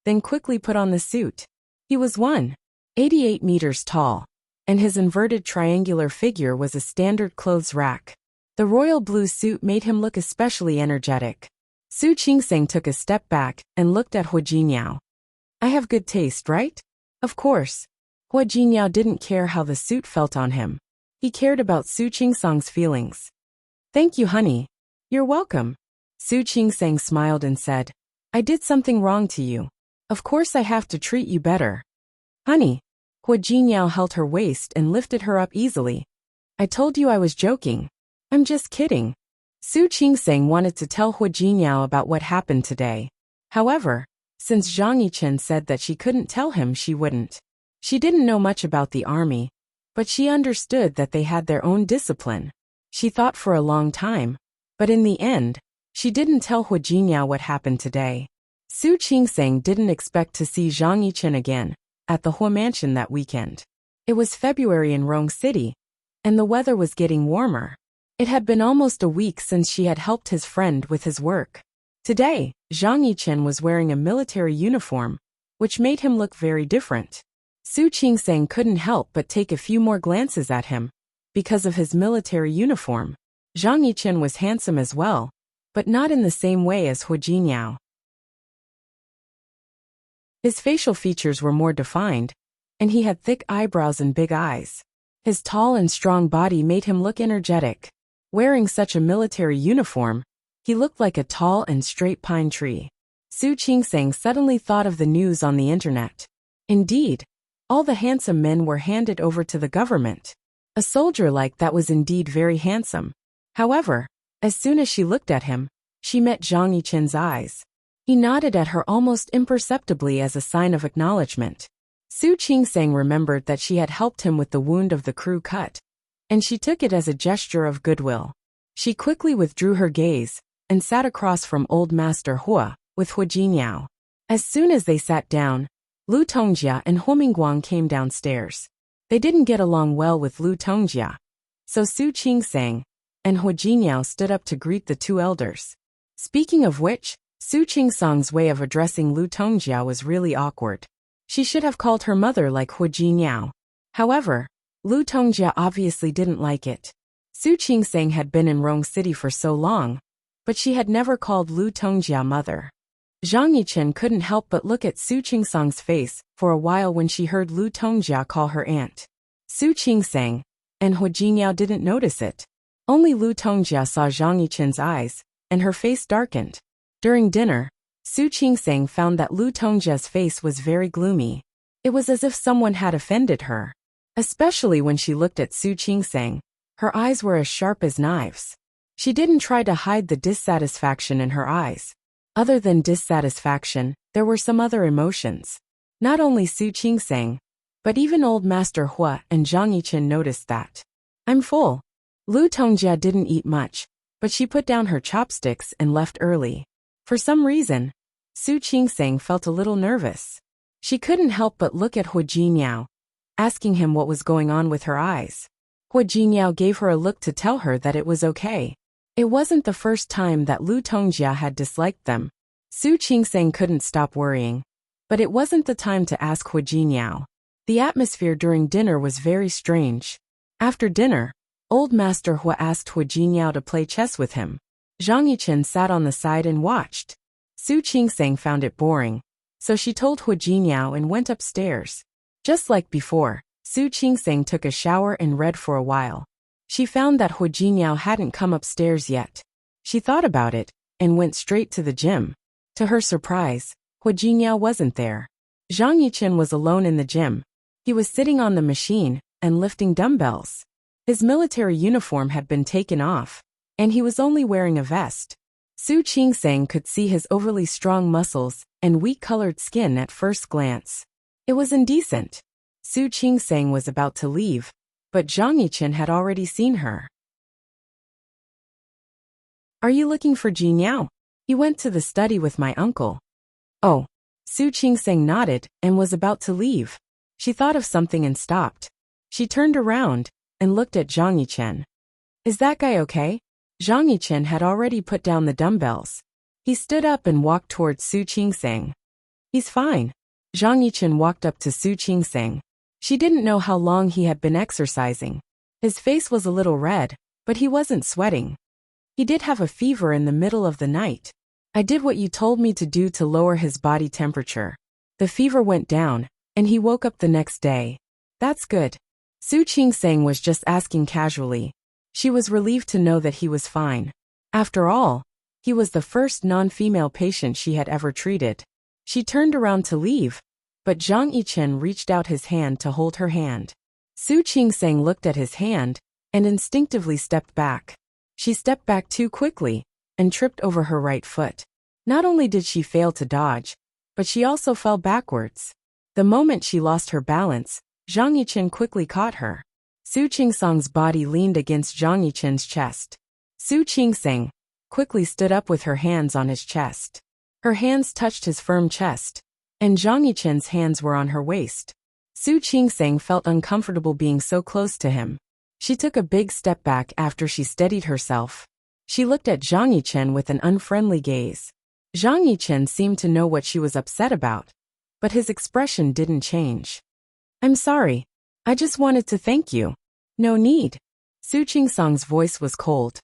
then quickly put on the suit. He was won. 88 meters tall, and his inverted triangular figure was a standard clothes rack. The royal blue suit made him look especially energetic. Su Qingseng took a step back and looked at Hua Jinyao. I have good taste, right? Of course. Hua Jinyao didn't care how the suit felt on him. He cared about Su Qingseng's feelings. Thank you, honey. You're welcome. Su Qingseng smiled and said, I did something wrong to you. Of course I have to treat you better. Honey. Hua Jinyao held her waist and lifted her up easily. I told you I was joking. I'm just kidding. Su Qingseng wanted to tell Hua Jinyao about what happened today. However, since Zhang Yichen said that she couldn't tell him, she wouldn't. She didn't know much about the army, but she understood that they had their own discipline. She thought for a long time, but in the end, she didn't tell Hua Jinyao what happened today. Su Qingseng didn't expect to see Zhang Yichen again at the Hua mansion that weekend. It was February in Rong City, and the weather was getting warmer. It had been almost a week since she had helped his friend with his work. Today, Zhang Yichen was wearing a military uniform, which made him look very different. Su Qingseng couldn't help but take a few more glances at him. Because of his military uniform, Zhang Yichen was handsome as well, but not in the same way as Hua Jinyao. His facial features were more defined, and he had thick eyebrows and big eyes. His tall and strong body made him look energetic. Wearing such a military uniform, he looked like a tall and straight pine tree. Su Qingseng suddenly thought of the news on the internet. Indeed, all the handsome men were handed over to the government. A soldier like that was indeed very handsome. However, as soon as she looked at him, she met Zhang Yichen's eyes. He nodded at her almost imperceptibly as a sign of acknowledgement. Su Qingseng remembered that she had helped him with the wound of the crew cut, and she took it as a gesture of goodwill. She quickly withdrew her gaze and sat across from old Master Hua with Hua Jinyao. As soon as they sat down, Lu Tongjia and Hua Mingguang came downstairs. They didn't get along well with Lu Tongjia, so Su Qingseng and Hua Jinyao stood up to greet the two elders. Speaking of which, Su Qingseng's way of addressing Lu Tongjia was really awkward. She should have called her mother like Hua Jinyao. However, Lu Tongjia obviously didn't like it. Su Qingseng had been in Rong City for so long, but she had never called Lu Tongjia mother. Zhang Yichen couldn't help but look at Su Qingseng's face for a while when she heard Lu Tongjia call her aunt. Su Qingseng and Hua Jinyao didn't notice it. Only Lu Tongjia saw Zhang Yichen's eyes, and her face darkened. During dinner, Su Qingseng found that Lu Tongjia's face was very gloomy. It was as if someone had offended her. Especially when she looked at Su Qingseng, her eyes were as sharp as knives. She didn't try to hide the dissatisfaction in her eyes. Other than dissatisfaction, there were some other emotions. Not only Su Qingseng, but even old Master Hua and Zhang Yichen noticed that. I'm full. Lu Tongjia didn't eat much, but she put down her chopsticks and left early. For some reason, Su Qingseng felt a little nervous. She couldn't help but look at Hua Jinyao, asking him what was going on with her eyes. Hua Jinyao gave her a look to tell her that it was okay. It wasn't the first time that Lu Tongjia had disliked them. Su Qingseng couldn't stop worrying. But it wasn't the time to ask Hua Jinyao. The atmosphere during dinner was very strange. After dinner, old Master Hua asked Hua Jinyao to play chess with him. Zhang Yichen sat on the side and watched. Su Qingseng found it boring, so she told Hua Jinyao and went upstairs. Just like before, Su Qingseng took a shower and read for a while. She found that Hua Jinyao hadn't come upstairs yet. She thought about it and went straight to the gym. To her surprise, Hua Jinyao wasn't there. Zhang Yichen was alone in the gym. He was sitting on the machine and lifting dumbbells. His military uniform had been taken off, and he was only wearing a vest. Su Qingseng could see his overly strong muscles and weak-colored skin at first glance. It was indecent. Su Qingseng was about to leave, but Zhang Yichen had already seen her. Are you looking for Jinyao? He went to the study with my uncle. Oh. Su Qingseng nodded and was about to leave. She thought of something and stopped. She turned around and looked at Zhang Yichen. Is that guy okay? Zhang Yichen had already put down the dumbbells. He stood up and walked towards Su Qingseng. He's fine. Zhang Yichen walked up to Su Qingseng. She didn't know how long he had been exercising. His face was a little red, but he wasn't sweating. He did have a fever in the middle of the night. I did what you told me to do to lower his body temperature. The fever went down, and he woke up the next day. That's good. Su Qingsang was just asking casually. She was relieved to know that he was fine. After all, he was the first non-female patient she had ever treated. She turned around to leave, but Zhang Yichen reached out his hand to hold her hand. Su Qingsang looked at his hand and instinctively stepped back. She stepped back too quickly and tripped over her right foot. Not only did she fail to dodge, but she also fell backwards. The moment she lost her balance, Zhang Yichen quickly caught her. Su Qingsang's body leaned against Zhang Yichen's chest. Su Qingsang quickly stood up with her hands on his chest. Her hands touched his firm chest, and Zhang Yichen's hands were on her waist. Su Qingsang felt uncomfortable being so close to him. She took a big step back after she steadied herself. She looked at Zhang Yichen with an unfriendly gaze. Zhang Yichen seemed to know what she was upset about, but his expression didn't change. I'm sorry. I just wanted to thank you. No need. Su Qingsang's voice was cold.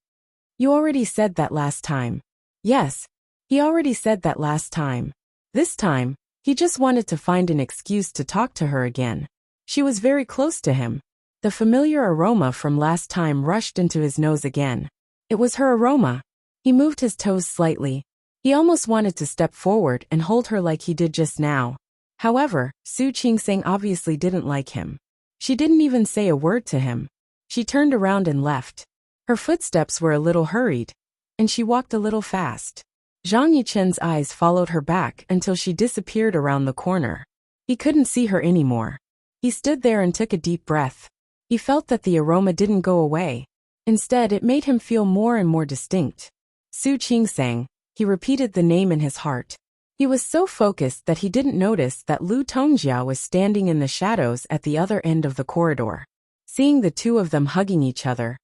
You already said that last time. Yes, he already said that last time. This time, he just wanted to find an excuse to talk to her again. She was very close to him. The familiar aroma from last time rushed into his nose again. It was her aroma. He moved his toes slightly. He almost wanted to step forward and hold her like he did just now. However, Su Qingsang obviously didn't like him. She didn't even say a word to him. She turned around and left. Her footsteps were a little hurried, and she walked a little fast. Zhang Yichen's eyes followed her back until she disappeared around the corner. He couldn't see her anymore. He stood there and took a deep breath. He felt that the aroma didn't go away. Instead, it made him feel more and more distinct. Su Qingsang, he repeated the name in his heart. He was so focused that he didn't notice that Lu Tongjia was standing in the shadows at the other end of the corridor. Seeing the two of them hugging each other,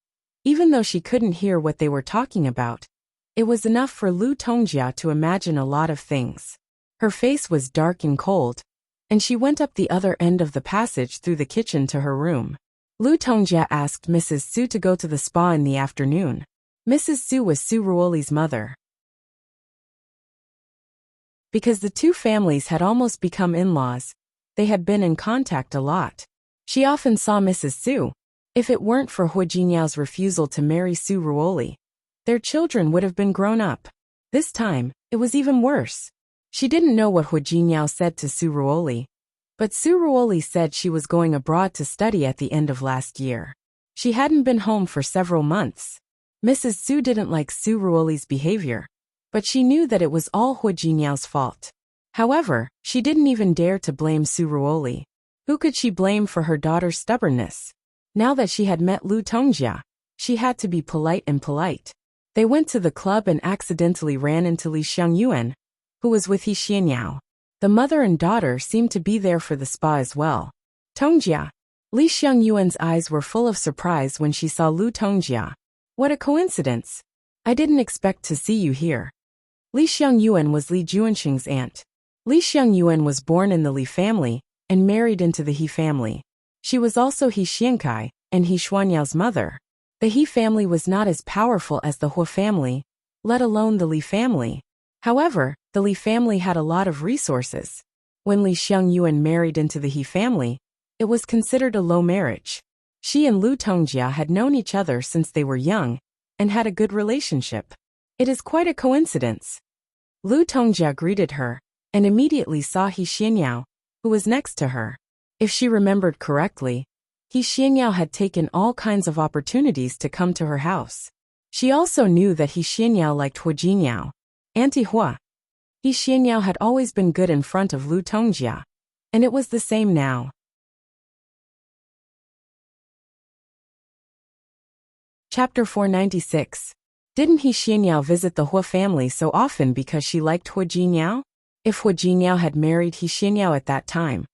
even though she couldn't hear what they were talking about, it was enough for Lu Tongjia to imagine a lot of things. Her face was dark and cold, and she went up the other end of the passage through the kitchen to her room. Lu Tongjia asked Mrs. Su to go to the spa in the afternoon. Mrs. Su was Su Ruoli's mother. Because the two families had almost become in-laws, they had been in contact a lot. She often saw Mrs. Su. If it weren't for Hu Jinyao's refusal to marry Su Ruoli, their children would have been grown up. This time, it was even worse. She didn't know what Hu Jinyao said to Su Ruoli, but Su Ruoli said she was going abroad to study at the end of last year. She hadn't been home for several months. Mrs. Su didn't like Su Ruoli's behavior, but she knew that it was all Hu Jinyao's fault. However, she didn't even dare to blame Su Ruoli. Who could she blame for her daughter's stubbornness? Now that she had met Lu Tongjia, she had to be polite and polite. They went to the club and accidentally ran into Li Xiangyuan, who was with He Xianyao. The mother and daughter seemed to be there for the spa as well. Tongjia. Li Xiangyuan's eyes were full of surprise when she saw Lu Tongjia. What a coincidence. I didn't expect to see you here. Li Xiangyuan was Li Juanxing's aunt. Li Xiangyuan was born in the Li family and married into the He family. She was also He Xiankai and He Xuanyao's mother. The He family was not as powerful as the Hu family, let alone the Li family. However, the Li family had a lot of resources. When Li Xiangyuan married into the He family, it was considered a low marriage. She and Lu Tongjia had known each other since they were young and had a good relationship. It is quite a coincidence. Lu Tongjia greeted her and immediately saw He Xianyao, who was next to her. If she remembered correctly, He Xianyao had taken all kinds of opportunities to come to her house. She also knew that He Xianyao liked Hu Jinyao. Auntie Hua. He Xianyao had always been good in front of Lu Tongjia, and it was the same now. Chapter 496. Didn't He Xianyao visit the Hu family so often because she liked Hu Jinyao? If Hu Jinyao had married He Xianyao at that time,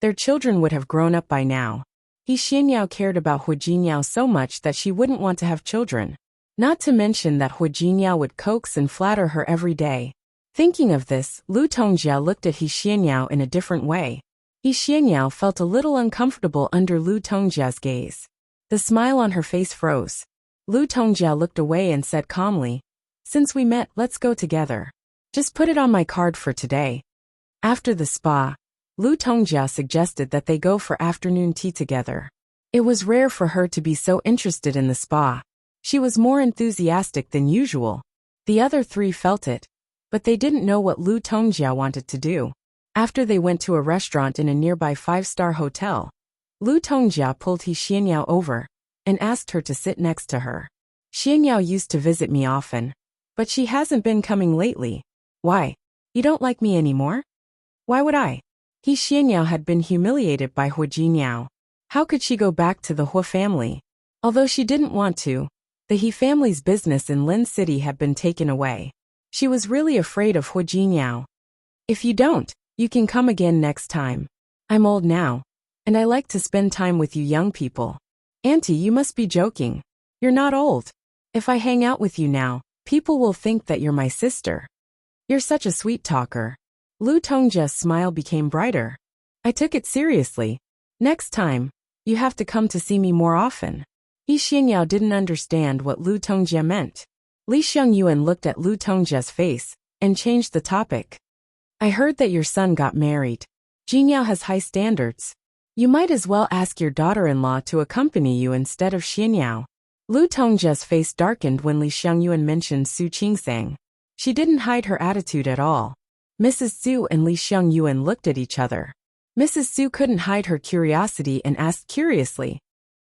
their children would have grown up by now. He Xianyao cared about Hu Jinyao so much that she wouldn't want to have children. Not to mention that Hu Jinyao would coax and flatter her every day. Thinking of this, Lu Tongjia looked at He Xianyao in a different way. He Xianyao felt a little uncomfortable under Lu Tongjia's gaze. The smile on her face froze. Lu Tongjia looked away and said calmly, "Since we met, let's go together. Just put it on my card for today." After the spa, Lu Tongjia suggested that they go for afternoon tea together. It was rare for her to be so interested in the spa. She was more enthusiastic than usual. The other three felt it, but they didn't know what Lu Tongjia wanted to do. After they went to a restaurant in a nearby 5-star hotel, Lu Tongjia pulled He Xianyao over and asked her to sit next to her. "Xianyao used to visit me often, but she hasn't been coming lately. Why? You don't like me anymore?" "Why would I?" He Xianyao had been humiliated by Hu Jinyao. How could she go back to the Hu family? Although she didn't want to, the He family's business in Lin City had been taken away. She was really afraid of Hu Jinyao. "If you don't, you can come again next time. I'm old now, and I like to spend time with you young people." "Auntie, you must be joking. You're not old. If I hang out with you now, people will think that you're my sister. You're such a sweet talker." Lu Tongjia's smile became brighter. "I took it seriously. Next time, you have to come to see me more often." He Xianyao didn't understand what Lu Tongjia meant. Li Xiangyuan looked at Lu Tongjia's face and changed the topic. "I heard that your son got married. Jinyao has high standards. You might as well ask your daughter-in-law to accompany you instead of Xianyao." Lu Tongjia's face darkened when Li Xiangyuan mentioned Su Qingsang. She didn't hide her attitude at all. Mrs. Su and Li Xiangyuan looked at each other. Mrs. Su couldn't hide her curiosity and asked curiously,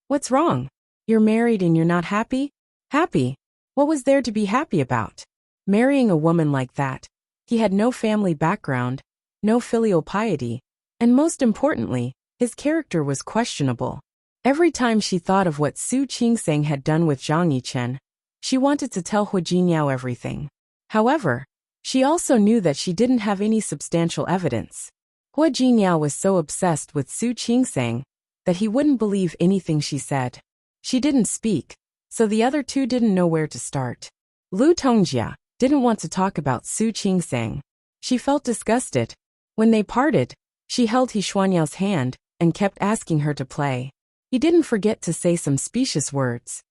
"What's wrong? You're married and you're not happy?" "Happy? What was there to be happy about? Marrying a woman like that. He had no family background, no filial piety, and most importantly, his character was questionable." Every time she thought of what Su Qingsang had done with Zhang Yichen, she wanted to tell Hu Jinyao everything. However, she also knew that she didn't have any substantial evidence. Hu Jinyao was so obsessed with Su Qingsang that he wouldn't believe anything she said. She didn't speak, so the other two didn't know where to start. Lu Tongjia didn't want to talk about Su Qingsang. She felt disgusted. When they parted, she held He Xuanyao's hand and kept asking her to play. He didn't forget to say some specious words.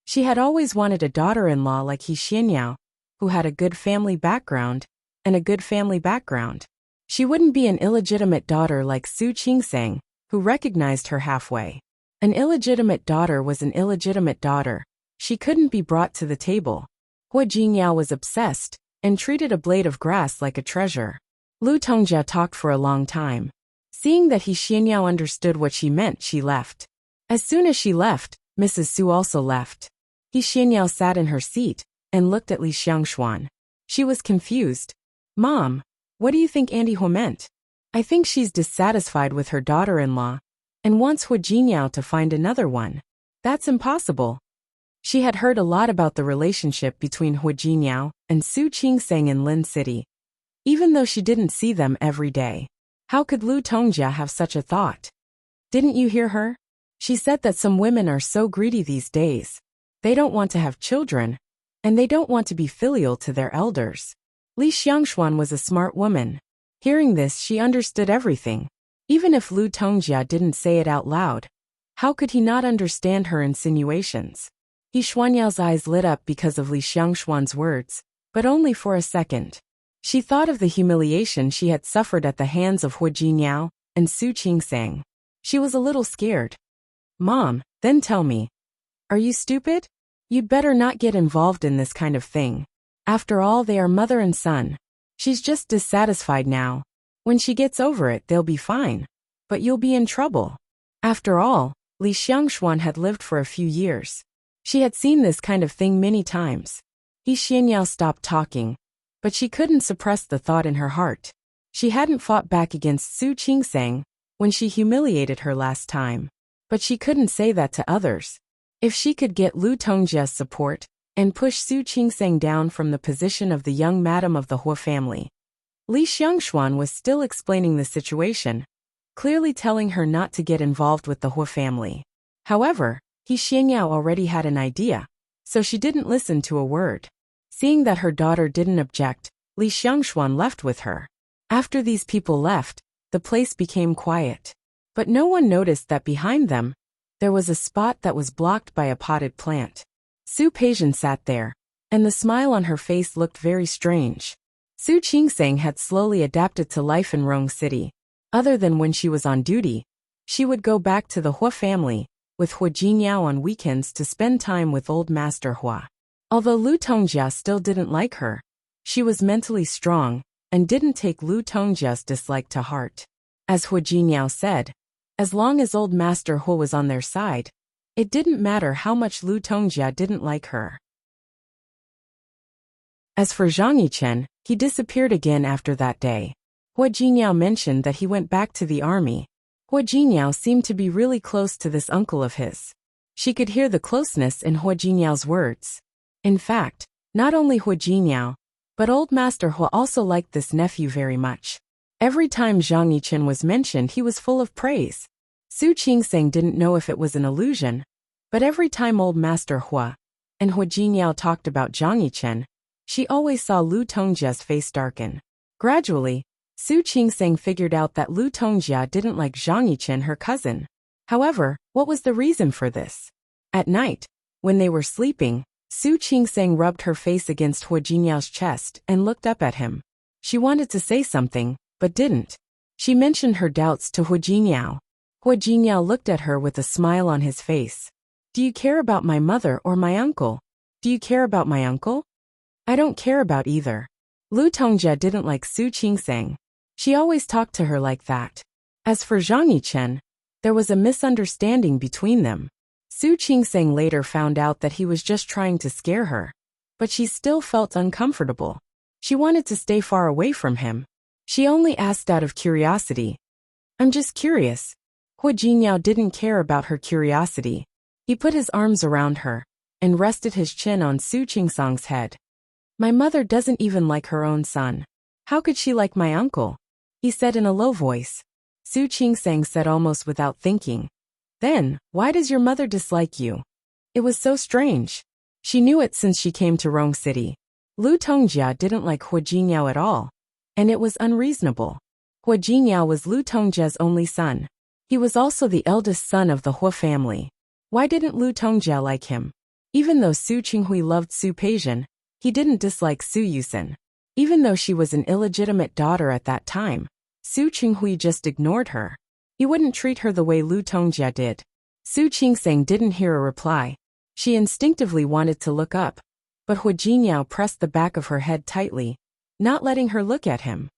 She had always wanted a daughter-in-law like He Xianyao, who had a good family background and a good family background. She wouldn't be an illegitimate daughter like Su Qingsang, who recognized her halfway. An illegitimate daughter was an illegitimate daughter. She couldn't be brought to the table. Hu Jinyao was obsessed and treated a blade of grass like a treasure. Lu Tongjia talked for a long time. Seeing that He Xianyao understood what she meant, she left. As soon as she left, Mrs. Su also left. He Xianyao sat in her seat and looked at Li Xiangshuan. She was confused. "Mom, what do you think Auntie Hu meant?" "I think she's dissatisfied with her daughter-in-law and wants Hu Jinyao to find another one." "That's impossible." She had heard a lot about the relationship between Hu Jinyao and Su Qingsang in Lin City, even though she didn't see them every day. How could Lu Tongjia have such a thought? "Didn't you hear her? She said that some women are so greedy these days. They don't want to have children, and they don't want to be filial to their elders." Li Xiangshuan was a smart woman. Hearing this, she understood everything. Even if Lu Tongjia didn't say it out loud, how could he not understand her insinuations? He Xuanyao's eyes lit up because of Li Xiangshuan's words, but only for a second. She thought of the humiliation she had suffered at the hands of Hu Jinyao and Su Qingsang. She was a little scared. "Mom, then tell me. Are you stupid? You'd better not get involved in this kind of thing. After all, they are mother and son. She's just dissatisfied now. When she gets over it, they'll be fine. But you'll be in trouble." After all, Li Xiangshuan had lived for a few years. She had seen this kind of thing many times. He Xianyao stopped talking, but she couldn't suppress the thought in her heart. She hadn't fought back against Su Qingsang when she humiliated her last time, but she couldn't say that to others. If she could get Lu Tongjia's support and push Su Qingsang down from the position of the young madam of the Hu family. Li Xiangshuan was still explaining the situation, clearly telling her not to get involved with the Hu family. However, He Xianyao already had an idea, so she didn't listen to a word. Seeing that her daughter didn't object, Li Xiangshuan left with her. After these people left, the place became quiet. But no one noticed that behind them, there was a spot that was blocked by a potted plant. Su Peijian sat there, and the smile on her face looked very strange. Su Qingsang had slowly adapted to life in Rong City. Other than when she was on duty, she would go back to the Hua family, with Hua Jingyao on weekends to spend time with old Master Hua. Although Lu Tongjia still didn't like her, she was mentally strong, and didn't take Lu Tongjia's dislike to heart. As Hua Jingyao said, as long as old Master Hua was on their side, it didn't matter how much Lu Tongjia didn't like her. As for Zhang Yichen, he disappeared again after that day. Hua Jingyao mentioned that he went back to the army. Hua Jingyao seemed to be really close to this uncle of his. She could hear the closeness in Hua Jingyao's words. In fact, not only Hua Jingyao, but old Master Hua also liked this nephew very much. Every time Zhang Yichen was mentioned, he was full of praise. Su Qingsang didn't know if it was an illusion, but every time old Master Hua and Hua Jingyao talked about Zhang Yichen, she always saw Lu Tongjia's face darken. Gradually, Su Qingsang figured out that Lu Tongjia didn't like Zhang Yichen, her cousin. However, what was the reason for this? At night, when they were sleeping, Su Qingsang rubbed her face against Hua Jingyao's chest and looked up at him. She wanted to say something, but didn't. She mentioned her doubts to Hua Jingyao. Hua Jingyao looked at her with a smile on his face. Do you care about my mother or my uncle? Do you care about my uncle? I don't care about either. Lu Tongjia didn't like Su Qingsang. She always talked to her like that. As for Zhang Yichen, there was a misunderstanding between them. Su Qingsang later found out that he was just trying to scare her, but she still felt uncomfortable. She wanted to stay far away from him. She only asked out of curiosity. I'm just curious. Hua Jingyao didn't care about her curiosity. He put his arms around her and rested his chin on Su Qingsang's head. My mother doesn't even like her own son. How could she like my uncle? He said in a low voice. Su Qingsang said almost without thinking. Then, why does your mother dislike you? It was so strange. She knew it since she came to Rong City. Lu Tongjia didn't like Hua Jingyao at all, and it was unreasonable. Hua Jingyao was Lu Tongjia's only son. He was also the eldest son of the Hua family. Why didn't Lu Tongjia like him? Even though Su Qinghui loved Su Peijian, he didn't dislike Su Yusen. Even though she was an illegitimate daughter at that time, Su Qinghui just ignored her. He wouldn't treat her the way Lu Tongjia did. Su Qingsang didn't hear a reply. She instinctively wanted to look up, but Hua Jingyao pressed the back of her head tightly, not letting her look at him.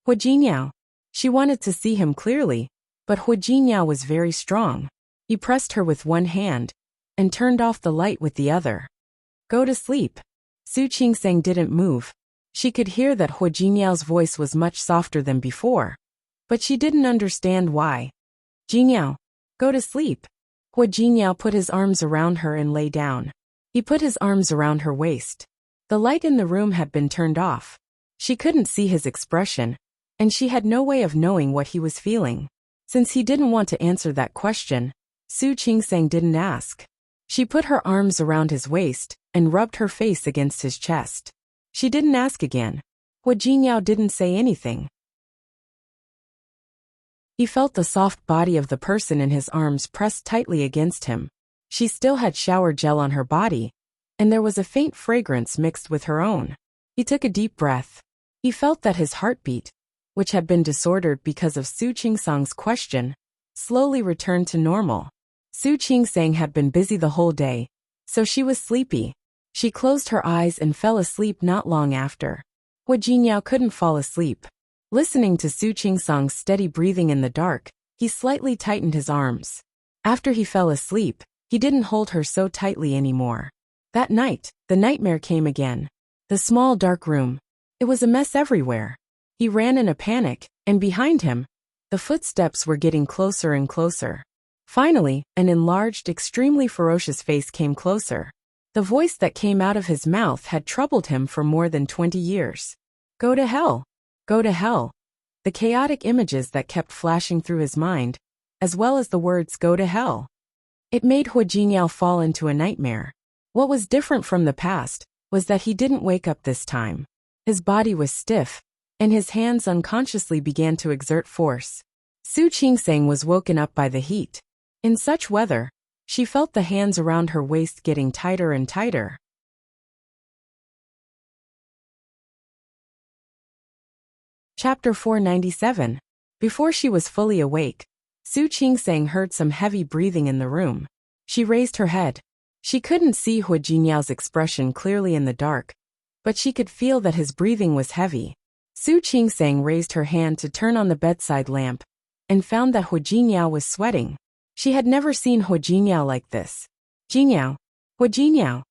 Hua Jingyao. She wanted to see him clearly, but Hua Jingyao was very strong. He pressed her with one hand and turned off the light with the other. Go to sleep. Su Qingsang didn't move. She could hear that Hua Jingyao's voice was much softer than before, but she didn't understand why. Jingyao, go to sleep. Hua Jingyao put his arms around her and lay down. He put his arms around her waist. The light in the room had been turned off. She couldn't see his expression, and she had no way of knowing what he was feeling. Since he didn't want to answer that question, Su Qingsang didn't ask. She put her arms around his waist and rubbed her face against his chest. She didn't ask again. Hua Jingyao didn't say anything. He felt the soft body of the person in his arms pressed tightly against him. She still had shower gel on her body, and there was a faint fragrance mixed with her own. He took a deep breath. He felt that his heartbeat, which had been disordered because of Su Qingsang's question, slowly returned to normal. Su Qingsang had been busy the whole day, so she was sleepy. She closed her eyes and fell asleep not long after. Hua Jingyao couldn't fall asleep. Listening to Su Qingsang's steady breathing in the dark, he slightly tightened his arms. After he fell asleep, he didn't hold her so tightly anymore. That night, the nightmare came again. The small dark room. It was a mess everywhere. He ran in a panic, and behind him, the footsteps were getting closer and closer. Finally, an enlarged, extremely ferocious face came closer. The voice that came out of his mouth had troubled him for more than 20 years. Go to hell. Go to hell. The chaotic images that kept flashing through his mind, as well as the words go to hell. It made Hua Jingyao fall into a nightmare. What was different from the past was that he didn't wake up this time. His body was stiff, and his hands unconsciously began to exert force. Su Qingsang was woken up by the heat. In such weather, she felt the hands around her waist getting tighter and tighter. Chapter 497. Before she was fully awake, Su Qingsang heard some heavy breathing in the room. She raised her head. She couldn't see Hu Jinyao's expression clearly in the dark, but she could feel that his breathing was heavy. Su Qingsang raised her hand to turn on the bedside lamp, and found that Hu Jinyao was sweating. She had never seen Hu Jinyao like this. Jinyao? Hu Jinyao?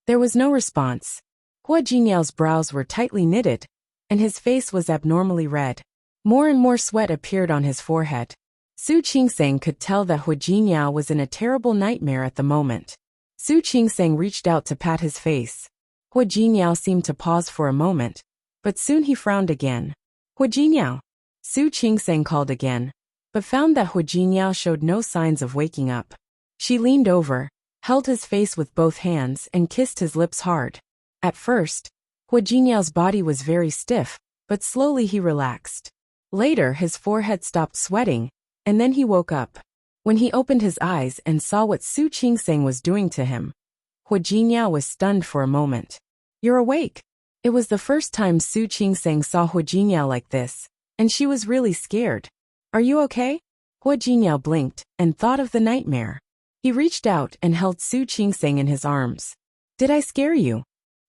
There was no response. Hu Jinyao's brows were tightly knitted, and his face was abnormally red. More and more sweat appeared on his forehead. Su Qingsang could tell that Hu Jinyao was in a terrible nightmare at the moment. Su Qingsang reached out to pat his face. Hu Jinyao seemed to pause for a moment, but soon he frowned again. Hu Jinyao? Su Qingsang called again, but found that Hu Jinyao showed no signs of waking up. She leaned over, held his face with both hands and kissed his lips hard. At first, Hu Jinyao's body was very stiff, but slowly he relaxed. Later his forehead stopped sweating, and then he woke up. When he opened his eyes and saw what Su Qingsang was doing to him, Hu Jinyao was stunned for a moment. You're awake? It was the first time Su Qingsang saw Hu Jinyao like this, and she was really scared. Are you okay? Hu Jinyao blinked and thought of the nightmare. He reached out and held Su Qingsang in his arms. Did I scare you?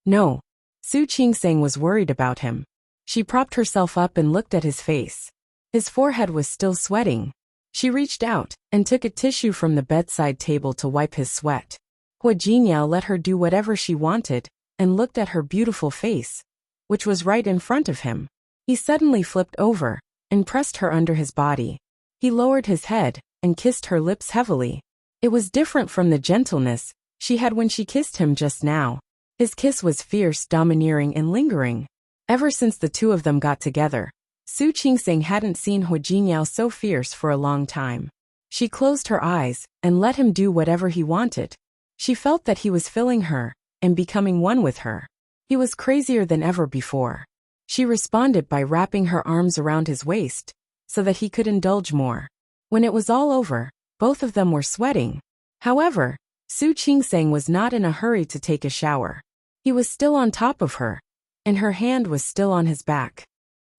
No. Su Qingsang was worried about him. She propped herself up and looked at his face. His forehead was still sweating. She reached out and took a tissue from the bedside table to wipe his sweat. Hu Jinyao let her do whatever she wanted and looked at her beautiful face, which was right in front of him. He suddenly flipped over and pressed her under his body. He lowered his head and kissed her lips heavily. It was different from the gentleness she had when she kissed him just now. His kiss was fierce, domineering, and lingering. Ever since the two of them got together, Su Qingsang hadn't seen Hu Jinyao so fierce for a long time. She closed her eyes and let him do whatever he wanted. She felt that he was filling her and becoming one with her. He was crazier than ever before. She responded by wrapping her arms around his waist so that he could indulge more. When it was all over, both of them were sweating. However, Su Qingsang was not in a hurry to take a shower. He was still on top of her, and her hand was still on his back.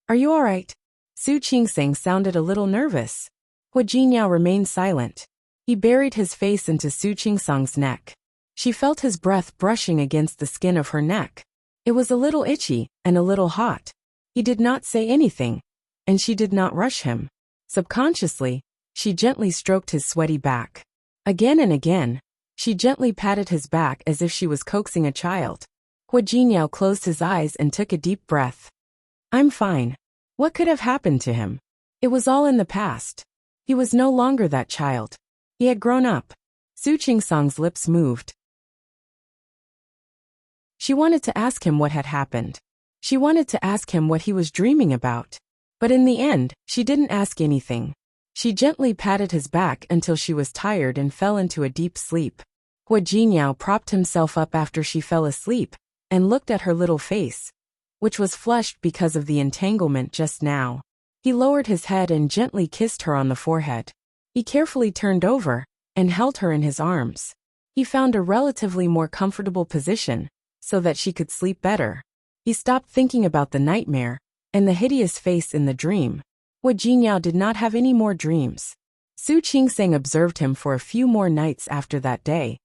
Are you all right? Su Qingsang sounded a little nervous. Hu Jinyao remained silent. He buried his face into Su Qingsang's neck. She felt his breath brushing against the skin of her neck. It was a little itchy and a little hot. He did not say anything, and she did not rush him. Subconsciously, she gently stroked his sweaty back. Again and again, she gently patted his back as if she was coaxing a child. Hu Jinyao closed his eyes and took a deep breath. I'm fine. What could have happened to him? It was all in the past. He was no longer that child. He had grown up. Su Qingsang's lips moved. She wanted to ask him what had happened. She wanted to ask him what he was dreaming about. But in the end, she didn't ask anything. She gently patted his back until she was tired and fell into a deep sleep. Hu Jinyao propped himself up after she fell asleep and looked at her little face, which was flushed because of the entanglement just now. He lowered his head and gently kissed her on the forehead. He carefully turned over and held her in his arms. He found a relatively more comfortable position so that she could sleep better. He stopped thinking about the nightmare and the hideous face in the dream. Hu Jinyao did not have any more dreams. Su Qingsang observed him for a few more nights after that day,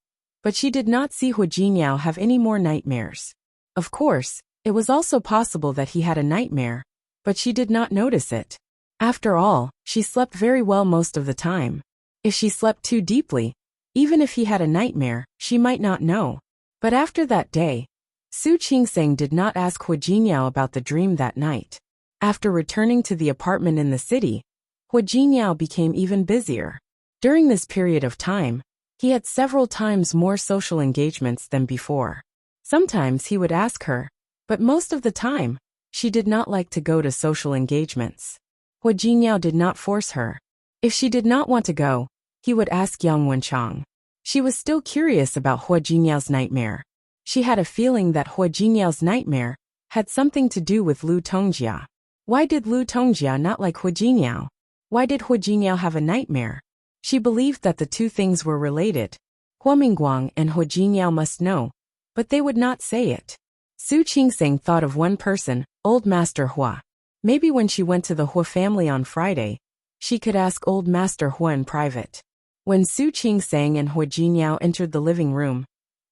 but she did not see Hu Jinyao have any more nightmares. Of course, it was also possible that he had a nightmare, but she did not notice it. After all, she slept very well most of the time. If she slept too deeply, even if he had a nightmare, she might not know. But after that day, Su Qingsang did not ask Hu Jinyao about the dream that night. After returning to the apartment in the city, Hu Jinyao became even busier. During this period of time, he had several times more social engagements than before. Sometimes he would ask her, but most of the time, she did not like to go to social engagements. Hu Jinyao did not force her. If she did not want to go, he would ask Yang Wenchang. She was still curious about Hu Jinyao's nightmare. She had a feeling that Hu Jinyao's nightmare had something to do with Lu Tongjia. Why did Lu Tongjia not like Hu Jiniao? Why did Hu Jiniao have a nightmare? She believed that the two things were related. Hua Mingguang and Hu Jiniao must know, but they would not say it. Su Qingseng thought of one person, Old Master Hua. Maybe when she went to the Hua family on Friday, she could ask Old Master Hua in private. When Su Qingseng and Hu Jiniao entered the living room,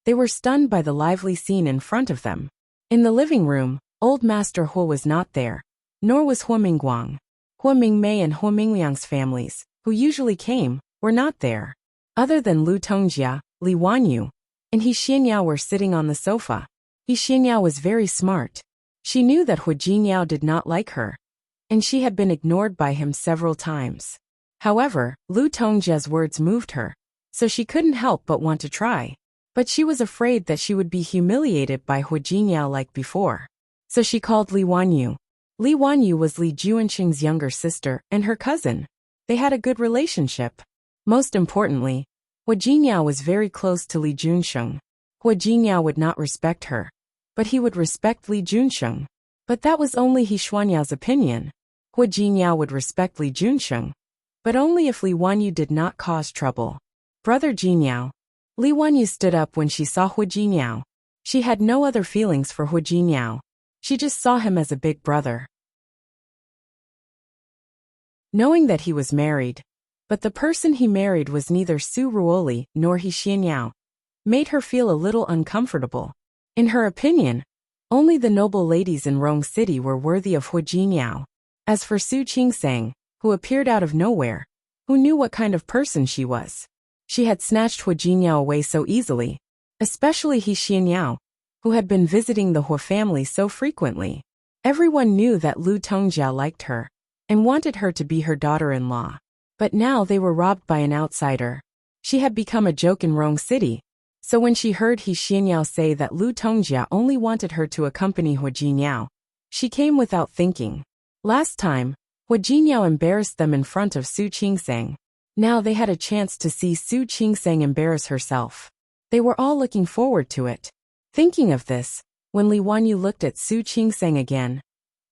they were stunned by the lively scene in front of them. In the living room, Old Master Hua was not there, nor was Hua Mingguang. Hua Mingmei and Hua Mingliang's families, who usually came, were not there. Other than Lu Tongjia, Li Wanyu, and He Xianyao were sitting on the sofa. He Xianyao was very smart. She knew that Hu Jiniao did not like her, and she had been ignored by him several times. However, Lu Tongjia's words moved her, so she couldn't help but want to try. But she was afraid that she would be humiliated by Hu Jiniao like before. So she called Li Wanyu. Li Wanyu was Li Juansheng's younger sister and her cousin. They had a good relationship. Most importantly, Hu Jiniao was very close to Li Junsheng. Hu Jiniao would not respect her, but he would respect Li Junsheng. But that was only He Xuanyao's opinion. Hu Jiniao would respect Li Junsheng, but only if Li Wanyu did not cause trouble. Brother Jiniao. Li Wanyu stood up when she saw Hu Jiniao. She had no other feelings for Hu Jiniao. She just saw him as a big brother. Knowing that he was married, but the person he married was neither Su Ruoli nor He Xianyao, made her feel a little uncomfortable. In her opinion, only the noble ladies in Rong City were worthy of Hu Jiniao. As for Su Qingseng, who appeared out of nowhere, who knew what kind of person she was? She had snatched Hu Jiniao away so easily, especially He Xianyao, who had been visiting the Hua family so frequently. Everyone knew that Lu Tongjia liked her and wanted her to be her daughter-in-law. But now they were robbed by an outsider. She had become a joke in Rong City. So when she heard He Xianyao say that Lu Tongjia only wanted her to accompany Hu Jiniao, she came without thinking. Last time, Hu Jiniao embarrassed them in front of Su Qingseng. Now they had a chance to see Su Qingseng embarrass herself. They were all looking forward to it. Thinking of this, when Li Wanyu looked at Su Qingseng again,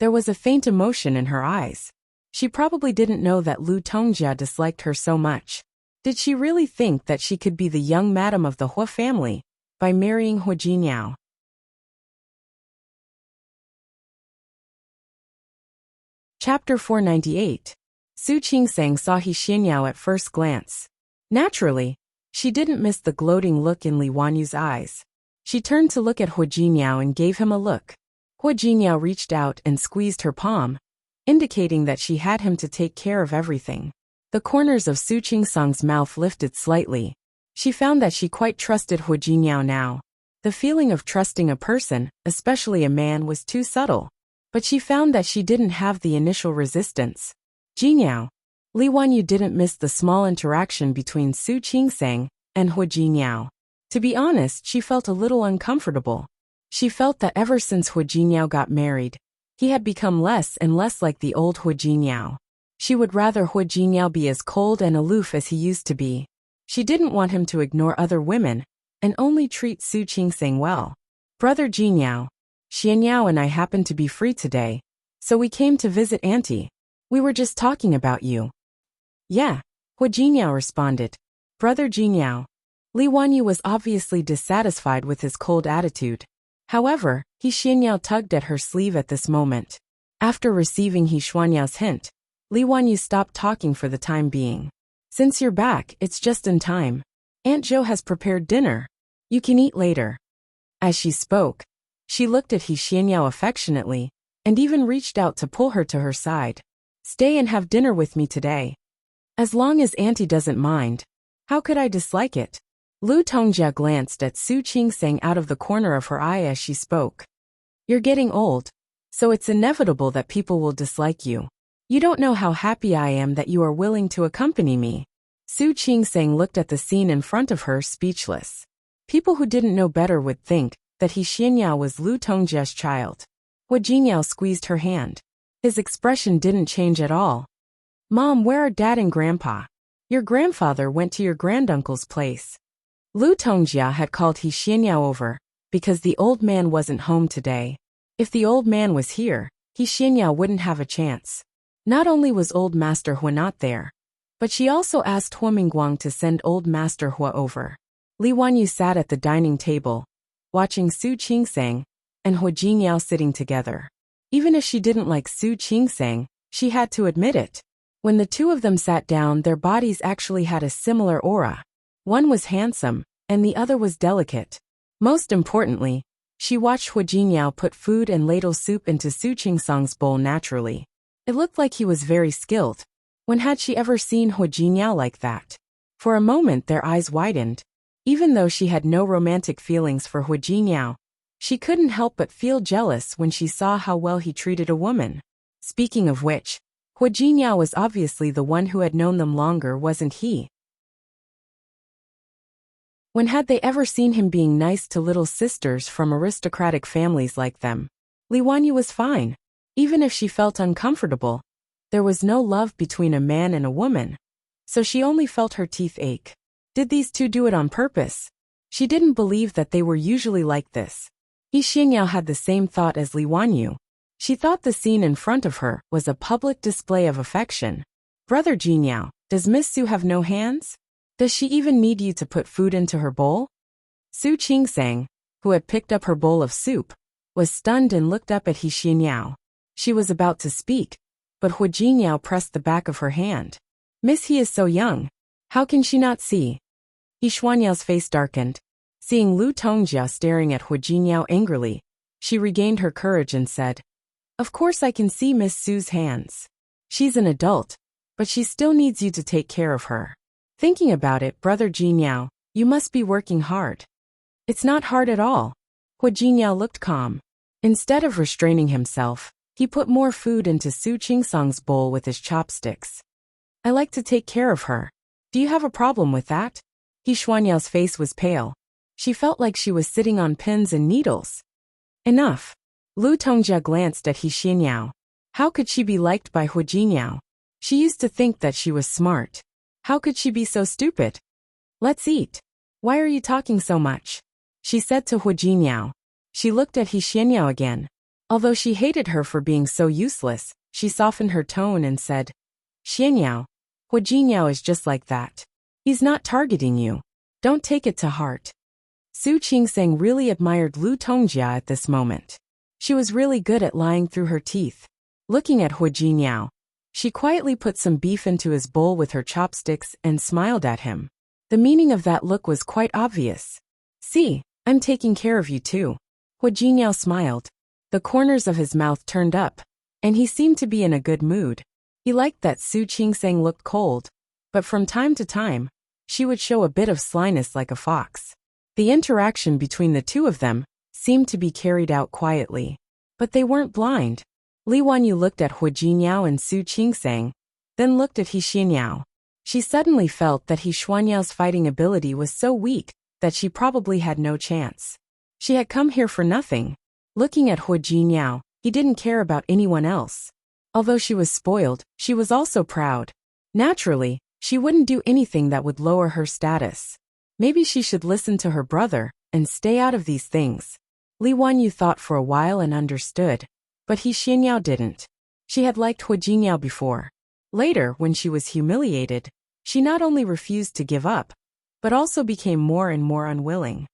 there was a faint emotion in her eyes. She probably didn't know that Lu Tongjia disliked her so much. Did she really think that she could be the young madam of the Hua family by marrying Hu Jiniao? Chapter 498. Su Qingseng saw He Xianyao at first glance. Naturally, she didn't miss the gloating look in Li Wanyu's eyes. She turned to look at Hu Jiniao and gave him a look. Hu Jiniao reached out and squeezed her palm, indicating that she had him to take care of everything. The corners of Su Qingseng's mouth lifted slightly. She found that she quite trusted Hu Jiniao now. The feeling of trusting a person, especially a man, was too subtle. But she found that she didn't have the initial resistance. Jiniao. Li Wanyu didn't miss the small interaction between Su Qingseng and Hu Jiniao. To be honest, she felt a little uncomfortable. She felt that ever since Hu Jiniao got married, he had become less and less like the old Hu Jiniao. She would rather Hu Jiniao be as cold and aloof as he used to be. She didn't want him to ignore other women and only treat Su Qingseng well. Brother Jiniao, Xianyao and I happened to be free today, so we came to visit Auntie. We were just talking about you. Yeah, Hu Jiniao responded. Brother Jiniao. Li Wanyu was obviously dissatisfied with his cold attitude. However, He Xianyao tugged at her sleeve at this moment. After receiving He Xuanyao's hint, Li Wanyu stopped talking for the time being. Since you're back, it's just in time. Aunt Jo has prepared dinner. You can eat later. As she spoke, she looked at He Xianyao affectionately, and even reached out to pull her to her side. Stay and have dinner with me today. As long as Auntie doesn't mind. How could I dislike it? Lu Tongjia glanced at Su Qingseng out of the corner of her eye as she spoke. You're getting old, so it's inevitable that people will dislike you. You don't know how happy I am that you are willing to accompany me. Su Qingseng looked at the scene in front of her, speechless. People who didn't know better would think that He Xianyao was Lu Tongjia's child. Hu Jiniao squeezed her hand. His expression didn't change at all. Mom, where are Dad and Grandpa? Your grandfather went to your granduncle's place. Lu Tongjia had called He Xianyao over, because the old man wasn't home today. If the old man was here, He Xianyao wouldn't have a chance. Not only was old Master Hua not there, but she also asked Hua Mingguang to send old Master Hua over. Li Wanyu sat at the dining table, watching Su Qingsang and Hua Jinyao sitting together. Even if she didn't like Su Qingsang, she had to admit it. When the two of them sat down, their bodies actually had a similar aura. One was handsome, and the other was delicate. Most importantly, she watched Hua Jinyao put food and ladle soup into Su Qingsang's bowl naturally. It looked like he was very skilled. When had she ever seen Hua Jinyao like that? For a moment their eyes widened. Even though she had no romantic feelings for Hua Jinyao, she couldn't help but feel jealous when she saw how well he treated a woman. Speaking of which, Hua Jinyao was obviously the one who had known them longer, wasn't he? When had they ever seen him being nice to little sisters from aristocratic families like them? Li Wanyu was fine. Even if she felt uncomfortable, there was no love between a man and a woman, so she only felt her teeth ache. Did these two do it on purpose? She didn't believe that they were usually like this. He Xianyao had the same thought as Li Wanyu. She thought the scene in front of her was a public display of affection. Brother Jinyao, does Miss Su have no hands? Does she even need you to put food into her bowl? Su Qingsang, who had picked up her bowl of soup, was stunned and looked up at He Xianyao. She was about to speak, but Hua Jinyao pressed the back of her hand. Miss He is so young. How can she not see? He Xuanyao's face darkened. Seeing Lu Tongjia staring at Hua Jinyao angrily, she regained her courage and said, Of course I can see Miss Su's hands. She's an adult, but she still needs you to take care of her. Thinking about it, Brother Jinyao, you must be working hard. It's not hard at all. Hua Jinyao looked calm. Instead of restraining himself, he put more food into Su Qingsang's bowl with his chopsticks. I like to take care of her. Do you have a problem with that? He Xuanyao's face was pale. She felt like she was sitting on pins and needles. Enough. Lu Tongjia glanced at He Xianyao. How could she be liked by Hua Jinyao? She used to think that she was smart. How could she be so stupid? Let's eat. Why are you talking so much? She said to Hua Jinyao. She looked at He Xianyao again. Although she hated her for being so useless, she softened her tone and said, Xianyao, Hua Jinyao is just like that. He's not targeting you. Don't take it to heart. Su Qingsang really admired Lu Tongjia at this moment. She was really good at lying through her teeth. Looking at Hua Jinyao, she quietly put some beef into his bowl with her chopsticks and smiled at him. The meaning of that look was quite obvious. See, I'm taking care of you too. Hua Jinyao smiled. The corners of his mouth turned up, and he seemed to be in a good mood. He liked that Su Qingsang looked cold, but from time to time, she would show a bit of slyness like a fox. The interaction between the two of them seemed to be carried out quietly. But they weren't blind. Li Wanyu looked at Hua Jinyao and Su Qingsang, then looked at He Xianyao. She suddenly felt that He Xuanyao's fighting ability was so weak that she probably had no chance. She had come here for nothing. Looking at Hua Jinyao, he didn't care about anyone else. Although she was spoiled, she was also proud. Naturally, she wouldn't do anything that would lower her status. Maybe she should listen to her brother and stay out of these things. Li Wanyu thought for a while and understood, but He Xianyao didn't. She had liked Hua Jinyao before. Later, when she was humiliated, she not only refused to give up, but also became more and more unwilling.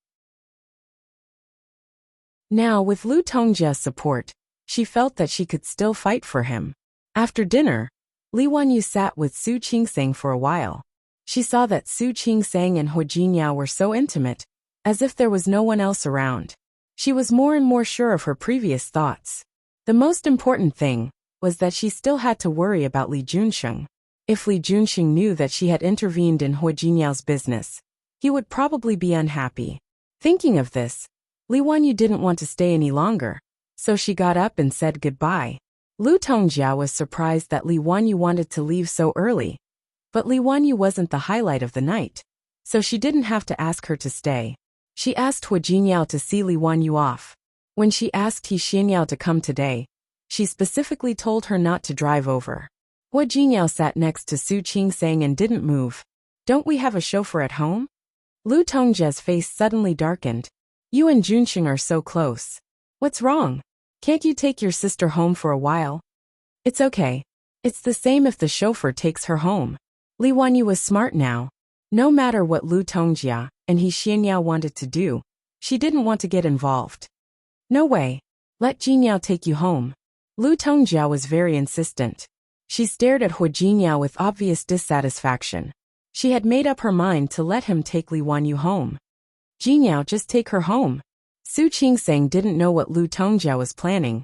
Now, with Lu Tongjia's support, she felt that she could still fight for him. After dinner, Li Wanyu sat with Su Qingsang for a while. She saw that Su Qingsang and Hua Jinyao were so intimate, as if there was no one else around. She was more and more sure of her previous thoughts. The most important thing was that she still had to worry about Li Junsheng. If Li Junsheng knew that she had intervened in Hua Jinyao's business, he would probably be unhappy. Thinking of this, Li Wanyu didn't want to stay any longer, so she got up and said goodbye. Lu Tongjia was surprised that Li Wanyu wanted to leave so early, but Li Wanyu wasn't the highlight of the night, so she didn't have to ask her to stay. She asked Hua Jinyao to see Li Wanyu off. When she asked He Xianyao to come today, she specifically told her not to drive over. Hua Jinyao sat next to Su Qingsang and didn't move. Don't we have a chauffeur at home? Lu Tongjia's face suddenly darkened. You and Junsheng are so close. What's wrong? Can't you take your sister home for a while? It's okay. It's the same if the chauffeur takes her home. Li Wanyu was smart now. No matter what Lu Tongjia and He Xianyao wanted to do, she didn't want to get involved. No way. Let Jinyao take you home. Lu Tongjia was very insistent. She stared at Hua Jinyao with obvious dissatisfaction. She had made up her mind to let him take Li Wanyu home. Jinyao, just take her home. Su Qingseng didn't know what Lu Tongjia was planning,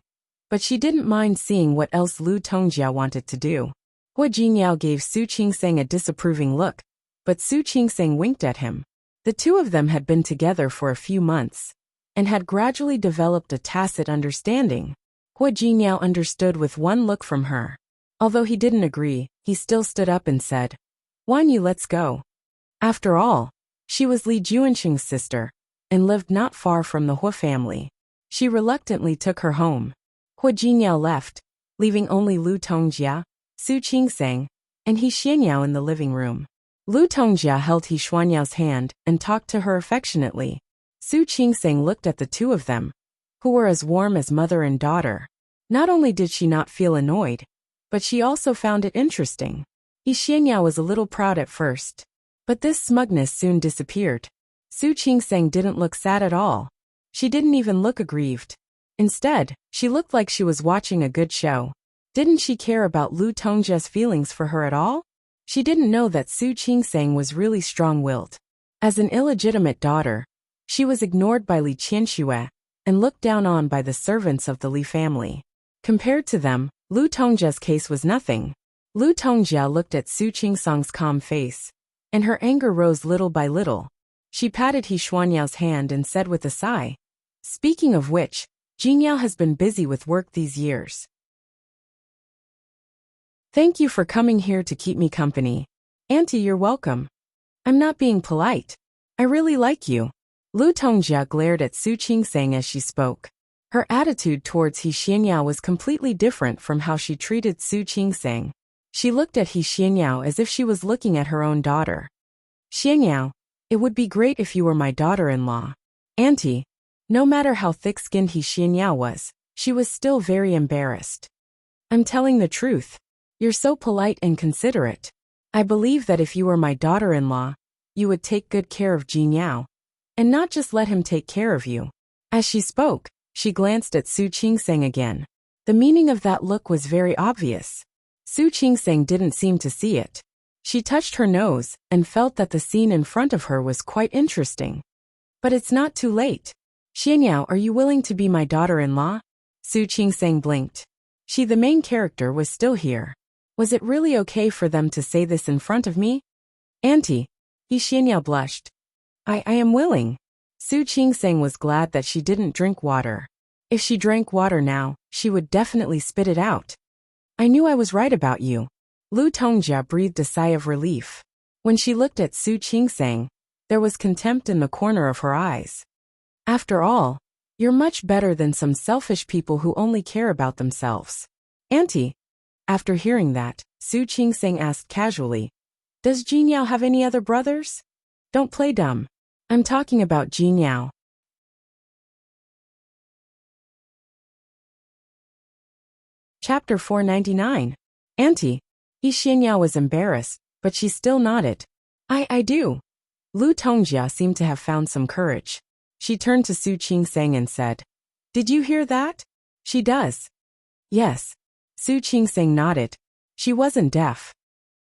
but she didn't mind seeing what else Lu Tongjia wanted to do. Hua Jinyao gave Su Qingseng a disapproving look, but Su Qingseng winked at him. The two of them had been together for a few months, and had gradually developed a tacit understanding. Hua Jinyao understood with one look from her. Although he didn't agree, he still stood up and said, Wanyu, let's go. After all, she was Li Juanxing's sister, and lived not far from the Hua family. She reluctantly took her home. Hua Jinyao left, leaving only Lu Tongjia, Su Qingseng, and He Xianyao in the living room. Lu Tongjia held He Xuanyao's hand and talked to her affectionately. Su Qingseng looked at the two of them, who were as warm as mother and daughter. Not only did she not feel annoyed, but she also found it interesting. He Xianyao was a little proud at first, but this smugness soon disappeared. Su Qingseng didn't look sad at all. She didn't even look aggrieved. Instead, she looked like she was watching a good show. Didn't she care about Lu Tongjia's feelings for her at all? She didn't know that Su Qingseng was really strong-willed. As an illegitimate daughter, she was ignored by Li Qianxue and looked down on by the servants of the Li family. Compared to them, Lu Tongjia's case was nothing. Lu Tongjia looked at Su Qingseng's calm face, and her anger rose little by little. She patted He Xuanyao's hand and said with a sigh, Speaking of which, Jinyao has been busy with work these years. Thank you for coming here to keep me company. Auntie, you're welcome. I'm not being polite. I really like you. Lu Tongjia glared at Su Qingseng as she spoke. Her attitude towards He Xianyao was completely different from how she treated Su Qingseng. She looked at He Xianyao as if she was looking at her own daughter. Xianyao, it would be great if you were my daughter-in-law. Auntie. No matter how thick-skinned He Xianyao was, she was still very embarrassed. I'm telling the truth. You're so polite and considerate. I believe that if you were my daughter-in-law, you would take good care of Jinyao, and not just let him take care of you. As she spoke, she glanced at Su Qingseng again. The meaning of that look was very obvious. Su Qingseng didn't seem to see it. She touched her nose and felt that the scene in front of her was quite interesting. But it's not too late. Xianyao, are you willing to be my daughter-in-law? Su Qingseng blinked. She, the main character, was still here. Was it really okay for them to say this in front of me? Auntie. He Xianyao blushed. I am willing. Su Qingseng was glad that she didn't drink water. If she drank water now, she would definitely spit it out. I knew I was right about you. Lu Tongjia breathed a sigh of relief. When she looked at Su Qingseng, there was contempt in the corner of her eyes. After all, you're much better than some selfish people who only care about themselves. Auntie. After hearing that, Su Qingseng asked casually, Does Jinyao have any other brothers? Don't play dumb. I'm talking about Jinyao. Chapter 499. Auntie. He Xianyao was embarrassed, but she still nodded. I do. Lu Tongjia seemed to have found some courage. She turned to Su Qingseng and said, Did you hear that? She does. Yes. Su Qingseng nodded. She wasn't deaf.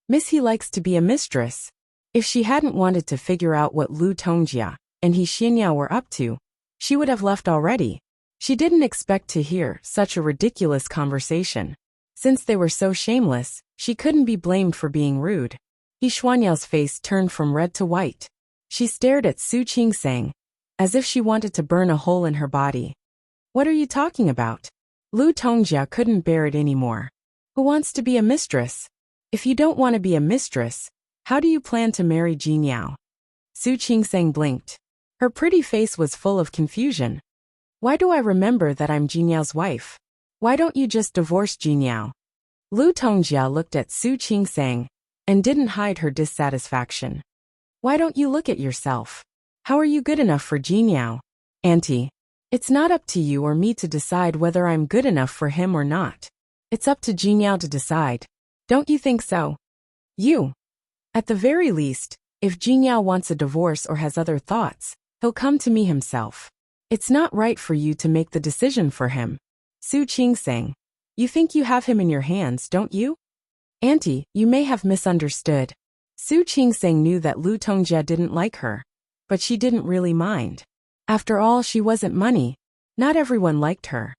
Miss He likes to be a mistress. If she hadn't wanted to figure out what Lu Tongjia and He Xianyao were up to, she would have left already. She didn't expect to hear such a ridiculous conversation. Since they were so shameless, she couldn't be blamed for being rude. He Xuanyao's face turned from red to white. She stared at Su Qingseng, as if she wanted to burn a hole in her body. What are you talking about? Lu Tongjia couldn't bear it anymore. Who wants to be a mistress? If you don't want to be a mistress, how do you plan to marry Jinyao? Su Qingseng blinked. Her pretty face was full of confusion. Why do I remember that I'm Jinyao's wife? Why don't you just divorce Jinyao? Lu Tongjia looked at Su Qingseng and didn't hide her dissatisfaction. Why don't you look at yourself? How are you good enough for Jinyao? Auntie. It's not up to you or me to decide whether I'm good enough for him or not. It's up to Jingyao to decide. Don't you think so? You. At the very least, if Jingyao wants a divorce or has other thoughts, he'll come to me himself. It's not right for you to make the decision for him. Su Qingsang. You think you have him in your hands, don't you? Auntie, you may have misunderstood. Su Qingsang knew that Lu Tongjia didn't like her, but she didn't really mind. After all, she wasn't money. Not everyone liked her.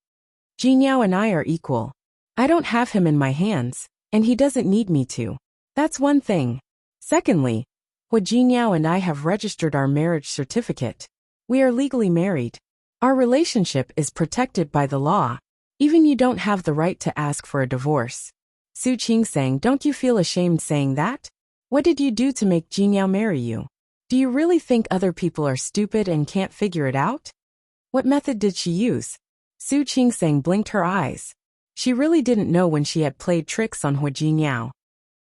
Jingyao and I are equal. I don't have him in my hands, and he doesn't need me to. That's one thing. Secondly, Jingyao and I have registered our marriage certificate. We are legally married. Our relationship is protected by the law. Even you don't have the right to ask for a divorce. Su Qingsang, don't you feel ashamed saying that? What did you do to make Jingyao marry you? Do you really think other people are stupid and can't figure it out? What method did she use? Su Qingsang blinked her eyes. She really didn't know when she had played tricks on Jingyao.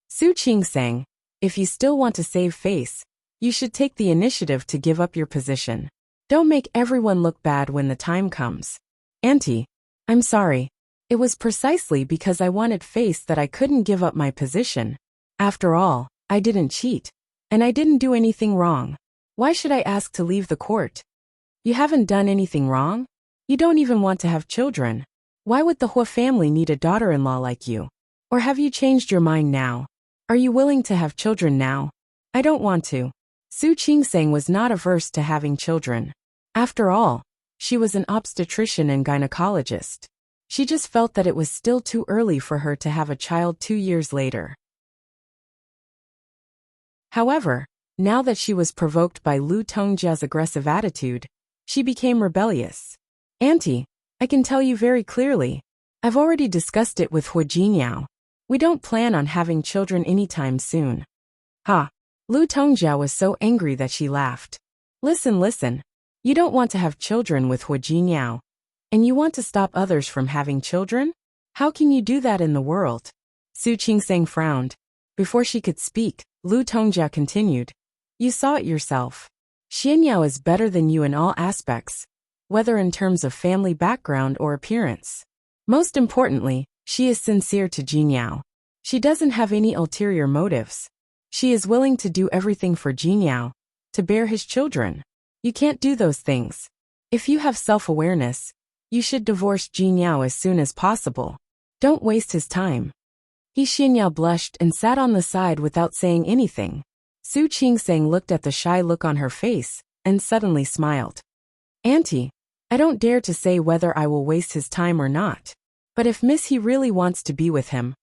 Su Qingsang, if you still want to save face, you should take the initiative to give up your position. Don't make everyone look bad when the time comes. Auntie, I'm sorry. It was precisely because I wanted face that I couldn't give up my position. After all, I didn't cheat. And I didn't do anything wrong. Why should I ask to leave the court? You haven't done anything wrong? You don't even want to have children. Why would the Hua family need a daughter-in-law like you? Or have you changed your mind now? Are you willing to have children now? I don't want to. Su Qingsang was not averse to having children. After all, she was an obstetrician and gynecologist. She just felt that it was still too early for her to have a child 2 years later. However, now that she was provoked by Lu Tongjia's aggressive attitude, she became rebellious. Auntie, I can tell you very clearly. I've already discussed it with Jingyao. We don't plan on having children anytime soon. Ha! Lu Tongjia was so angry that she laughed. Listen. You don't want to have children with Jingyao. And you want to stop others from having children? How can you do that in the world? Su Qingsang frowned. Before she could speak, Lu Tongjia continued. You saw it yourself. Xianyao is better than you in all aspects, whether in terms of family background or appearance. Most importantly, she is sincere to Jingyao. She doesn't have any ulterior motives. She is willing to do everything for Jingyao, to bear his children. You can't do those things. If you have self-awareness, you should divorce Jingyao as soon as possible. Don't waste his time. Xianyao blushed and sat on the side without saying anything. Su Qingsang looked at the shy look on her face, and suddenly smiled. Auntie, I don't dare to say whether I will waste his time or not. But if Miss He really wants to be with him,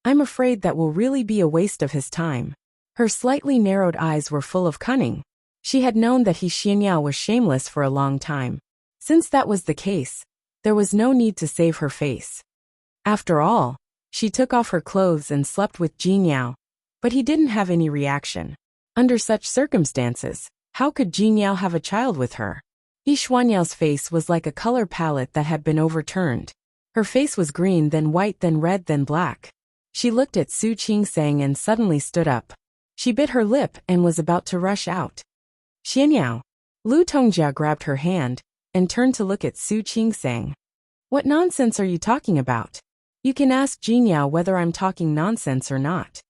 I'm afraid that will really be a waste of his time. Her slightly narrowed eyes were full of cunning. She had known that Xianyao was shameless for a long time. Since that was the case, there was no need to save her face. After all, she took off her clothes and slept with Jingyao, but he didn't have any reaction. Under such circumstances, how could Jingyao have a child with her? Xianyao's face was like a color palette that had been overturned. Her face was green, then white, then red, then black. She looked at Su Qingsang and suddenly stood up. She bit her lip and was about to rush out. Xianyao. Lu Tongjia grabbed her hand and turned to look at Su Qingsang. What nonsense are you talking about? You can ask Jingyao whether I'm talking nonsense or not.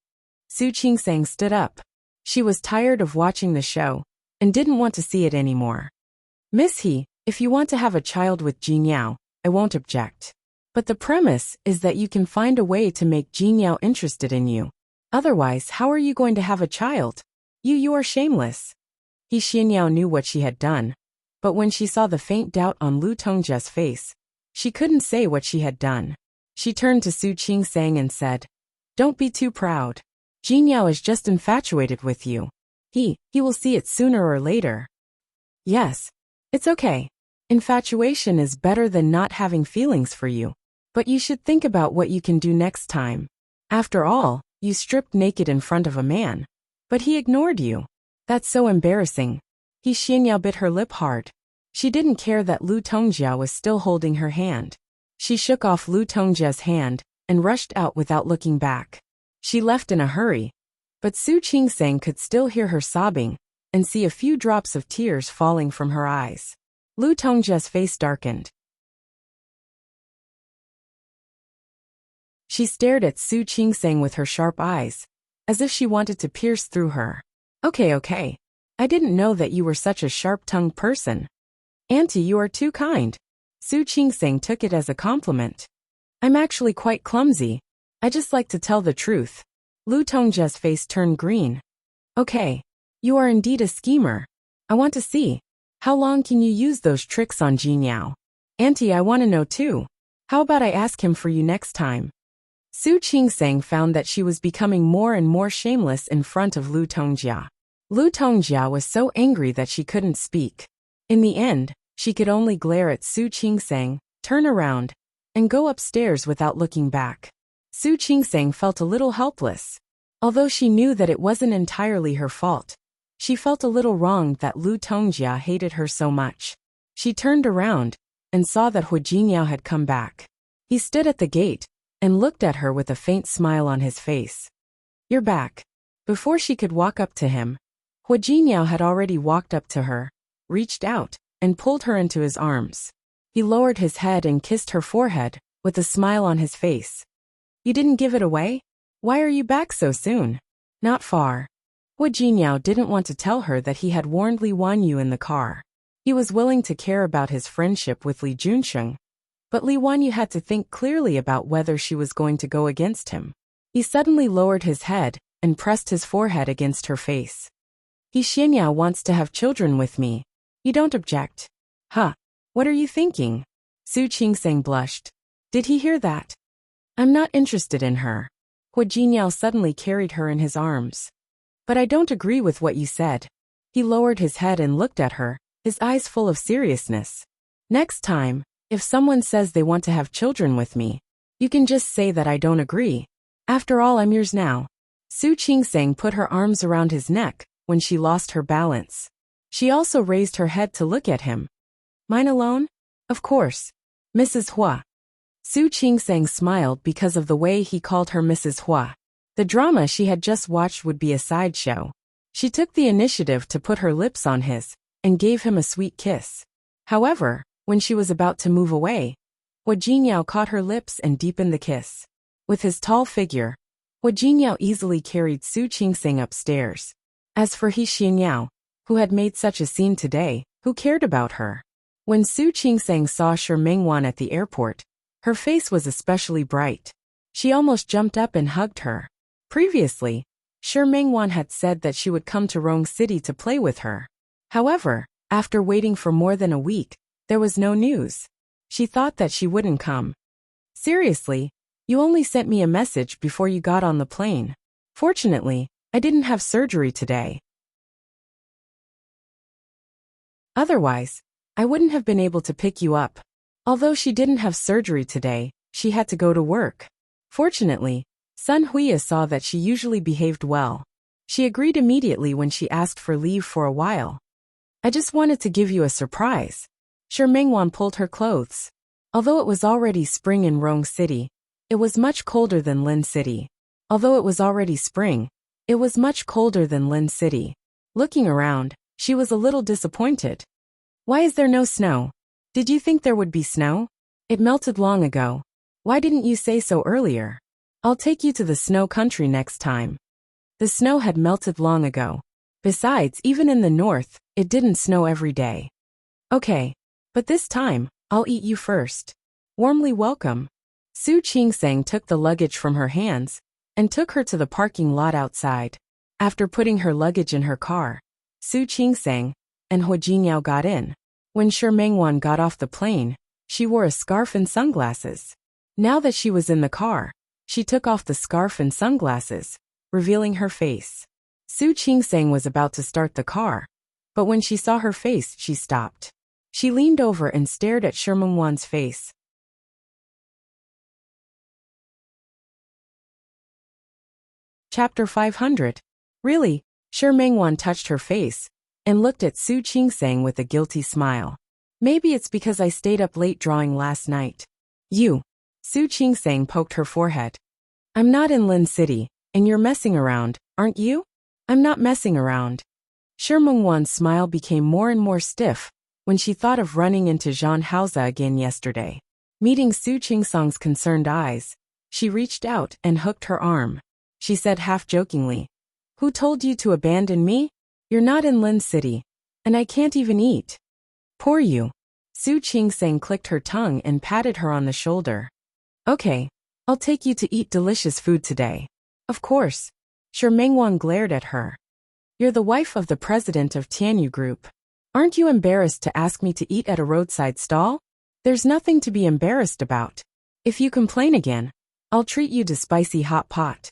Su Qingsang stood up. She was tired of watching the show and didn't want to see it anymore. Miss He, if you want to have a child with Jingyao, I won't object. But the premise is that you can find a way to make Jingyao interested in you. Otherwise, how are you going to have a child? You are shameless. Xianyao knew what she had done, but when she saw the faint doubt on Lu Tongjia's face, she couldn't say what she had done. She turned to Su Qingsang and said, Don't be too proud. Jingyao is just infatuated with you. He will see it sooner or later. Yes, it's okay. Infatuation is better than not having feelings for you. But you should think about what you can do next time. After all, you stripped naked in front of a man. But he ignored you. That's so embarrassing. Xianyao bit her lip hard. She didn't care that Lu Tongjia was still holding her hand. She shook off Lu Tongjia's hand and rushed out without looking back. She left in a hurry. But Su Qingsang could still hear her sobbing and see a few drops of tears falling from her eyes. Lu Tongjia's face darkened. She stared at Su Qingsang with her sharp eyes, as if she wanted to pierce through her. Okay. I didn't know that you were such a sharp-tongued person. Auntie, you are too kind. Su Qingsang took it as a compliment. I'm actually quite clumsy. I just like to tell the truth. Lu Tongjia's face turned green. Okay. You are indeed a schemer. I want to see. How long can you use those tricks on Jinyao? Auntie, I want to know too. How about I ask him for you next time? Su Qingsang found that she was becoming more and more shameless in front of Lu Tongjia. Lu Tongjia was so angry that she couldn't speak. In the end, she could only glare at Su Qingsang, turn around, and go upstairs without looking back. Su Qingsang felt a little helpless. Although she knew that it wasn't entirely her fault, she felt a little wronged that Lu Tongjia hated her so much. She turned around and saw that Hu Jinyao had come back. He stood at the gate and looked at her with a faint smile on his face. You're back. Before she could walk up to him, Hu Jinyao had already walked up to her, reached out, and pulled her into his arms. He lowered his head and kissed her forehead, with a smile on his face. You didn't give it away? Why are you back so soon? Not far. Hu Jinyao didn't want to tell her that he had warned Li Wanyu in the car. He was willing to care about his friendship with Li Junsheng, but Li Wanyu had to think clearly about whether she was going to go against him. He suddenly lowered his head and pressed his forehead against her face. He Xianyao wants to have children with me. You don't object? Huh. What are you thinking? Su Qingsang blushed. Did he hear that? I'm not interested in her. Hu Jinyao suddenly carried her in his arms. But I don't agree with what you said. He lowered his head and looked at her, his eyes full of seriousness. Next time, if someone says they want to have children with me, you can just say that I don't agree. After all, I'm yours now. Su Qingsang put her arms around his neck when she lost her balance. She also raised her head to look at him. Mine alone? Of course. Mrs. Hua. Su Qingsang smiled because of the way he called her Mrs. Hua. The drama she had just watched would be a sideshow. She took the initiative to put her lips on his and gave him a sweet kiss. However, when she was about to move away, Hu Jinyao caught her lips and deepened the kiss. With his tall figure, Hu Jinyao easily carried Su Qingsang upstairs. As for He Xianyao, who had made such a scene today, who cared about her? When Su Qingsang saw Shi Mingwan at the airport, her face was especially bright. She almost jumped up and hugged her. Previously, Shi Mingwan had said that she would come to Rong City to play with her. However, after waiting for more than a week, there was no news. She thought that she wouldn't come. Seriously, you only sent me a message before you got on the plane. Fortunately, I didn't have surgery today. Otherwise, I wouldn't have been able to pick you up. Although she didn't have surgery today, she had to go to work. Fortunately, Sun Huiya saw that she usually behaved well. She agreed immediately when she asked for leave for a while. I just wanted to give you a surprise. Shi Mingwan pulled her clothes. Although it was already spring in Rong City, it was much colder than Lin City. Although it was already spring, it was much colder than Lin City. Looking around, she was a little disappointed. Why is there no snow? Did you think there would be snow? It melted long ago. Why didn't you say so earlier? I'll take you to the snow country next time. The snow had melted long ago. Besides, even in the north, it didn't snow every day. Okay. But this time, I'll eat you first. Warmly welcome. Su Qingsang took the luggage from her hands and took her to the parking lot outside. After putting her luggage in her car, Su Qingsang and Hu Jinyao got in. When Shi Mingwan got off the plane, she wore a scarf and sunglasses. Now that she was in the car, she took off the scarf and sunglasses, revealing her face. Su Qingsang was about to start the car, but when she saw her face, she stopped. She leaned over and stared at Shi Mingwan's face. Chapter 500. Really? Shi Mingwan touched her face and looked at Su Qingsang with a guilty smile. Maybe it's because I stayed up late drawing last night. You. Su Qingsang poked her forehead. I'm not in Lin City, and you're messing around, aren't you? I'm not messing around. Shi Mingwan's smile became more and more stiff when she thought of running into Jean Hausa again yesterday. Meeting Su Qingsang's concerned eyes, she reached out and hooked her arm. She said half-jokingly, "Who told you to abandon me? You're not in Lin City, and I can't even eat." "Poor you." Su Qingsang clicked her tongue and patted her on the shoulder. "Okay, I'll take you to eat delicious food today." "Of course." Shi Mengwan glared at her. "You're the wife of the president of Tianyu Group. Aren't you embarrassed to ask me to eat at a roadside stall? There's nothing to be embarrassed about. If you complain again, I'll treat you to spicy hot pot."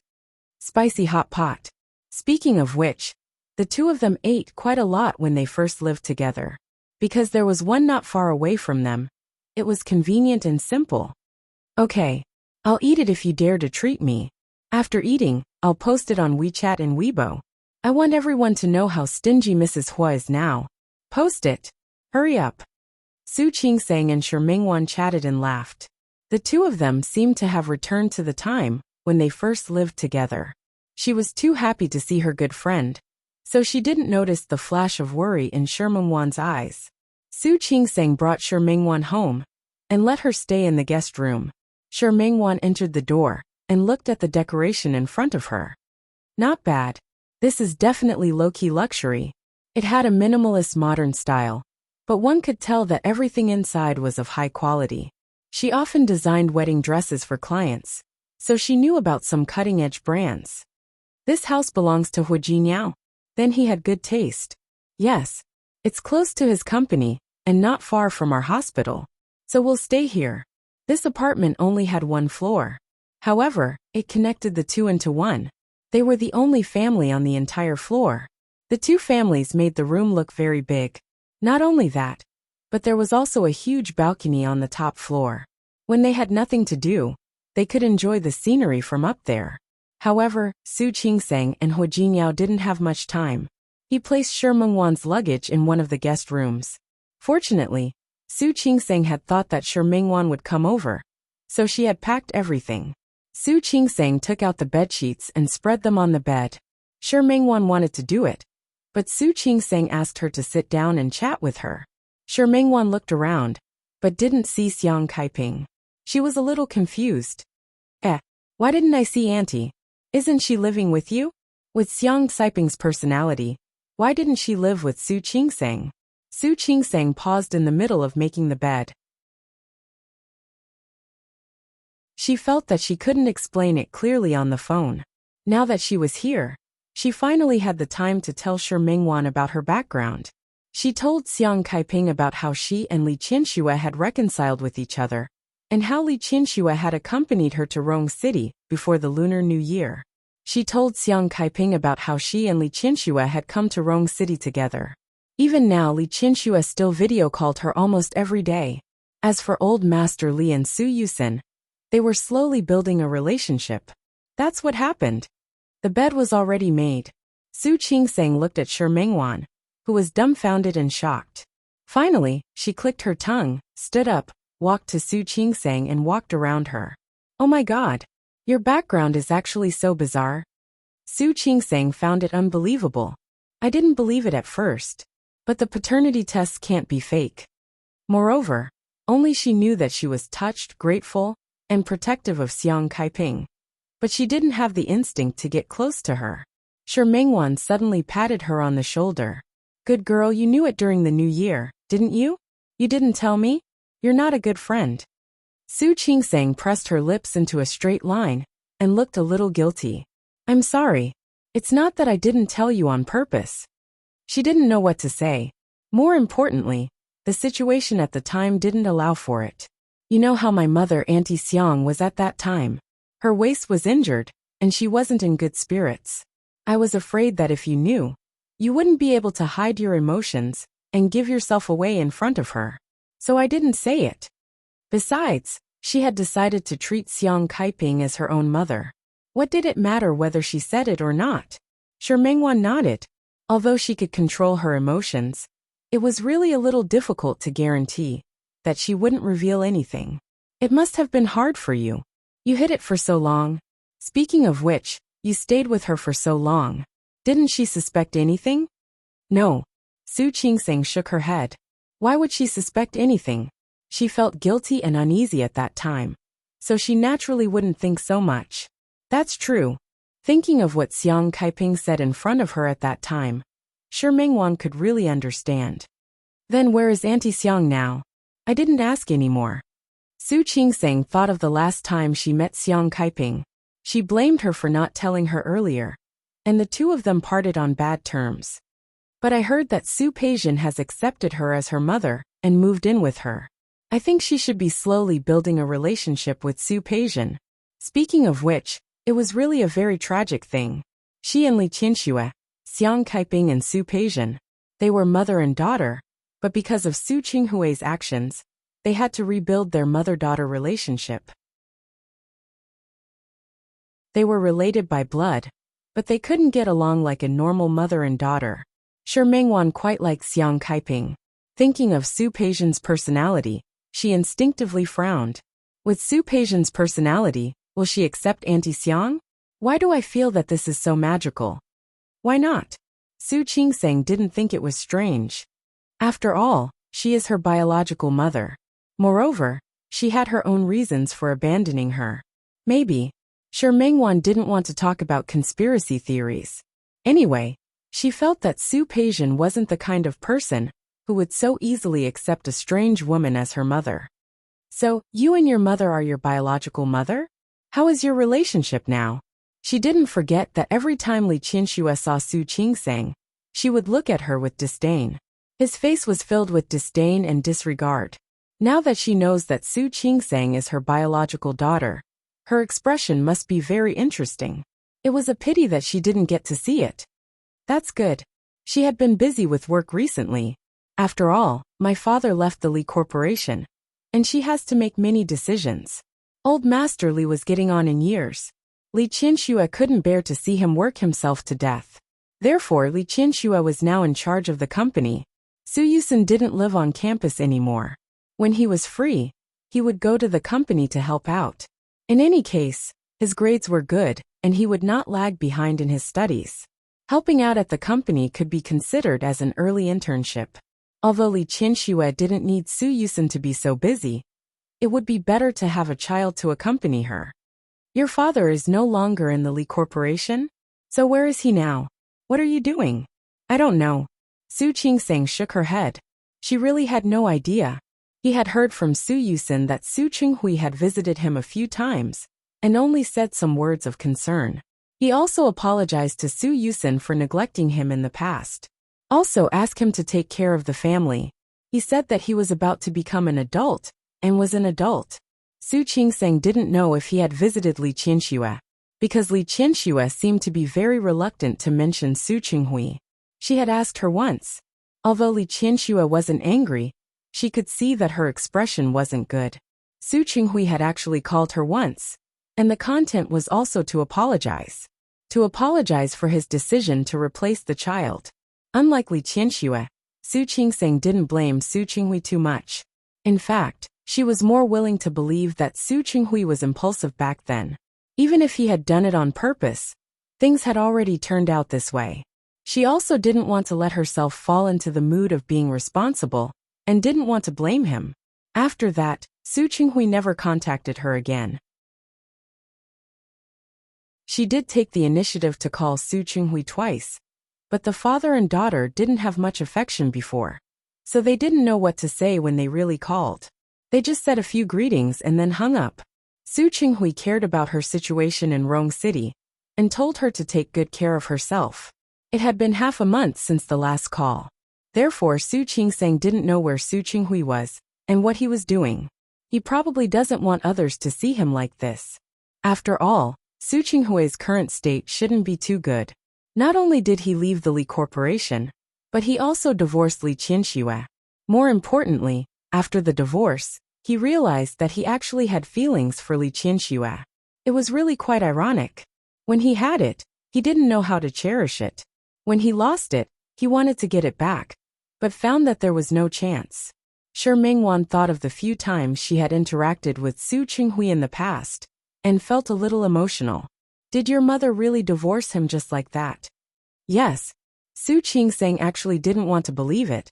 Spicy hot pot. Speaking of which, the two of them ate quite a lot when they first lived together. Because there was one not far away from them, it was convenient and simple. "Okay, I'll eat it if you dare to treat me. After eating, I'll post it on WeChat and Weibo. I want everyone to know how stingy Mrs. Hua is now. Post it. Hurry up." Su Qingsang and Shi Mengwan chatted and laughed. The two of them seemed to have returned to the time when they first lived together. She was too happy to see her good friend, so she didn't notice the flash of worry in Shi Mengwan's eyes. Su Qingsang brought Shi Mengwan home and let her stay in the guest room. Shi Mengwan entered the door and looked at the decoration in front of her. Not bad. This is definitely low-key luxury. It had a minimalist modern style, but one could tell that everything inside was of high quality. She often designed wedding dresses for clients, so she knew about some cutting-edge brands. "This house belongs to Hu Jiniao." Then he had good taste. "Yes, it's close to his company and not far from our hospital, so we'll stay here." This apartment only had one floor. However, it connected the two into one. They were the only family on the entire floor. The two families made the room look very big. Not only that, but there was also a huge balcony on the top floor. When they had nothing to do, they could enjoy the scenery from up there. However, Su Qingsang and Hu Jiniao didn't have much time. He placed Shi Mengwan's luggage in one of the guest rooms. Fortunately, Su Qingsang had thought that Shi Mengwan would come over, so she had packed everything. Su Qingsang took out the bedsheets and spread them on the bed. Shi Mengwan wanted to do it, but Su Qingsang asked her to sit down and chat with her. Shi Mengwan looked around, but didn't see Xiang Kaiping. She was a little confused. Why didn't I see Auntie? Isn't she living with you? With Xiang Kaiping's personality, why didn't she live with Su Qingsang? Su Qingsang paused in the middle of making the bed. She felt that she couldn't explain it clearly on the phone. Now that she was here, she finally had the time to tell Shi Mengwan about her background. She told Xiang Kaiping about how she and Li Qianxue had reconciled with each other, and how Li Qianxue had accompanied her to Rong City before the Lunar New Year. She told Xiang Kaiping about how she and Li Qianxue had come to Rong City together. Even now, Li Qianxue still video called her almost every day. As for Old Master Li and Su Yusen, they were slowly building a relationship. That's what happened. The bed was already made. Su Qingsang looked at Shi Mengwan, who was dumbfounded and shocked. Finally, she clicked her tongue, stood up, walked to Su Qingsang and walked around her. "Oh my god, your background is actually so bizarre." Su Qingsang found it unbelievable. "I didn't believe it at first. But the paternity tests can't be fake." Moreover, only she knew that she was touched, grateful, and protective of Xiang Kaiping. But she didn't have the instinct to get close to her. Shi Mengwan suddenly patted her on the shoulder. "Good girl, you knew it during the New Year, didn't you? You didn't tell me? You're not a good friend." Su Qingsang pressed her lips into a straight line and looked a little guilty. "I'm sorry. It's not that I didn't tell you on purpose." She didn't know what to say. More importantly, the situation at the time didn't allow for it. You know how my mother, Auntie Xiang, was at that time. Her waist was injured, and she wasn't in good spirits. I was afraid that if you knew, you wouldn't be able to hide your emotions and give yourself away in front of her. So I didn't say it. Besides, she had decided to treat Xiang Kaiping as her own mother. What did it matter whether she said it or not? Shi Mengwan nodded. Although she could control her emotions, it was really a little difficult to guarantee that she wouldn't reveal anything. "It must have been hard for you. You hid it for so long. Speaking of which, you stayed with her for so long. Didn't she suspect anything?" "No." Su Qingsang shook her head. Why would she suspect anything? She felt guilty and uneasy at that time, so she naturally wouldn't think so much. That's true. Thinking of what Xiang Kaiping said in front of her at that time, Shi Mingwan could really understand. Then where is Auntie Xiang now? I didn't ask anymore. Su Qingsang thought of the last time she met Xiang Kaiping. She blamed her for not telling her earlier, and the two of them parted on bad terms. But I heard that Su Peijian has accepted her as her mother and moved in with her. I think she should be slowly building a relationship with Su Peijian. Speaking of which, it was really a very tragic thing. She and Li Qianxue, Xiang Kaiping and Su Peijian, they were mother and daughter, but because of Su Qinghui's actions, they had to rebuild their mother-daughter relationship. They were related by blood, but they couldn't get along like a normal mother and daughter. Shi Mingwan quite liked Xiang Kaiping. Thinking of Su Peijian's personality, she instinctively frowned. With Su Peijian's personality, will she accept Auntie Xiang? Why do I feel that this is so magical? Why not? Su Qingsang didn't think it was strange. After all, she is her biological mother. Moreover, she had her own reasons for abandoning her. Maybe. Shi Mingwan didn't want to talk about conspiracy theories. Anyway, she felt that Su Peijian wasn't the kind of person who would so easily accept a strange woman as her mother. So, you and your mother are your biological mother? How is your relationship now? She didn't forget that every time Li Qianxue saw Su Qingsang, she would look at her with disdain. His face was filled with disdain and disregard. Now that she knows that Su Qingsang is her biological daughter, her expression must be very interesting. It was a pity that she didn't get to see it. That's good. She had been busy with work recently. After all, my father left the Li Corporation, and she has to make many decisions. Old Master Li was getting on in years. Li Qianxue couldn't bear to see him work himself to death. Therefore, Li Qianxue was now in charge of the company. Su Yusen didn't live on campus anymore. When he was free, he would go to the company to help out. In any case, his grades were good, and he would not lag behind in his studies. Helping out at the company could be considered as an early internship. Although Li Qianxue didn't need Su Yusen to be so busy, it would be better to have a child to accompany her. Your father is no longer in the Li Corporation? So where is he now? What are you doing? I don't know. Su Qingsang shook her head. She really had no idea. He had heard from Su Yusen that Su Qinghui had visited him a few times, and only said some words of concern. He also apologized to Su Yusen for neglecting him in the past. Also asked him to take care of the family. He said that he was about to become an adult, and was an adult. Su Qingsang didn't know if he had visited Li Qianxue, because Li Qianxue seemed to be very reluctant to mention Su Qinghui. She had asked her once. Although Li Qianxue wasn't angry, she could see that her expression wasn't good. Su Qinghui had actually called her once, and the content was also to apologize. To apologize for his decision to replace the child. Unlike Li Qianxue, Su Qingsang didn't blame Su Qinghui too much. In fact, she was more willing to believe that Su Qinghui was impulsive back then. Even if he had done it on purpose, things had already turned out this way. She also didn't want to let herself fall into the mood of being responsible, and didn't want to blame him. After that, Su Qinghui never contacted her again. She did take the initiative to call Su Qinghui twice, but the father and daughter didn't have much affection before, so they didn't know what to say when they really called. They just said a few greetings and then hung up. Su Qinghui cared about her situation in Rong City, and told her to take good care of herself. It had been half a month since the last call. Therefore Su Qingsang didn't know where Su Qinghui was, and what he was doing. He probably doesn't want others to see him like this. After all, Su Qinghui's current state shouldn't be too good. Not only did he leave the Li Corporation, but he also divorced Li Qianxue. More importantly, after the divorce, he realized that he actually had feelings for Li Qianxue. It was really quite ironic. When he had it, he didn't know how to cherish it. When he lost it, he wanted to get it back, but found that there was no chance. Shi Mingwan thought of the few times she had interacted with Su Qinghui in the past, and felt a little emotional. Did your mother really divorce him just like that? Yes. Su Qingsang actually didn't want to believe it,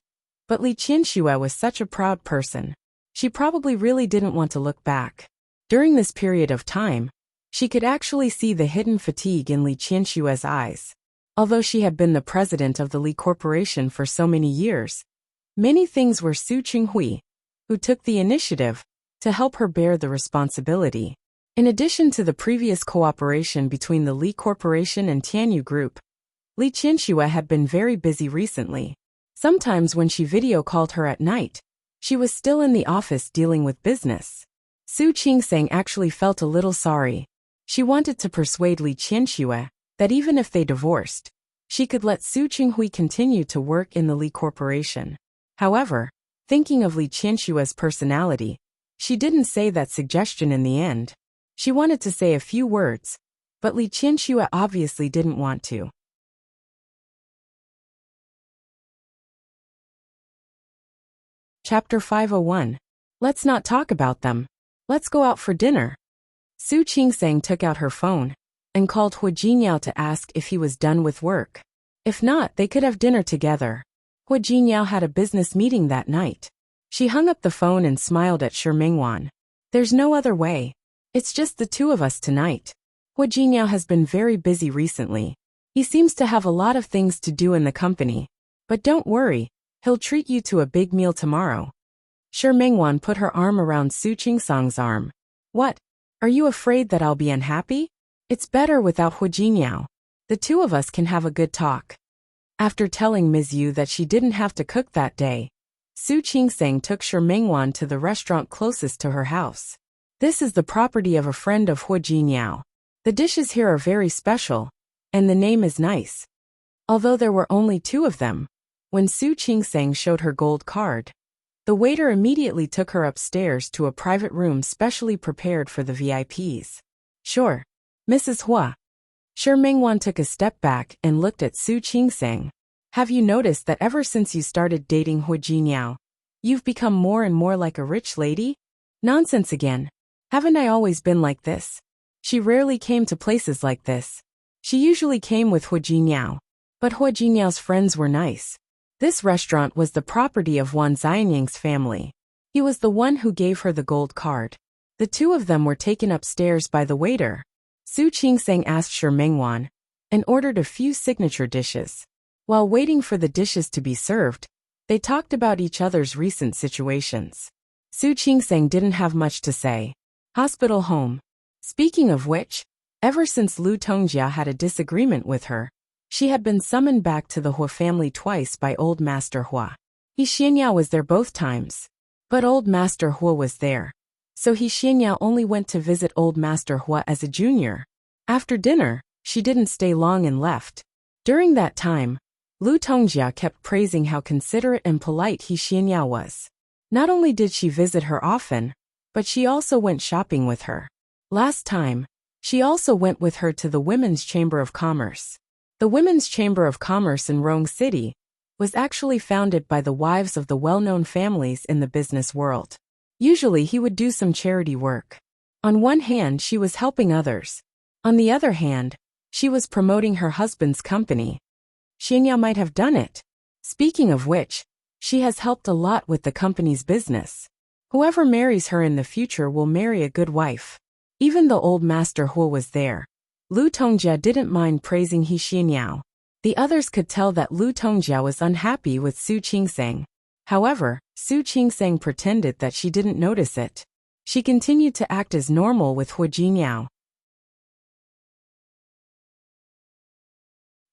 But Li Qianxue was such a proud person. She probably really didn't want to look back. During this period of time, she could actually see the hidden fatigue in Li Qianxue's eyes. Although she had been the president of the Li Corporation for so many years, many things were Su Qinghui, who took the initiative, to help her bear the responsibility. In addition to the previous cooperation between the Li Corporation and Tianyu Group, Li Qianxue had been very busy recently. Sometimes when she video called her at night, she was still in the office dealing with business. Su Qingsang actually felt a little sorry. She wanted to persuade Li Qianxue that even if they divorced, she could let Su Qinghui continue to work in the Li Corporation. However, thinking of Li Qianxue's personality, she didn't say that suggestion in the end. She wanted to say a few words, but Li Qianxue obviously didn't want to. Chapter 501. Let's not talk about them. Let's go out for dinner. Su Qingsang took out her phone and called Hu Jinyao to ask if he was done with work. If not, they could have dinner together. Hu Jinyao had a business meeting that night. She hung up the phone and smiled at Shi Mingwan. There's no other way. It's just the two of us tonight. Hu Jinyao has been very busy recently. He seems to have a lot of things to do in the company. But don't worry, he'll treat you to a big meal tomorrow. Shi Mingwan put her arm around Su Qingsang's arm. What? Are you afraid that I'll be unhappy? It's better without Hu Jinyao. The two of us can have a good talk. After telling Ms. Yu that she didn't have to cook that day, Su Qingsang took Shi Mingwan to the restaurant closest to her house. This is the property of a friend of Hu Jinyao. The dishes here are very special, and the name is nice. Although there were only two of them, when Su Qingsang showed her gold card, the waiter immediately took her upstairs to a private room specially prepared for the VIPs. Sure, Mrs. Hua. Shi Mingwan took a step back and looked at Su Qingsang. Have you noticed that ever since you started dating Hu Jinyao, you've become more and more like a rich lady? Nonsense again. Haven't I always been like this? She rarely came to places like this. She usually came with Hu Jinyao. But Hu Jinyao's friends were nice. This restaurant was the property of Wan Xianyang's family. He was the one who gave her the gold card. The two of them were taken upstairs by the waiter. Su Qingsang asked Shi Mingwan and ordered a few signature dishes. While waiting for the dishes to be served, they talked about each other's recent situations. Su Qingsang didn't have much to say. Hospital home. Speaking of which, ever since Lu Tongjia had a disagreement with her, she had been summoned back to the Hua family twice by Old Master Hua. He Xianyao was there both times. But Old Master Hua was there. So He Xianyao only went to visit Old Master Hua as a junior. After dinner, she didn't stay long and left. During that time, Lu Tongjia kept praising how considerate and polite He Xianyao was. Not only did she visit her often, but she also went shopping with her. Last time, she also went with her to the Women's Chamber of Commerce. The Women's Chamber of Commerce in Rong City was actually founded by the wives of the well-known families in the business world. Usually he would do some charity work. On one hand, she was helping others. On the other hand, she was promoting her husband's company. Xianyao might have done it. Speaking of which, she has helped a lot with the company's business. Whoever marries her in the future will marry a good wife. Even though Old Master Hua was there, Lu Tongjia didn't mind praising He Xianyao. The others could tell that Lu Tongjia was unhappy with Su Qingsang. However, Su Qingsang pretended that she didn't notice it. She continued to act as normal with Hu Jinyao.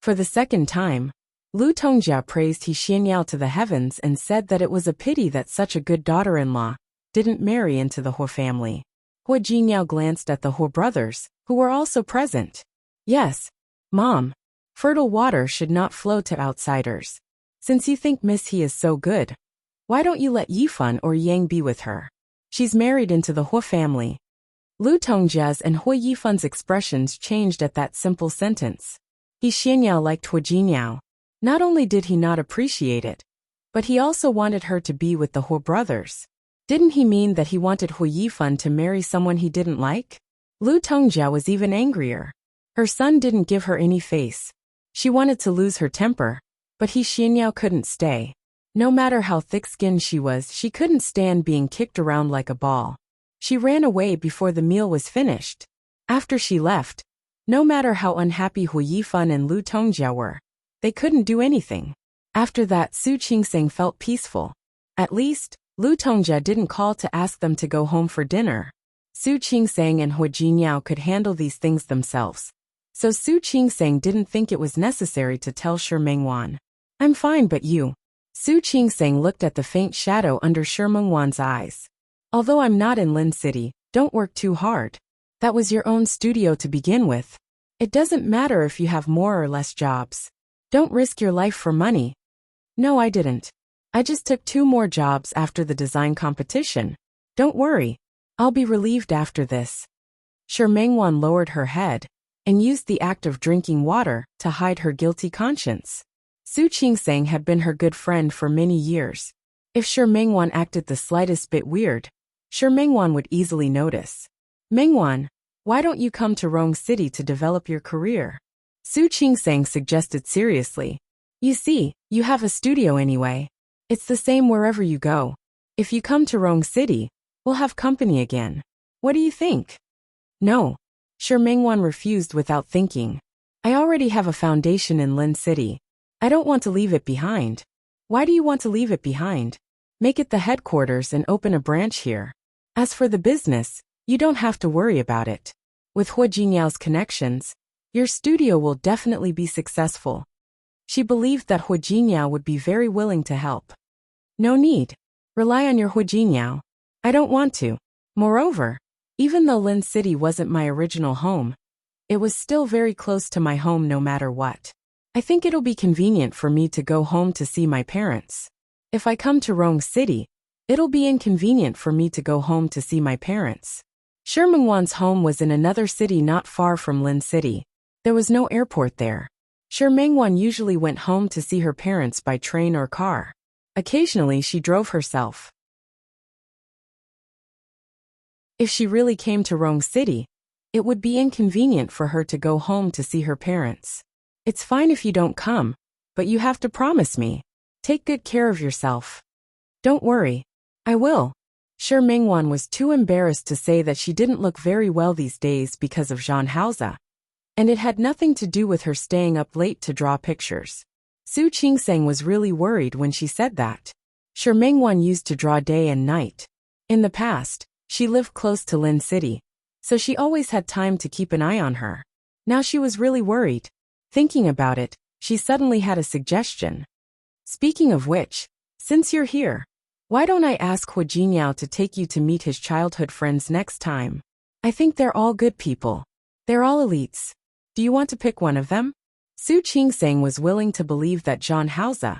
For the second time, Lu Tongjia praised He Xianyao to the heavens and said that it was a pity that such a good daughter-in-law didn't marry into the Hua family. Hu Jinyao glanced at the Hua brothers, who were also present. Yes, Mom. Fertile water should not flow to outsiders. Since you think Miss He is so good, why don't you let Yifan or Yang be with her? She's married into the Hua family. Lu Tongjia's and Hua Yifan's expressions changed at that simple sentence. He Xianyao liked Hu Jinyao. Not only did he not appreciate it, but he also wanted her to be with the Hua brothers. Didn't he mean that he wanted Hu Yifan to marry someone he didn't like? Lu Tongjia was even angrier. Her son didn't give her any face. She wanted to lose her temper, but He Xianyao couldn't stay. No matter how thick-skinned she was, she couldn't stand being kicked around like a ball. She ran away before the meal was finished. After she left, no matter how unhappy Hu Yifan and Lu Tongjia were, they couldn't do anything. After that, Su Qingseng felt peaceful. At least, Lu Tongjia didn't call to ask them to go home for dinner. Su Qingseng and Hu Jingyao could handle these things themselves. So Su Qingseng didn't think it was necessary to tell Shi Mengwan. I'm fine, but you? Su Qingseng looked at the faint shadow under Shi Mengwan's eyes. Although I'm not in Lin City, don't work too hard. That was your own studio to begin with. It doesn't matter if you have more or less jobs. Don't risk your life for money. No, I didn't. I just took 2 more jobs after the design competition. Don't worry. I'll be relieved after this. Shi Mengwan lowered her head and used the act of drinking water to hide her guilty conscience. Su Qingseng had been her good friend for many years. If Shi Mengwan acted the slightest bit weird, Shi Mengwan would easily notice. Mengwan, why don't you come to Rong City to develop your career? Su Qingseng suggested seriously. You see, you have a studio anyway. It's the same wherever you go. If you come to Rong City, we'll have company again. What do you think? No. Shi Mengwan refused without thinking. I already have a foundation in Lin City. I don't want to leave it behind. Why do you want to leave it behind? Make it the headquarters and open a branch here. As for the business, you don't have to worry about it. With Hu Jinyao's connections, your studio will definitely be successful. She believed that Hu Jinyao would be very willing to help. No need. Rely on your Hu Jinyao. I don't want to. Moreover, even though Lin City wasn't my original home, it was still very close to my home no matter what. I think it'll be convenient for me to go home to see my parents. If I come to Rong City, it'll be inconvenient for me to go home to see my parents. Shi Mengwan's home was in another city not far from Lin City. There was no airport there. Shi Mengwan usually went home to see her parents by train or car. Occasionally she drove herself. If she really came to Rong City, it would be inconvenient for her to go home to see her parents. It's fine if you don't come, but you have to promise me. Take good care of yourself. Don't worry. I will. Shi Mengwan was too embarrassed to say that she didn't look very well these days because of Zhang Haoza. And it had nothing to do with her staying up late to draw pictures. Su Qingseng was really worried when she said that. Shi Mengwan used to draw day and night. In the past, she lived close to Lin City, so she always had time to keep an eye on her. Now she was really worried. Thinking about it, she suddenly had a suggestion. Speaking of which, since you're here, why don't I ask Hu Jinyao to take you to meet his childhood friends next time? I think they're all good people. They're all elites. Do you want to pick one of them? Su Qingseng was willing to believe that Zhang Haoza,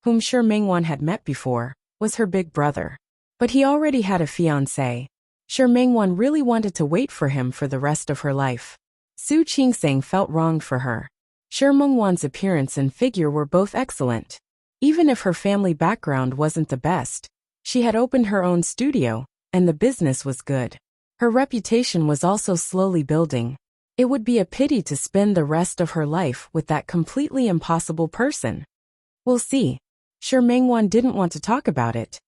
whom Shi Mengwan had met before, was her big brother. But he already had a fiancé. Shi Mengwan really wanted to wait for him for the rest of her life. Su Qingseng felt wronged for her. Shi Mengwan's appearance and figure were both excellent. Even if her family background wasn't the best, she had opened her own studio, and the business was good. Her reputation was also slowly building. It would be a pity to spend the rest of her life with that completely impossible person. We'll see. Shi Mengwan didn't want to talk about it.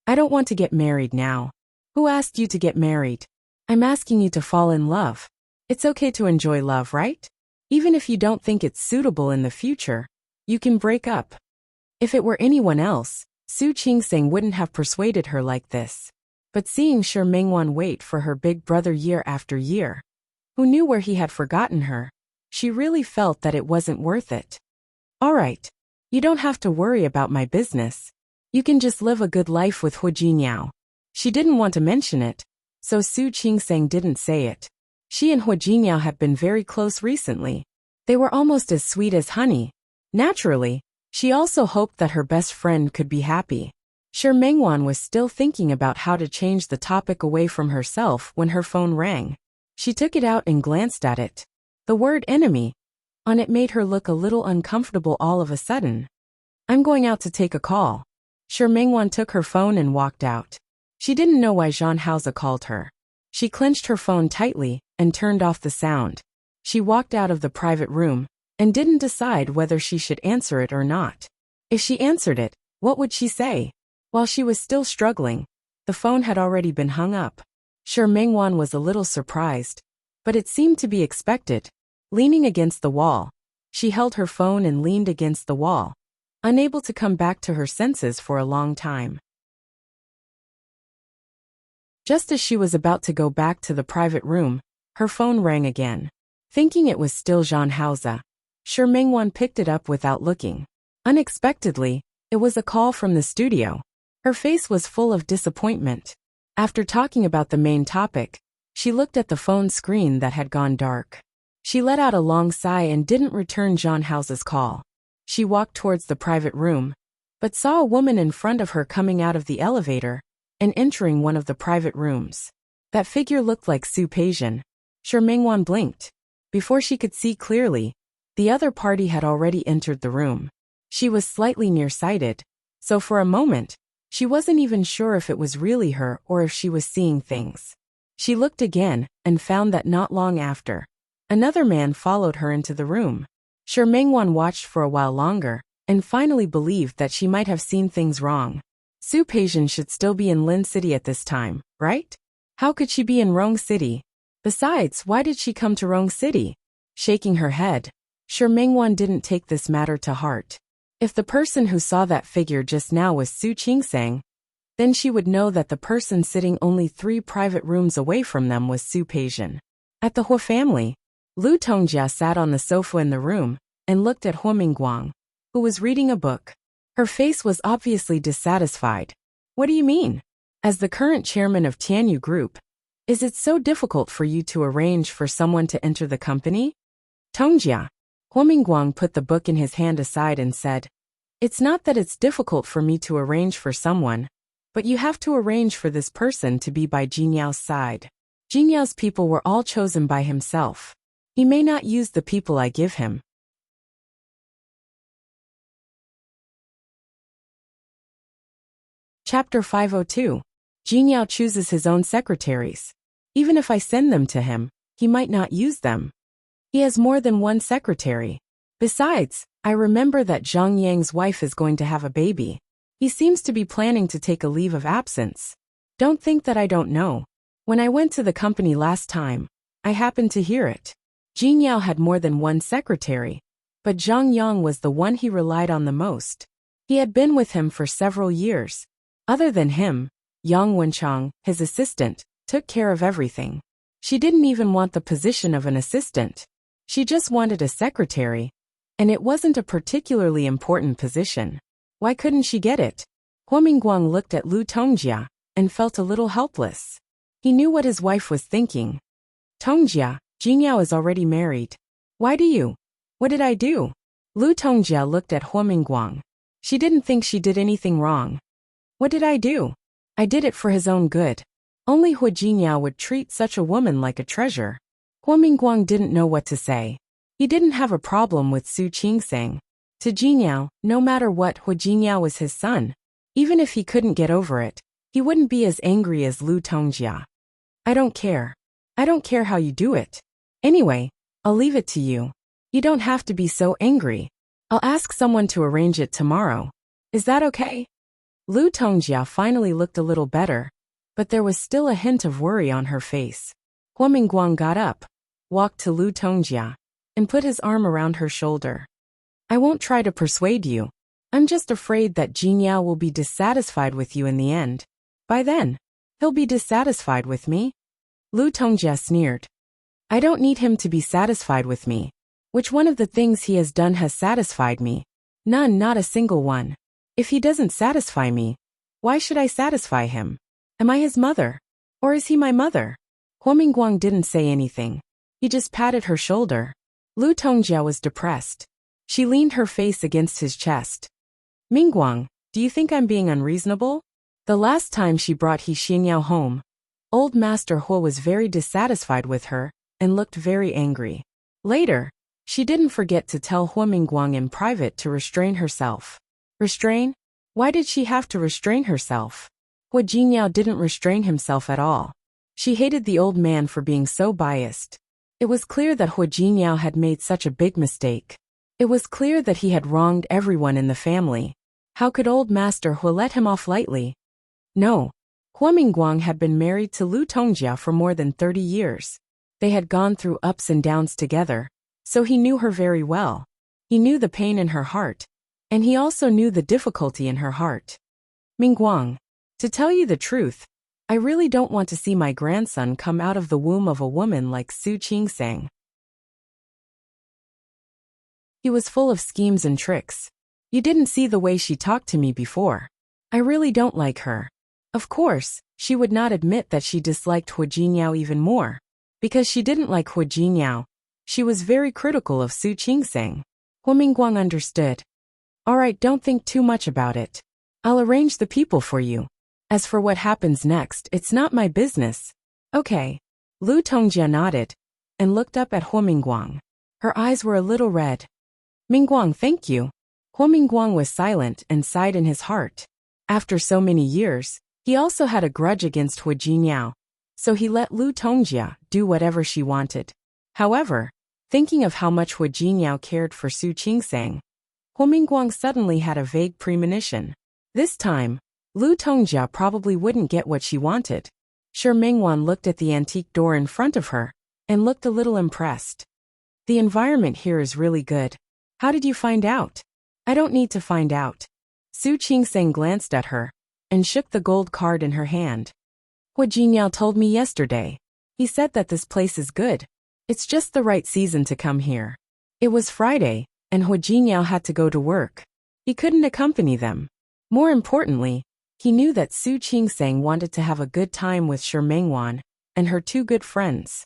I don't want to get married now. Who asked you to get married? I'm asking you to fall in love. It's okay to enjoy love, right? Even if you don't think it's suitable in the future, you can break up. If it were anyone else, Su Qingseng wouldn't have persuaded her like this. But seeing Shi Mengwan wait for her big brother year after year, who knew where he had forgotten her, she really felt that it wasn't worth it. All right. You don't have to worry about my business. You can just live a good life with Hu Jinyao. She didn't want to mention it, so Su Qingseng didn't say it. She and Hu Jinyao had been very close recently. They were almost as sweet as honey. Naturally, she also hoped that her best friend could be happy. Shi Mengwan was still thinking about how to change the topic away from herself when her phone rang. She took it out and glanced at it. The word enemy on it made her look a little uncomfortable all of a sudden. I'm going out to take a call. Shi Mengwan took her phone and walked out. She didn't know why Zhang Haoza called her. She clenched her phone tightly and turned off the sound. She walked out of the private room and didn't decide whether she should answer it or not. If she answered it, What would she say? While she was still struggling, the phone had already been hung up. Sure, Mengwan was a little surprised, but it seemed to be expected. Leaning against the wall, she held her phone and leaned against the wall, unable to come back to her senses for a long time. Just as she was about to go back to the private room, her phone rang again. Thinking it was still Zhang Haoze, Sure Mengwan picked it up without looking. Unexpectedly, it was a call from the studio. Her face was full of disappointment. After talking about the main topic, she looked at the phone screen that had gone dark. She let out a long sigh and didn't return Zhang Haoze's call. She walked towards the private room, but saw a woman in front of her coming out of the elevator and entering one of the private rooms. That figure looked like Su Peijian. Sure Mengwan blinked. Before she could see clearly, the other party had already entered the room. She was slightly nearsighted, so for a moment, she wasn't even sure if it was really her or if she was seeing things. She looked again and found that not long after, another man followed her into the room. Sure Mengwan watched for a while longer and finally believed that she might have seen things wrong. Su Peijian should still be in Lin City at this time, right? How could she be in Rong City? Besides, why did she come to Rong City? Shaking her head, Sure Mengwan didn't take this matter to heart. If the person who saw that figure just now was Su Qingsang, then she would know that the person sitting only 3 private rooms away from them was Su Peijian. At the Hua family, Lu Tongjia sat on the sofa in the room and looked at Hua Mingguang, who was reading a book. Her face was obviously dissatisfied. What do you mean? As the current chairman of Tianyu Group, is it so difficult for you to arrange for someone to enter the company? Tongjia. Hua Mingguang put the book in his hand aside and said, "It's not that it's difficult for me to arrange for someone, but you have to arrange for this person to be by Jinyao's side. Jinyao's people were all chosen by himself. He may not use the people I give him." Chapter 502. Jinyao chooses his own secretaries. Even if I send them to him, he might not use them. He has more than one secretary. Besides, I remember that Zhang Yang's wife is going to have a baby. He seems to be planning to take a leave of absence. Don't think that I don't know. When I went to the company last time, I happened to hear it. Jinyao had more than one secretary, but Zhang Yang was the one he relied on the most. He had been with him for several years. Other than him, Yang Wenchang, his assistant, took care of everything. She didn't even want the position of an assistant. She just wanted a secretary, and it wasn't a particularly important position. Why couldn't she get it? Hua Mingguang looked at Lu Tongjia and felt a little helpless. He knew what his wife was thinking. Tongjia, Jinyao is already married. Why do you? What did I do? Lu Tongjia looked at Hua Mingguang. She didn't think she did anything wrong. What did I do? I did it for his own good. Only Hua Jinyao would treat such a woman like a treasure. Hua Mingguang didn't know what to say. He didn't have a problem with Su Qingsang. To Jinyao, no matter what, Hua Jinyao was his son. Even if he couldn't get over it, he wouldn't be as angry as Lu Tongjia. I don't care. I don't care how you do it. Anyway, I'll leave it to you. You don't have to be so angry. I'll ask someone to arrange it tomorrow. Is that okay? Lu Tongjia finally looked a little better, but there was still a hint of worry on her face. Hua Mingguang got up, walked to Lu Tongjia, and put his arm around her shoulder. I won't try to persuade you. I'm just afraid that Jinyao will be dissatisfied with you in the end. By then, he'll be dissatisfied with me. Lu Tongjia sneered. I don't need him to be satisfied with me. Which one of the things he has done has satisfied me? None, not a single one. If he doesn't satisfy me, why should I satisfy him? Am I his mother? Or is he my mother? Hua Mingguang didn't say anything. He just patted her shoulder. Lu Tongjia was depressed. She leaned her face against his chest. Mingguang, do you think I'm being unreasonable? The last time she brought He Xinyao home, old Master Hua was very dissatisfied with her and looked very angry. Later, she didn't forget to tell Hua Mingguang in private to restrain herself. Restrain? Why did she have to restrain herself? Hua Jinyao didn't restrain himself at all. She hated the old man for being so biased. It was clear that Hua Jinyao had made such a big mistake. It was clear that he had wronged everyone in the family. How could old Master Hu let him off lightly? No. Hua Mingguang had been married to Lu Tongjia for more than 30 years. They had gone through ups and downs together, so he knew her very well. He knew the pain in her heart, and he also knew the difficulty in her heart. Mingguang, to tell you the truth, I really don't want to see my grandson come out of the womb of a woman like Su Qingsang. He was full of schemes and tricks. You didn't see the way she talked to me before. I really don't like her. Of course, she would not admit that she disliked Hu Jingyao even more. Because she didn't like Hu Jingyao, she was very critical of Su Qingsang. Hu Mingguang understood. Alright, don't think too much about it. I'll arrange the people for you. As for what happens next, it's not my business. Okay. Lu Tongjia nodded and looked up at Hu Mingguang. Her eyes were a little red. Mingguang, thank you. Hu Mingguang was silent and sighed in his heart. After so many years, he also had a grudge against Hu Jingyao, so he let Lu Tongjia do whatever she wanted. However, thinking of how much Hu Jingyao cared for Su Qingsang, Hu Mingguang suddenly had a vague premonition. This time, Lu Tongjia probably wouldn't get what she wanted. Shi Mingguan looked at the antique door in front of her and looked a little impressed. The environment here is really good. How did you find out? I don't need to find out. Su Qingsang glanced at her and shook the gold card in her hand. Hu Jingyao told me yesterday. He said that this place is good. It's just the right season to come here. It was Friday, and Hu Jingyao had to go to work. He couldn't accompany them. More importantly, he knew that Su Qingsang wanted to have a good time with Shi Mingguan and her two good friends.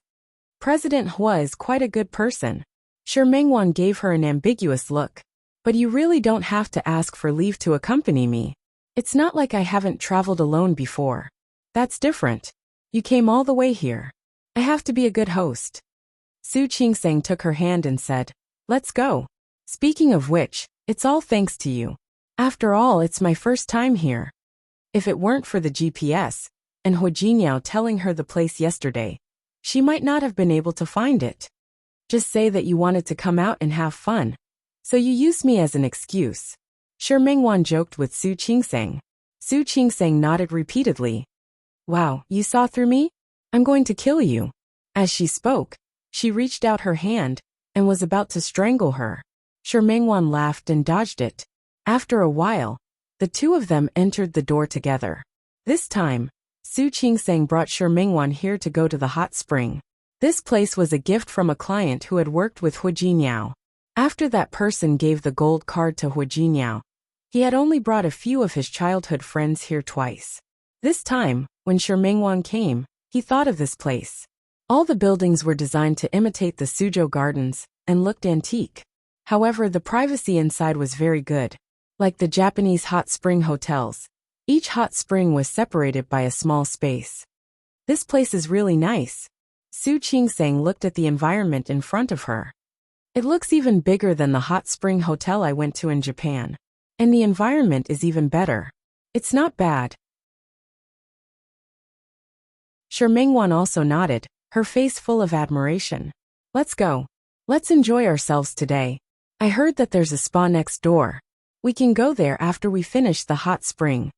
President Hua is quite a good person. Shi Mingguan gave her an ambiguous look. But you really don't have to ask for leave to accompany me. It's not like I haven't traveled alone before. That's different. You came all the way here. I have to be a good host. Su Qingsang took her hand and said, Let's go. Speaking of which, it's all thanks to you. After all, it's my first time here. If it weren't for the GPS, and Hu Jingyao telling her the place yesterday, she might not have been able to find it. Just say that you wanted to come out and have fun. So you used me as an excuse. Shi Mingguan joked with Su Qingsang. Su Qingsang nodded repeatedly. Wow, you saw through me? I'm going to kill you. As she spoke, she reached out her hand and was about to strangle her. Shi Mingguan laughed and dodged it. After a while, the two of them entered the door together. This time, Su Qingsang brought Shi Mingguan here to go to the hot spring. This place was a gift from a client who had worked with Hu Jingyao. After that person gave the gold card to Hu Jingyao, he had only brought a few of his childhood friends here twice. This time, when Shi Mingguan came, he thought of this place. All the buildings were designed to imitate the Suzhou Gardens and looked antique. However, the privacy inside was very good. Like the Japanese hot spring hotels, each hot spring was separated by a small space. This place is really nice. Su Qingsang looked at the environment in front of her. It looks even bigger than the hot spring hotel I went to in Japan. And the environment is even better. It's not bad. Shi Mingguan also nodded, her face full of admiration. Let's go. Let's enjoy ourselves today. I heard that there's a spa next door. We can go there after we finish the hot spring.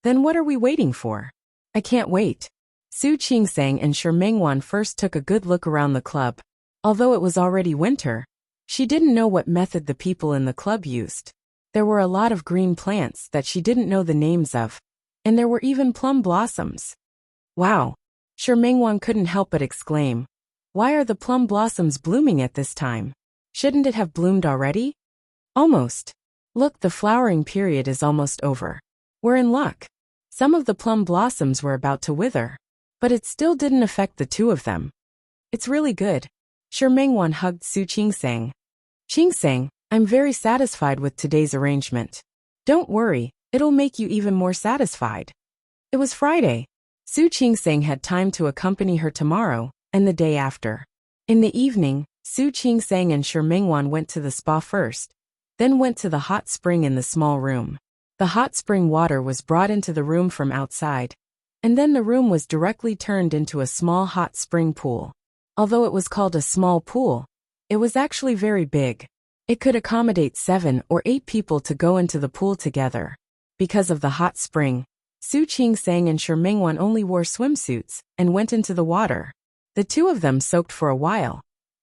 Then what are we waiting for? I can't wait. Su Qingsang and Shi Mingguan first took a good look around the club. Although it was already winter, she didn't know what method the people in the club used. There were a lot of green plants that she didn't know the names of, and there were even plum blossoms. Wow! Shi Mingguan couldn't help but exclaim. Why are the plum blossoms blooming at this time? Shouldn't it have bloomed already? Almost. Look, the flowering period is almost over. We're in luck. Some of the plum blossoms were about to wither, but it still didn't affect the two of them. It's really good. Shi Mingguan hugged Su Qingsang. Qingsang, I'm very satisfied with today's arrangement. Don't worry, it'll make you even more satisfied. It was Friday. Su Qingsang had time to accompany her tomorrow and the day after. In the evening, Su Qingsang and Shi Mingguan went to the spa first, then went to the hot spring in the small room. The hot spring water was brought into the room from outside, and then the room was directly turned into a small hot spring pool. Although it was called a small pool, it was actually very big. It could accommodate 7 or 8 people to go into the pool together. Because of the hot spring, Su Qingsang and Shi Mingwan only wore swimsuits and went into the water. The two of them soaked for a while,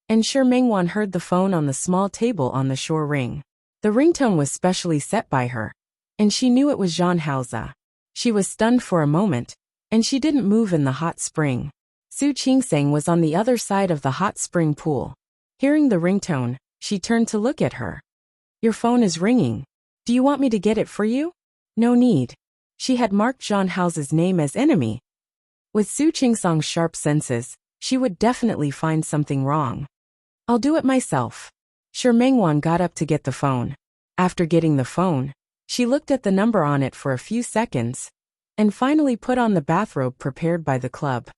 and Shi Mingwan heard the phone on the small table on the shore ring. The ringtone was specially set by her, and she knew it was Zhang Haozi. She was stunned for a moment, and she didn't move in the hot spring. Su Qingsang was on the other side of the hot spring pool. Hearing the ringtone, she turned to look at her. "Your phone is ringing. Do you want me to get it for you?" "No need." She had marked Zhang Haozi's name as enemy. With Su Qingsang's sharp senses, she would definitely find something wrong. "I'll do it myself." Shi Mingwan got up to get the phone. After getting the phone, she looked at the number on it for a few seconds, and finally put on the bathrobe prepared by the club.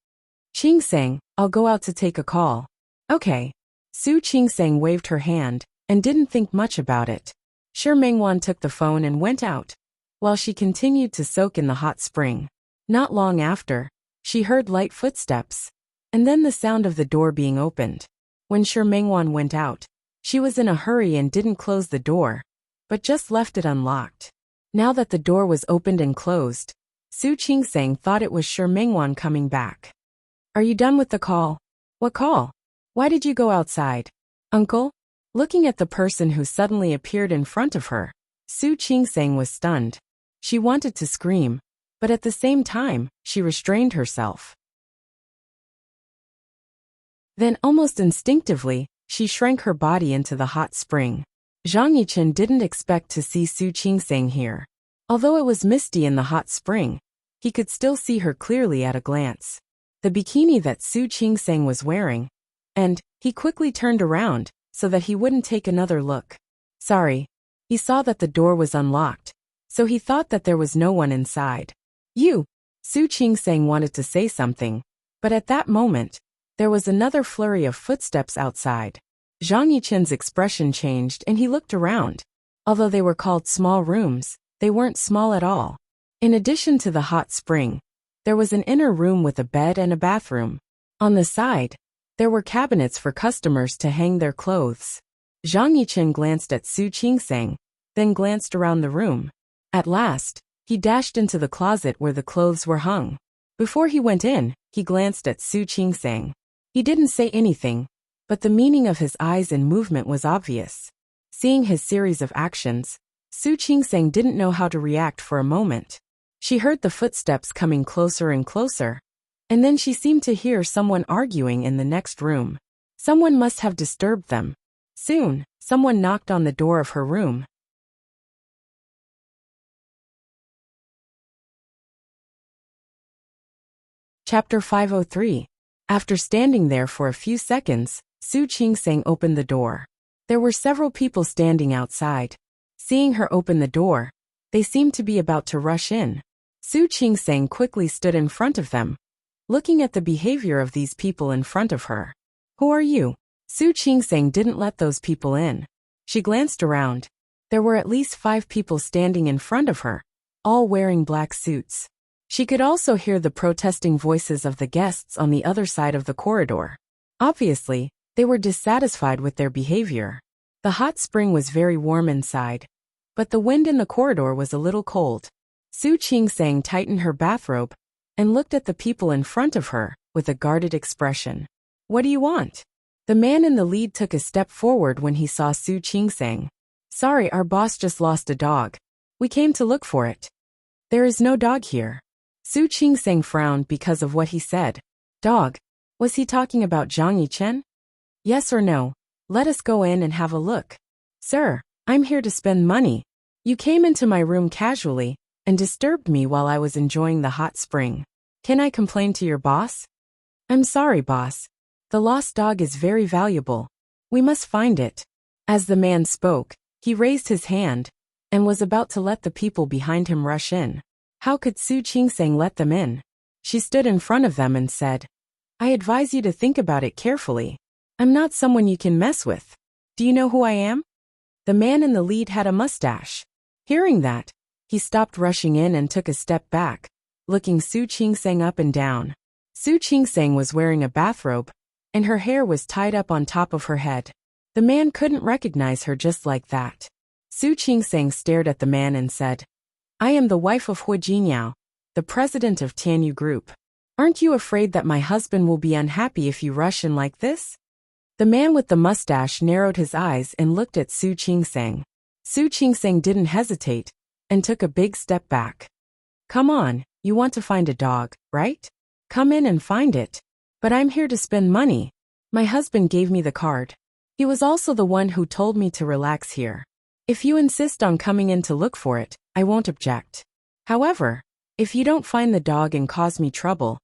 "Qingsang, I'll go out to take a call." "Okay." Su Qingsang waved her hand, and didn't think much about it. Shi Mingwan took the phone and went out, while she continued to soak in the hot spring. Not long after, she heard light footsteps, and then the sound of the door being opened. When Shi Mingwan went out, she was in a hurry and didn't close the door, but just left it unlocked. Now that the door was opened and closed, Su Qingsang thought it was Shi Mingwan coming back. "Are you done with the call?" "What call? Why did you go outside?" "Uncle?" Looking at the person who suddenly appeared in front of her, Su Qingsang was stunned. She wanted to scream, but at the same time, she restrained herself. Then almost instinctively, she shrank her body into the hot spring. Zhang Yichen didn't expect to see Su Qingsang here. Although it was misty in the hot spring, he could still see her clearly at a glance. The bikini that Su Qingsang was wearing, and he quickly turned around so that he wouldn't take another look. "Sorry." He saw that the door was unlocked, so he thought that there was no one inside. "You!" Su Qingsang wanted to say something, but at that moment, there was another flurry of footsteps outside. Zhang Yichen's expression changed and he looked around. Although they were called small rooms, they weren't small at all. In addition to the hot spring, there was an inner room with a bed and a bathroom. On the side, there were cabinets for customers to hang their clothes. Zhang Yichen glanced at Su Qingsang, then glanced around the room. At last, he dashed into the closet where the clothes were hung. Before he went in, he glanced at Su Qingsang. He didn't say anything, but the meaning of his eyes and movement was obvious. Seeing his series of actions, Su Qingsang didn't know how to react for a moment. She heard the footsteps coming closer and closer, and then she seemed to hear someone arguing in the next room. Someone must have disturbed them. Soon, someone knocked on the door of her room. Chapter 503. After standing there for a few seconds, Su Qingsang opened the door. There were several people standing outside. Seeing her open the door, they seemed to be about to rush in. Su Qingsang quickly stood in front of them, looking at the behavior of these people in front of her. "Who are you?" Su Qingsang didn't let those people in. She glanced around. There were at least 5 people standing in front of her, all wearing black suits. She could also hear the protesting voices of the guests on the other side of the corridor. Obviously, they were dissatisfied with their behavior. The hot spring was very warm inside, but the wind in the corridor was a little cold. Su Qingsang tightened her bathrobe and looked at the people in front of her with a guarded expression. "What do you want?" The man in the lead took a step forward when he saw Su Qingsang. "Sorry, our boss just lost a dog. We came to look for it." "There is no dog here." Su Qingsang frowned because of what he said. "Dog? Was he talking about Zhang Yichen?" "Yes or no? Let us go in and have a look." "Sir, I'm here to spend money. You came into my room casually and disturbed me while I was enjoying the hot spring. Can I complain to your boss?" "I'm sorry, boss. The lost dog is very valuable. We must find it." As the man spoke, he raised his hand and was about to let the people behind him rush in. How could Su Qingsang let them in? She stood in front of them and said, "I advise you to think about it carefully. I'm not someone you can mess with. Do you know who I am?" The man in the lead had a mustache. Hearing that, he stopped rushing in and took a step back, looking Su Qingsang up and down. Su Qingsang was wearing a bathrobe, and her hair was tied up on top of her head. The man couldn't recognize her just like that. Su Qingsang stared at the man and said, I am the wife of Hu Jiniao, the president of Tianyu Group. Aren't you afraid that my husband will be unhappy if you rush in like this? The man with the mustache narrowed his eyes and looked at Su Qingsang. Su Qingsang didn't hesitate and took a big step back. Come on, you want to find a dog, right? Come in and find it. But I'm here to spend money. My husband gave me the card. He was also the one who told me to relax here. If you insist on coming in to look for it, I won't object. However, if you don't find the dog and cause me trouble,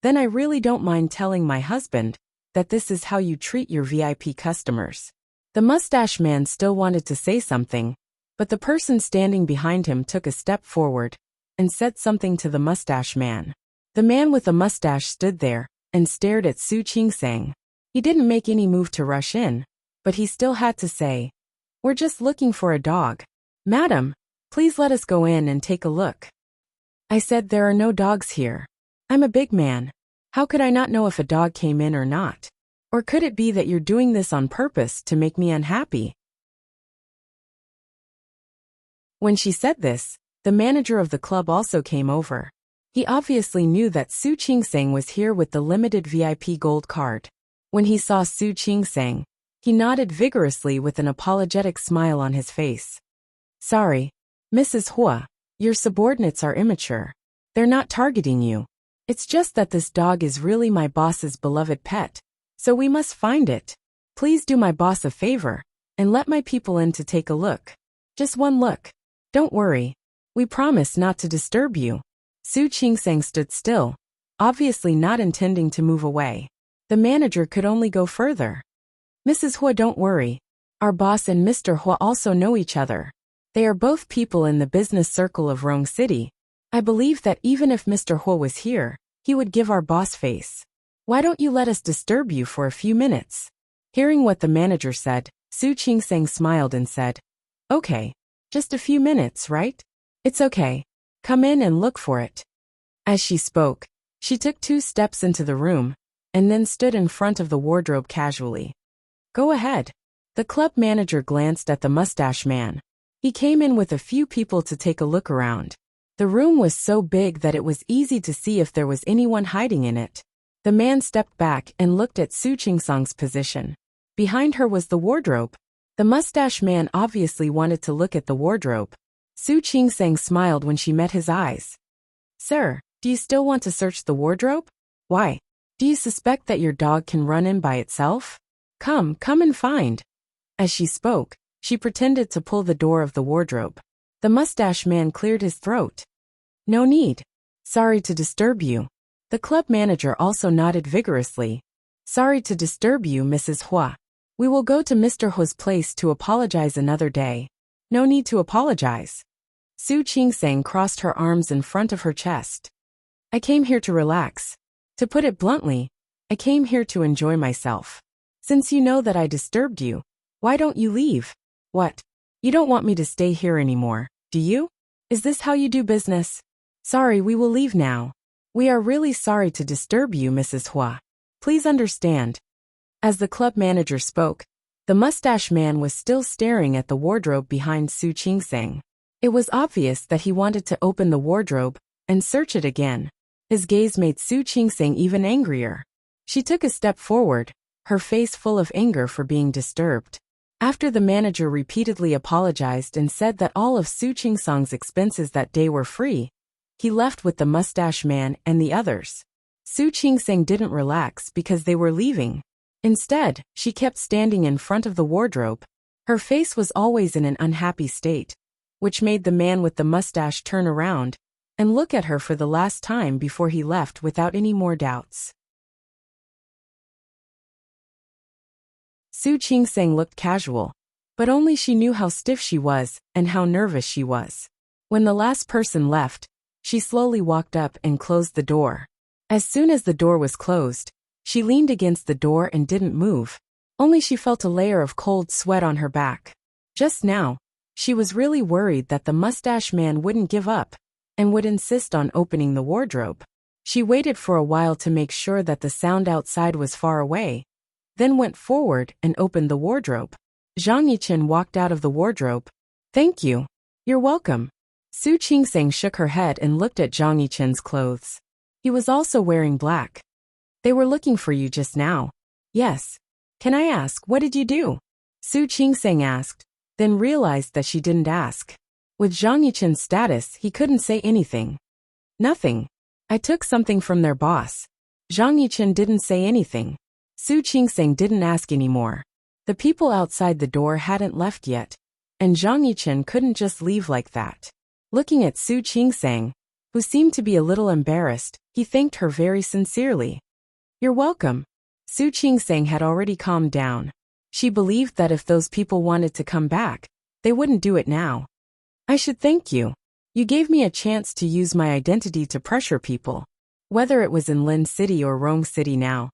then I really don't mind telling my husband that this is how you treat your VIP customers. The mustache man still wanted to say something, but the person standing behind him took a step forward and said something to the mustache man. The man with the mustache stood there and stared at Su Qingsang. He didn't make any move to rush in, but he still had to say, We're just looking for a dog. Madam, please let us go in and take a look. I said there are no dogs here. I'm a big man. How could I not know if a dog came in or not? Or could it be that you're doing this on purpose to make me unhappy? When she said this, the manager of the club also came over. He obviously knew that Su Qingsang was here with the limited VIP gold card. When he saw Su Qingsang, he nodded vigorously with an apologetic smile on his face. Sorry, Mrs. Hua, your subordinates are immature. They're not targeting you. It's just that this dog is really my boss's beloved pet, so we must find it. Please do my boss a favor and let my people in to take a look. Just one look. Don't worry. We promise not to disturb you. Su Qingsang stood still, obviously not intending to move away. The manager could only go further. Mrs. Hua, don't worry. Our boss and Mr. Hua also know each other. They are both people in the business circle of Rong City. I believe that even if Mr. Hua was here, he would give our boss face. Why don't you let us disturb you for a few minutes? Hearing what the manager said, Su Qingsang smiled and said, Okay, just a few minutes, right? It's okay. Come in and look for it. As she spoke, she took 2 steps into the room and then stood in front of the wardrobe casually. Go ahead. The club manager glanced at the mustache man. He came in with a few people to take a look around. The room was so big that it was easy to see if there was anyone hiding in it. The man stepped back and looked at Su Qingsang's position. Behind her was the wardrobe. The mustache man obviously wanted to look at the wardrobe. Su Qingsang smiled when she met his eyes. Sir, do you still want to search the wardrobe? Why? Do you suspect that your dog can run in by itself? Come and find. As she spoke, she pretended to pull the door of the wardrobe. The mustache man cleared his throat. No need. Sorry to disturb you. The club manager also nodded vigorously. Sorry to disturb you, Mrs. Hua. We will go to Mr. Hua's place to apologize another day. No need to apologize. Su Qingsang crossed her arms in front of her chest. I came here to relax. To put it bluntly, I came here to enjoy myself. Since you know that I disturbed you, why don't you leave? What? You don't want me to stay here anymore, do you? Is this how you do business? Sorry, we will leave now. We are really sorry to disturb you, Mrs. Hua. Please understand. As the club manager spoke, the mustache man was still staring at the wardrobe behind Su Qingsang. It was obvious that he wanted to open the wardrobe and search it again. His gaze made Su Qingsang even angrier. She took a step forward, her face full of anger for being disturbed. After the manager repeatedly apologized and said that all of Su Qingsang's expenses that day were free, he left with the mustache man and the others. Su Qingsang didn't relax because they were leaving. Instead, she kept standing in front of the wardrobe. Her face was always in an unhappy state, which made the man with the mustache turn around and look at her for the last time before he left without any more doubts. Su Qingsang looked casual, but only she knew how stiff she was and how nervous she was. When the last person left, she slowly walked up and closed the door. As soon as the door was closed, she leaned against the door and didn't move. Only she felt a layer of cold sweat on her back. Just now, she was really worried that the mustache man wouldn't give up and would insist on opening the wardrobe. She waited for a while to make sure that the sound outside was far away, then went forward and opened the wardrobe. Zhang Yichen walked out of the wardrobe. Thank you. You're welcome. Su Qingsang shook her head and looked at Zhang Yichen's clothes. He was also wearing black. They were looking for you just now. Yes. Can I ask, what did you do? Su Qingsang asked, then realized that she didn't ask. With Zhang Yichen's status, he couldn't say anything. Nothing. I took something from their boss. Zhang Yichen didn't say anything. Su Qingsang didn't ask anymore. The people outside the door hadn't left yet, and Zhang Yichen couldn't just leave like that. Looking at Su Qingsang, who seemed to be a little embarrassed, he thanked her very sincerely. You're welcome. Su Qingsang had already calmed down. She believed that if those people wanted to come back, they wouldn't do it now. I should thank you. You gave me a chance to use my identity to pressure people. Whether it was in Lin City or Rome City now,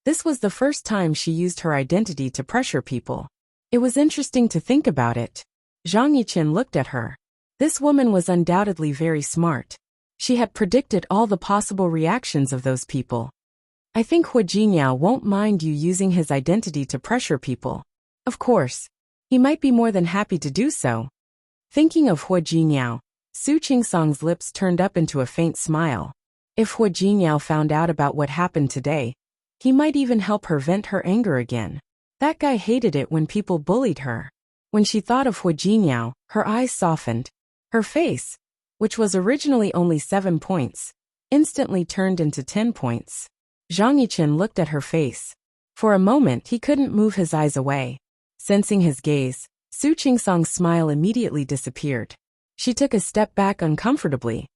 this was the first time she used her identity to pressure people. It was interesting to think about it. Zhang Yichen looked at her. This woman was undoubtedly very smart. She had predicted all the possible reactions of those people. I think Hu Jingyao won't mind you using his identity to pressure people. Of course. He might be more than happy to do so. Thinking of Hu Jingyao, Su Qingsang's lips turned up into a faint smile. If Hu Jingyao found out about what happened today, he might even help her vent her anger again. That guy hated it when people bullied her. When she thought of Hu Jingyao, her eyes softened. Her face, which was originally only 7 points, instantly turned into 10 points. Zhang Yichen looked at her face. For a moment he couldn't move his eyes away. Sensing his gaze, Su Qingsang's smile immediately disappeared. She took a step back uncomfortably.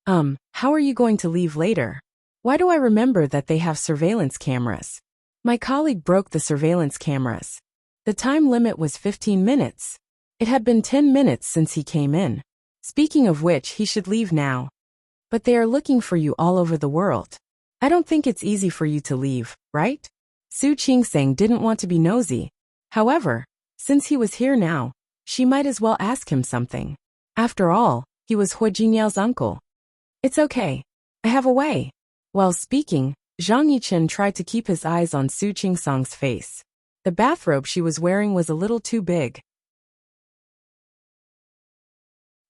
How are you going to leave later? Why do I remember that they have surveillance cameras? My colleague broke the surveillance cameras. The time limit was 15 minutes. It had been 10 minutes since he came in. Speaking of which, he should leave now. But they are looking for you all over the world. I don't think it's easy for you to leave, right? Su Qingsang didn't want to be nosy. However, since he was here now, she might as well ask him something. After all, he was Hu Jingyao's uncle. It's okay. I have a way. While speaking, Zhang Yichen tried to keep his eyes on Su Qingsang's face. The bathrobe she was wearing was a little too big.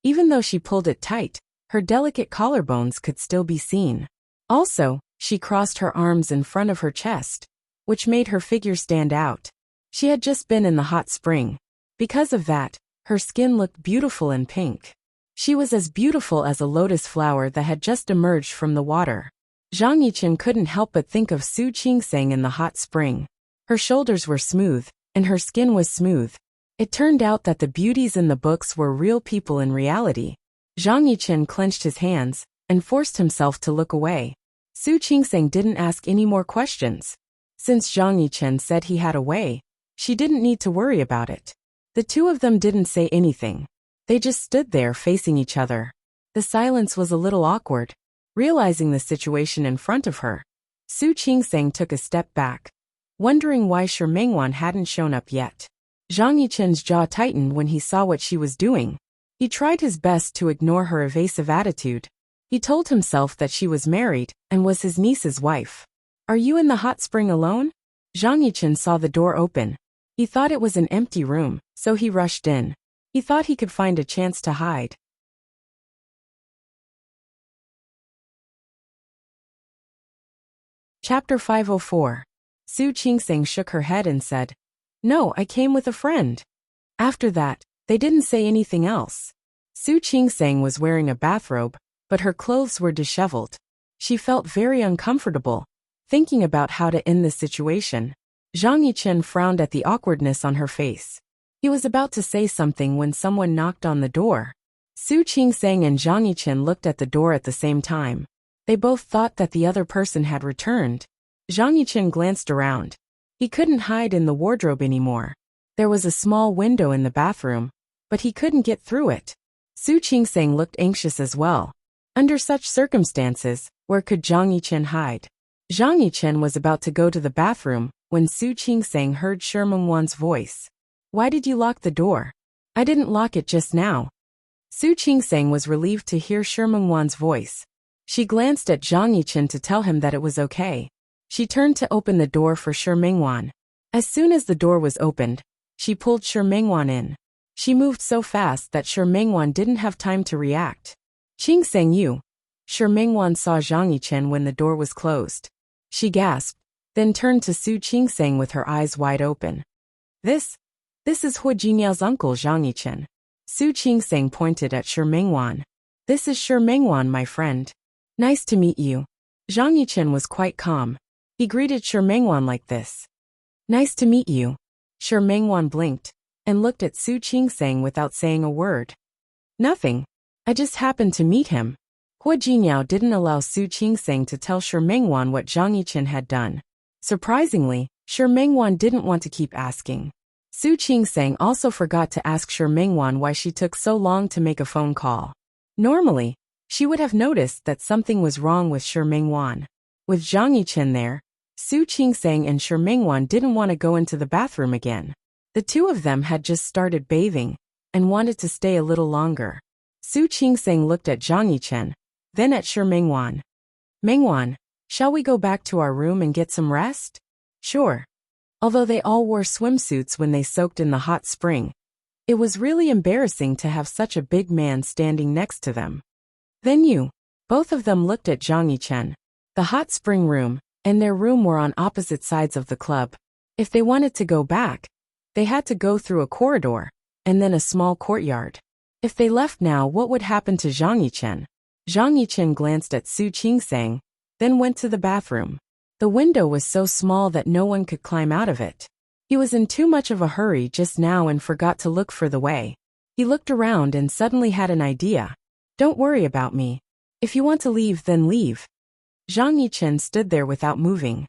Even though she pulled it tight, her delicate collarbones could still be seen. Also, she crossed her arms in front of her chest, which made her figure stand out. She had just been in the hot spring. Because of that, her skin looked beautiful and pink. She was as beautiful as a lotus flower that had just emerged from the water. Zhang Yichen couldn't help but think of Su Qingsang in the hot spring. Her shoulders were smooth, and her skin was smooth. It turned out that the beauties in the books were real people in reality. Zhang Yichen clenched his hands and forced himself to look away. Su Qingsang didn't ask any more questions. Since Zhang Yichen said he had a way, she didn't need to worry about it. The two of them didn't say anything. They just stood there facing each other. The silence was a little awkward. Realizing the situation in front of her, Su Qingsang took a step back, wondering why Shi Mengwan hadn't shown up yet. Zhang Yichen's jaw tightened when he saw what she was doing. He tried his best to ignore her evasive attitude. He told himself that she was married and was his niece's wife. Are you in the hot spring alone? Zhang Yichen saw the door open. He thought it was an empty room, so he rushed in. He thought he could find a chance to hide. Chapter 504. Su Qingsang shook her head and said, No, I came with a friend. After that, they didn't say anything else. Su Qingsang was wearing a bathrobe, but her clothes were disheveled. She felt very uncomfortable, thinking about how to end this situation. Zhang Yichen frowned at the awkwardness on her face. He was about to say something when someone knocked on the door. Su Qingsang and Zhang Yichen looked at the door at the same time. They both thought that the other person had returned. Zhang Yichen glanced around. He couldn't hide in the wardrobe anymore. There was a small window in the bathroom, but he couldn't get through it. Su Qingsang looked anxious as well. Under such circumstances, where could Zhang Yichen hide? Zhang Yichen was about to go to the bathroom when Su Qingsang heard Shi Mengwan's voice. Why did you lock the door? I didn't lock it just now. Su Qingsang was relieved to hear Shi Mengwan's voice. She glanced at Zhang Yichen to tell him that it was okay. She turned to open the door for Shi Mengwan. As soon as the door was opened, she pulled Shi Mengwan in. She moved so fast that Shi Mengwan didn't have time to react. Qingseng you. Shi Mengwan saw Zhang Yichen when the door was closed. She gasped, then turned to Su Qingseng with her eyes wide open. This is Hu Jinyao's uncle Zhang Yichen. Su Qingseng pointed at Shi Mengwan. This is Shi Mengwan, my friend. Nice to meet you. Zhang Yichen was quite calm. He greeted Shi Mengwan like this. Nice to meet you. Shi Mengwan blinked and looked at Su Qingseng without saying a word. Nothing. I just happened to meet him. Hu Jinyao didn't allow Su Qingseng to tell Shi Mengwan what Zhang Yichen had done. Surprisingly, Shi Mengwan didn't want to keep asking. Su Qingseng also forgot to ask Shi Mengwan why she took so long to make a phone call. Normally, she would have noticed that something was wrong with Shi Mengwan. With Zhang Yichen there, Su Qingseng and Shi Mengwan didn't want to go into the bathroom again. The two of them had just started bathing and wanted to stay a little longer. Su Qingseng looked at Zhang Yichen, then at Shi Mengwan. Mengwan, shall we go back to our room and get some rest? Sure. Although they all wore swimsuits when they soaked in the hot spring, it was really embarrassing to have such a big man standing next to them. Then you. Both of them looked at Zhang Yichen. The hot spring room and their room were on opposite sides of the club. If they wanted to go back, they had to go through a corridor and then a small courtyard. If they left now, what would happen to Zhang Yichen? Zhang Yichen glanced at Su Qingseng, then went to the bathroom. The window was so small that no one could climb out of it. He was in too much of a hurry just now and forgot to look for the way. He looked around and suddenly had an idea. Don't worry about me. If you want to leave, then leave. Zhang Yichen stood there without moving.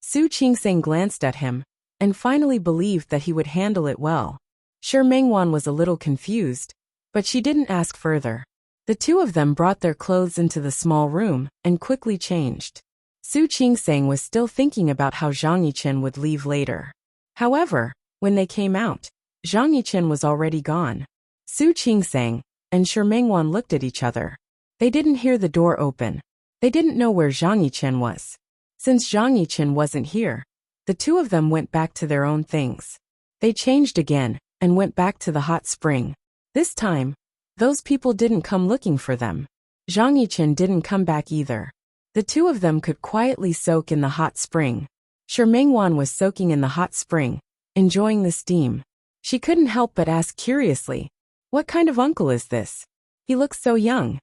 Su Qingseng glanced at him and finally believed that he would handle it well. Shi Mengwan was a little confused, but she didn't ask further. The two of them brought their clothes into the small room and quickly changed. Su Qingseng was still thinking about how Zhang Yichen would leave later. However, when they came out, Zhang Yichen was already gone. Su Qingseng and Shi Mengwan looked at each other. They didn't hear the door open. They didn't know where Zhang Yichen was. Since Zhang Yichen wasn't here, the two of them went back to their own things. They changed again and went back to the hot spring. This time, those people didn't come looking for them. Zhang Yichen didn't come back either. The two of them could quietly soak in the hot spring. Shi Mengwan was soaking in the hot spring, enjoying the steam. She couldn't help but ask curiously, what kind of uncle is this? He looks so young.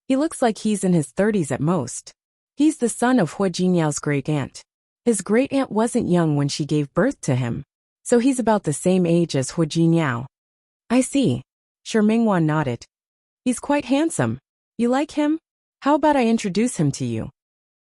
He looks like he's in his 30s at most. He's the son of Hu Jinyao's great-aunt. His great-aunt wasn't young when she gave birth to him, so he's about the same age as Hu Jinyao. I see. Shi Mengwan nodded. He's quite handsome. You like him? How about I introduce him to you?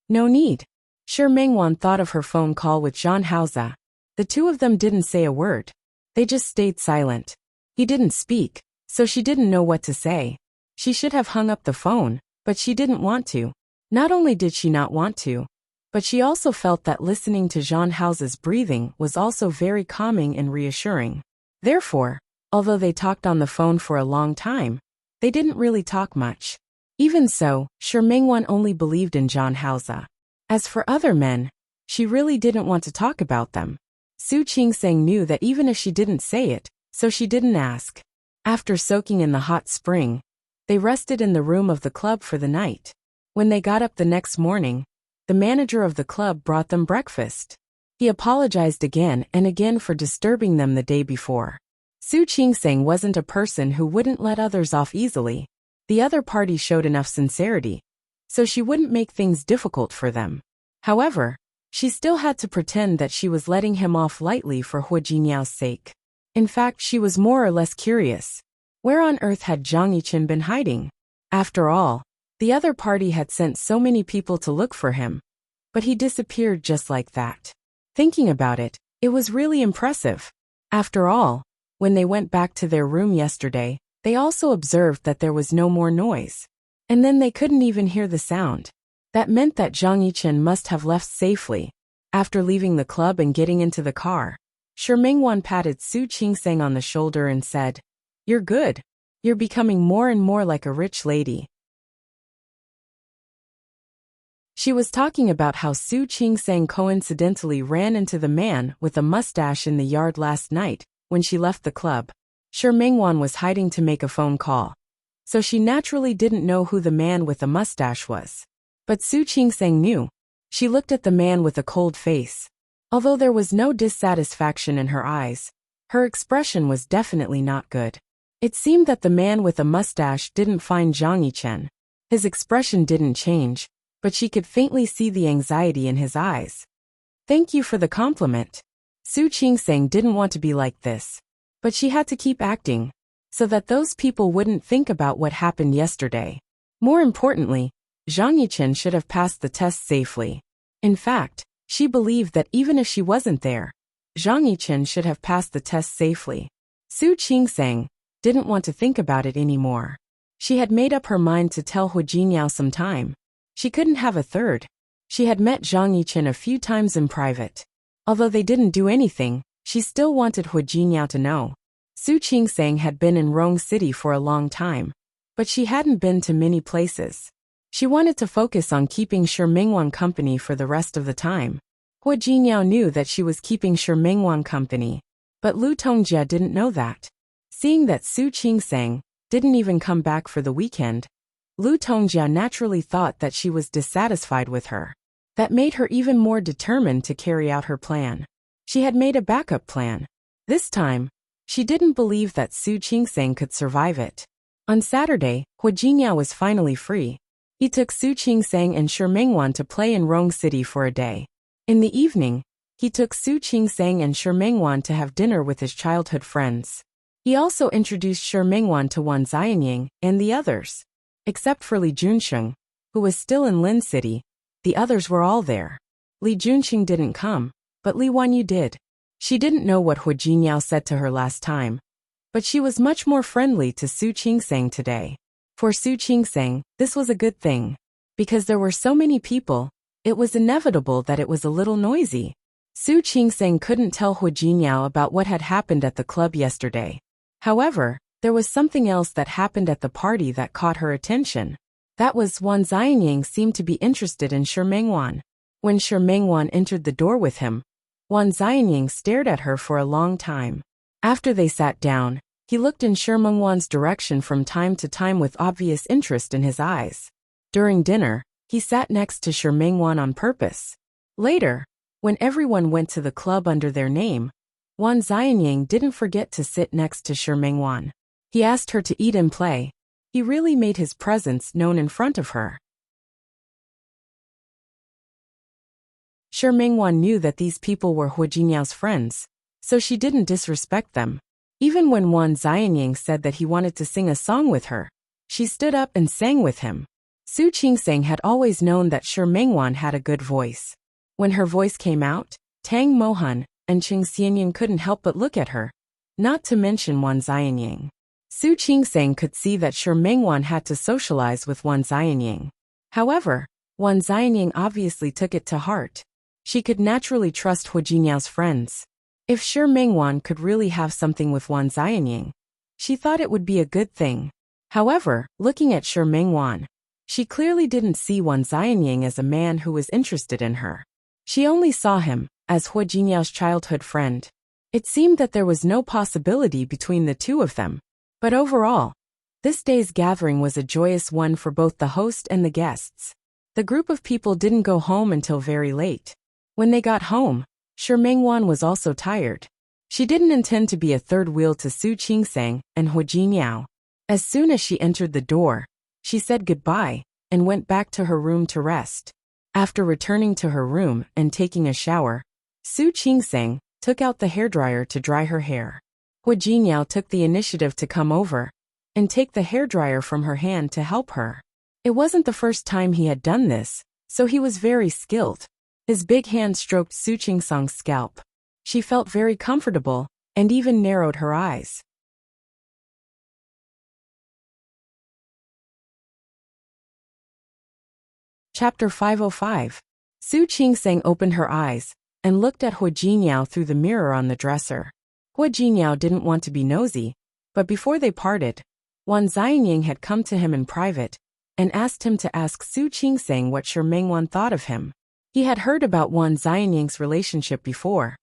No need. Shi Mengwan thought of her phone call with Zhang Haoza. The two of them didn't say a word. They just stayed silent. He didn't speak, so she didn't know what to say. She should have hung up the phone, but she didn't want to. Not only did she not want to, but she also felt that listening to Zhang Haoza's breathing was also very calming and reassuring. Therefore, although they talked on the phone for a long time, they didn't really talk much. Even so, Shi Mengwan only believed in Zhang Haoza. As for other men, she really didn't want to talk about them. Su Qingseng knew that even if she didn't say it, so she didn't ask. After soaking in the hot spring, they rested in the room of the club for the night. When they got up the next morning, the manager of the club brought them breakfast. He apologized again and again for disturbing them the day before. Su Qingseng wasn't a person who wouldn't let others off easily. The other party showed enough sincerity, so she wouldn't make things difficult for them. However, she still had to pretend that she was letting him off lightly for Hu Jinyao's sake. In fact, she was more or less curious. Where on earth had Zhang Yichen been hiding? After all, the other party had sent so many people to look for him, but he disappeared just like that. Thinking about it, it was really impressive. After all, when they went back to their room yesterday, they also observed that there was no more noise. And then they couldn't even hear the sound. That meant that Zhang Yichen must have left safely. After leaving the club and getting into the car, Shi Mengwan patted Su Qingseng on the shoulder and said, "You're good. You're becoming more and more like a rich lady." She was talking about how Su Qingsang coincidentally ran into the man with a mustache in the yard last night when she left the club. Shi Mingwan was hiding to make a phone call, so she naturally didn't know who the man with the mustache was. But Su Qingsang knew. She looked at the man with a cold face. Although there was no dissatisfaction in her eyes, her expression was definitely not good. It seemed that the man with a mustache didn't find Zhang Yichen. His expression didn't change, but she could faintly see the anxiety in his eyes. Thank you for the compliment. Su Qingsang didn't want to be like this, but she had to keep acting, so that those people wouldn't think about what happened yesterday. More importantly, Zhang Yichen should have passed the test safely. In fact, she believed that even if she wasn't there, Zhang Yichen should have passed the test safely. Su Qingsang didn't want to think about it anymore. She had made up her mind to tell Hu Jingyao some time. She couldn't have a third. She had met Zhang Yichen a few times in private. Although they didn't do anything, she still wanted Hu Jingyao to know. Su Qingsang had been in Rong City for a long time, but she hadn't been to many places. She wanted to focus on keeping Shi Mingwan company for the rest of the time. Hu Jingyao knew that she was keeping Shi Mingwan company, but Lu Tongjia didn't know that. Seeing that Su Qingsang didn't even come back for the weekend, Lu Tongjia naturally thought that she was dissatisfied with her. That made her even more determined to carry out her plan. She had made a backup plan. This time, she didn't believe that Su Qingsang could survive it. On Saturday, Hu Jingyao was finally free. He took Su Qingsang and Shi Mingwan to play in Rong City for a day. In the evening, he took Su Qingsang and Shi Mingwan to have dinner with his childhood friends. He also introduced Shi Mingwan to Wan Xianying and the others. Except for Li Junsheng, who was still in Lin City, the others were all there. Li Junsheng didn't come, but Li Wanyu did. She didn't know what Hu Jingyao said to her last time, but she was much more friendly to Su Qingsang today. For Su Qingsang, this was a good thing. Because there were so many people, it was inevitable that it was a little noisy. Su Qingsang couldn't tell Hu Jingyao about what had happened at the club yesterday. However, there was something else that happened at the party that caught her attention. That was Wan Xianying seemed to be interested in Shi Mingwan. When Shi Mingwan entered the door with him, Wan Xianying stared at her for a long time. After they sat down, he looked in Shi Mingwan's direction from time to time with obvious interest in his eyes. During dinner, he sat next to Shi Mingwan on purpose. Later, when everyone went to the club under their name, Wan Xianying didn't forget to sit next to Shi Mingwan. He asked her to eat and play. He really made his presence known in front of her. Shi Mingwan knew that these people were Hu Jinyao's friends, so she didn't disrespect them. Even when Wan Xianying said that he wanted to sing a song with her, she stood up and sang with him. Su Qingsang had always known that Shi Mingwan had a good voice. When her voice came out, Tang Mohan and Qing Xianying couldn't help but look at her, not to mention Wan Xianying. Su Qingsang could see that Shi Mingwan had to socialize with Wan Xianying. However, Wan Xianying obviously took it to heart. She could naturally trust Hu Jinyao's friends. If Shi Mingwan could really have something with Wan Xianying, she thought it would be a good thing. However, looking at Shi Mingwan, she clearly didn't see Wan Xianying as a man who was interested in her. She only saw him as Hu Jinyao's childhood friend. It seemed that there was no possibility between the two of them. But overall, this day's gathering was a joyous one for both the host and the guests. The group of people didn't go home until very late. When they got home, Shi Mingwan was also tired. She didn't intend to be a third wheel to Su Qingsang and Hu Jingyao. As soon as she entered the door, she said goodbye and went back to her room to rest. After returning to her room and taking a shower, Su Qingsang took out the hairdryer to dry her hair. Hu Jingyao took the initiative to come over and take the hairdryer from her hand to help her. It wasn't the first time he had done this, so he was very skilled. His big hand stroked Su Qingsang's scalp. She felt very comfortable and even narrowed her eyes. Chapter 505. Su Qingsang opened her eyes and looked at Hu Jingyao through the mirror on the dresser. Hu Jingyao didn't want to be nosy, but before they parted, Wan Xianying had come to him in private and asked him to ask Su Qingsang what Shi Mengwan thought of him. He had heard about Wan Xianying's relationship before,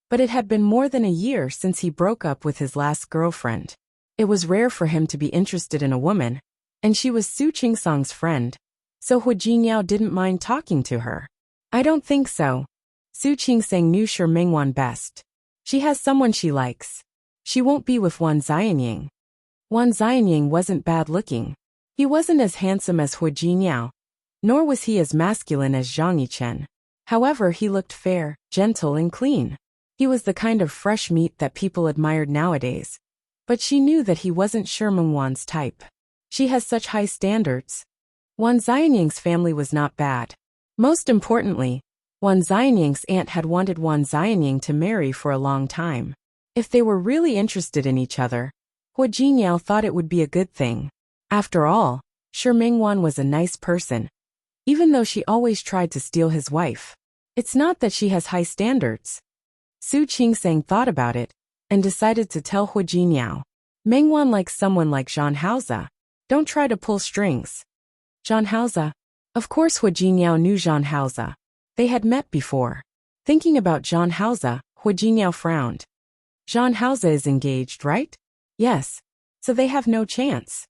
but it had been more than a year since he broke up with his last girlfriend. It was rare for him to be interested in a woman, and she was Su Qingsang's friend, so Hu Jingyao didn't mind talking to her. I don't think so. Su Qingsang knew Shi Mengwan best. She has someone she likes. She won't be with Wan Xianying. Wan Xianying wasn't bad-looking. He wasn't as handsome as Hu Jingyao, nor was he as masculine as Zhang Yichen. However, he looked fair, gentle and clean. He was the kind of fresh meat that people admired nowadays. But she knew that he wasn't Shi Mengwan's type. She has such high standards. Wan Xianying's family was not bad. Most importantly, Wan Xianying's aunt had wanted Wan Xianying to marry for a long time. If they were really interested in each other, Hu Jingyao thought it would be a good thing. After all, Shi Mengwan was a nice person, even though she always tried to steal his wife. It's not that she has high standards. Su Qingsang thought about it, and decided to tell Hu Jingyao. Mengwan likes someone like Zhang Haoze. Don't try to pull strings. Zhang Haoze? Of course Hu Jingyao knew Zhang Haoze. They had met before. Thinking about Zhang Haoze, Hu Jingyao frowned. Zhang Haoze is engaged, right? Yes. So they have no chance.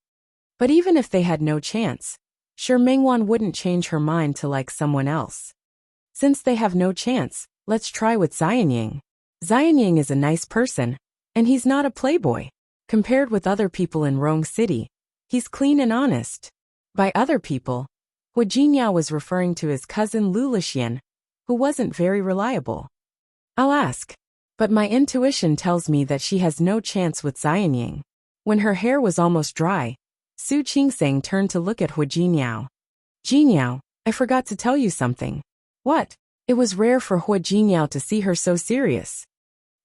But even if they had no chance, Shi Mengwan wouldn't change her mind to like someone else. Since they have no chance, let's try with Xianying. Xianying is a nice person, and he's not a playboy. Compared with other people in Rong City, he's clean and honest. By other people, Hu Jingyao was referring to his cousin Lu Lixian, who wasn't very reliable. I'll ask. But my intuition tells me that she has no chance with Xianying. When her hair was almost dry, Su Qingsang turned to look at Hu Jingyao. Jingyao, I forgot to tell you something. What? It was rare for Hu Jingyao to see her so serious.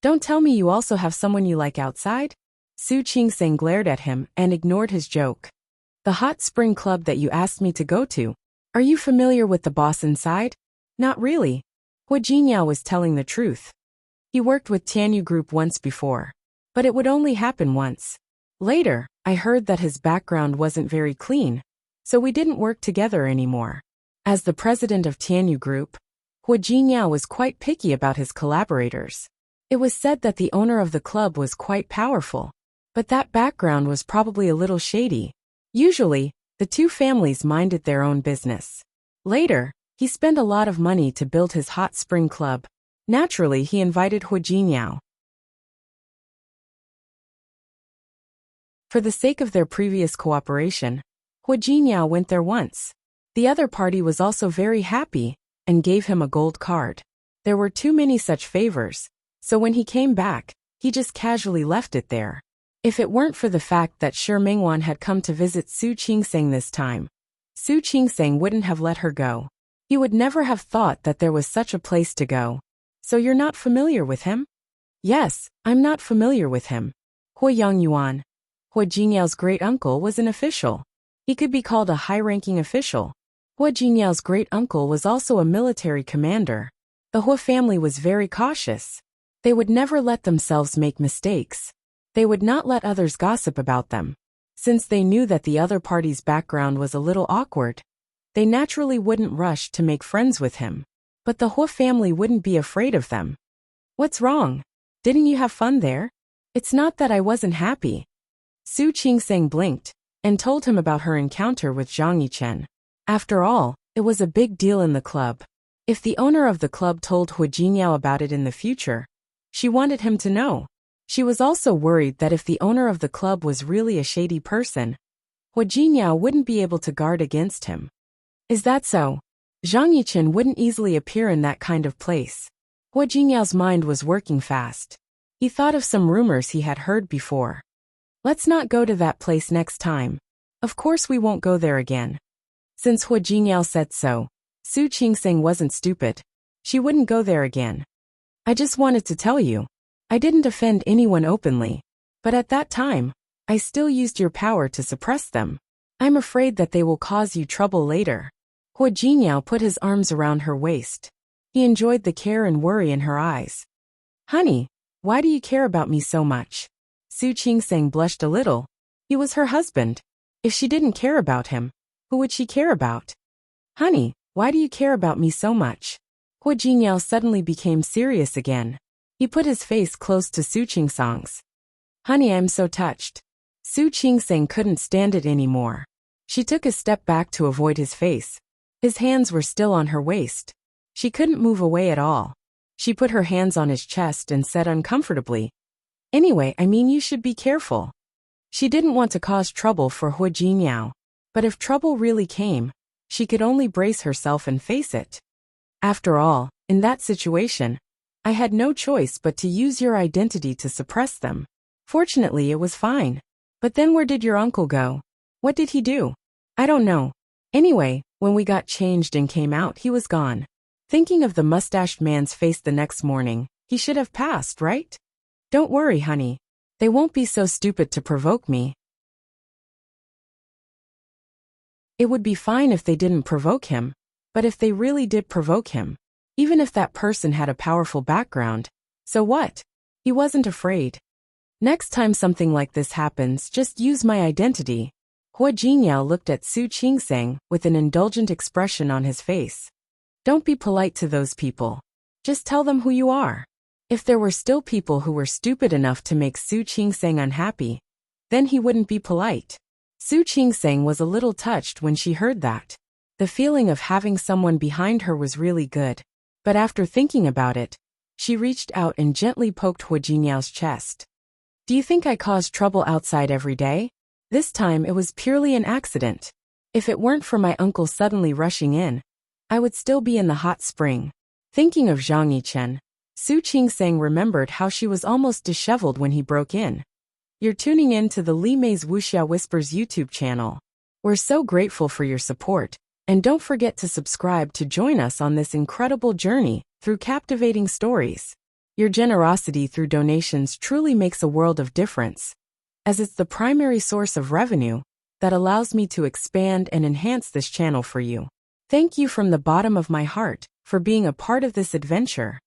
Don't tell me you also have someone you like outside? Su Qingsang glared at him and ignored his joke. The hot spring club that you asked me to go to. Are you familiar with the boss inside? Not really. Hu Jingyao was telling the truth. He worked with Tianyu Group once before, but it would only happen once. Later, I heard that his background wasn't very clean, so we didn't work together anymore. As the president of Tianyu Group, Hu Jingyao was quite picky about his collaborators. It was said that the owner of the club was quite powerful, but that background was probably a little shady. Usually, the two families minded their own business. Later, he spent a lot of money to build his hot spring club. Naturally, he invited Hu Jingyao. For the sake of their previous cooperation, Hu Jingyao went there once. The other party was also very happy and gave him a gold card. There were too many such favors, so when he came back, he just casually left it there. If it weren't for the fact that Shi Mengwan had come to visit Su Qingsang this time, Su Qingsang wouldn't have let her go. He would never have thought that there was such a place to go. So you're not familiar with him? Yes, I'm not familiar with him. Hu Yangyuan, Hu Jingyao's great-uncle, was an official. He could be called a high-ranking official. Hu Jingyao's great-uncle was also a military commander. The Hu family was very cautious. They would never let themselves make mistakes. They would not let others gossip about them. Since they knew that the other party's background was a little awkward, they naturally wouldn't rush to make friends with him. But the Hu family wouldn't be afraid of them. What's wrong? Didn't you have fun there? It's not that I wasn't happy. Su Qingsang blinked and told him about her encounter with Zhang Yichen. After all, it was a big deal in the club. If the owner of the club told Hu Jingyao about it in the future, she wanted him to know. She was also worried that if the owner of the club was really a shady person, Hu Jingyao wouldn't be able to guard against him. Is that so? Zhang Yichen wouldn't easily appear in that kind of place. Hu Jingyao's mind was working fast. He thought of some rumors he had heard before. Let's not go to that place next time. Of course we won't go there again. Since Hu Jingyao said so, Su Qingsang wasn't stupid. She wouldn't go there again. I just wanted to tell you. I didn't offend anyone openly. But at that time, I still used your power to suppress them. I'm afraid that they will cause you trouble later. Hu Jingyao put his arms around her waist. He enjoyed the care and worry in her eyes. Honey, why do you care about me so much? Su Qingsang blushed a little. He was her husband. If she didn't care about him, Who would she care about? Honey, why do you care about me so much? Hua Jingyao suddenly became serious again. He put his face close to Su Qingsang's. Honey, I'm so touched. Su Qingsang couldn't stand it anymore. She took a step back to avoid his face. His hands were still on her waist. She couldn't move away at all. She put her hands on his chest and said uncomfortably, Anyway, I mean you should be careful. She didn't want to cause trouble for Hua Jingyao, but if trouble really came, she could only brace herself and face it. After all, in that situation, I had no choice but to use your identity to suppress them. Fortunately, it was fine. But then where did your uncle go? What did he do? I don't know. Anyway, when we got changed and came out, he was gone. Thinking of the mustached man's face the next morning, he should have passed, right? Don't worry, honey. They won't be so stupid to provoke me. It would be fine if they didn't provoke him, but if they really did provoke him, even if that person had a powerful background, so what? He wasn't afraid. Next time something like this happens, just use my identity. Hua Jingyao looked at Su Qingsang with an indulgent expression on his face. Don't be polite to those people. Just tell them who you are. If there were still people who were stupid enough to make Su Qingsang unhappy, then he wouldn't be polite. Su Qingsang was a little touched when she heard that. The feeling of having someone behind her was really good. But after thinking about it, she reached out and gently poked Hua Jingyao's chest. Do you think I cause trouble outside every day? This time it was purely an accident. If it weren't for my uncle suddenly rushing in, I would still be in the hot spring. Thinking of Zhang Yichen, Su Qingsang remembered how she was almost disheveled when he broke in. You're tuning in to the Li Mei's Wuxia Whispers YouTube channel. We're so grateful for your support, and don't forget to subscribe to join us on this incredible journey through captivating stories. Your generosity through donations truly makes a world of difference, as it's the primary source of revenue that allows me to expand and enhance this channel for you. Thank you from the bottom of my heart for being a part of this adventure.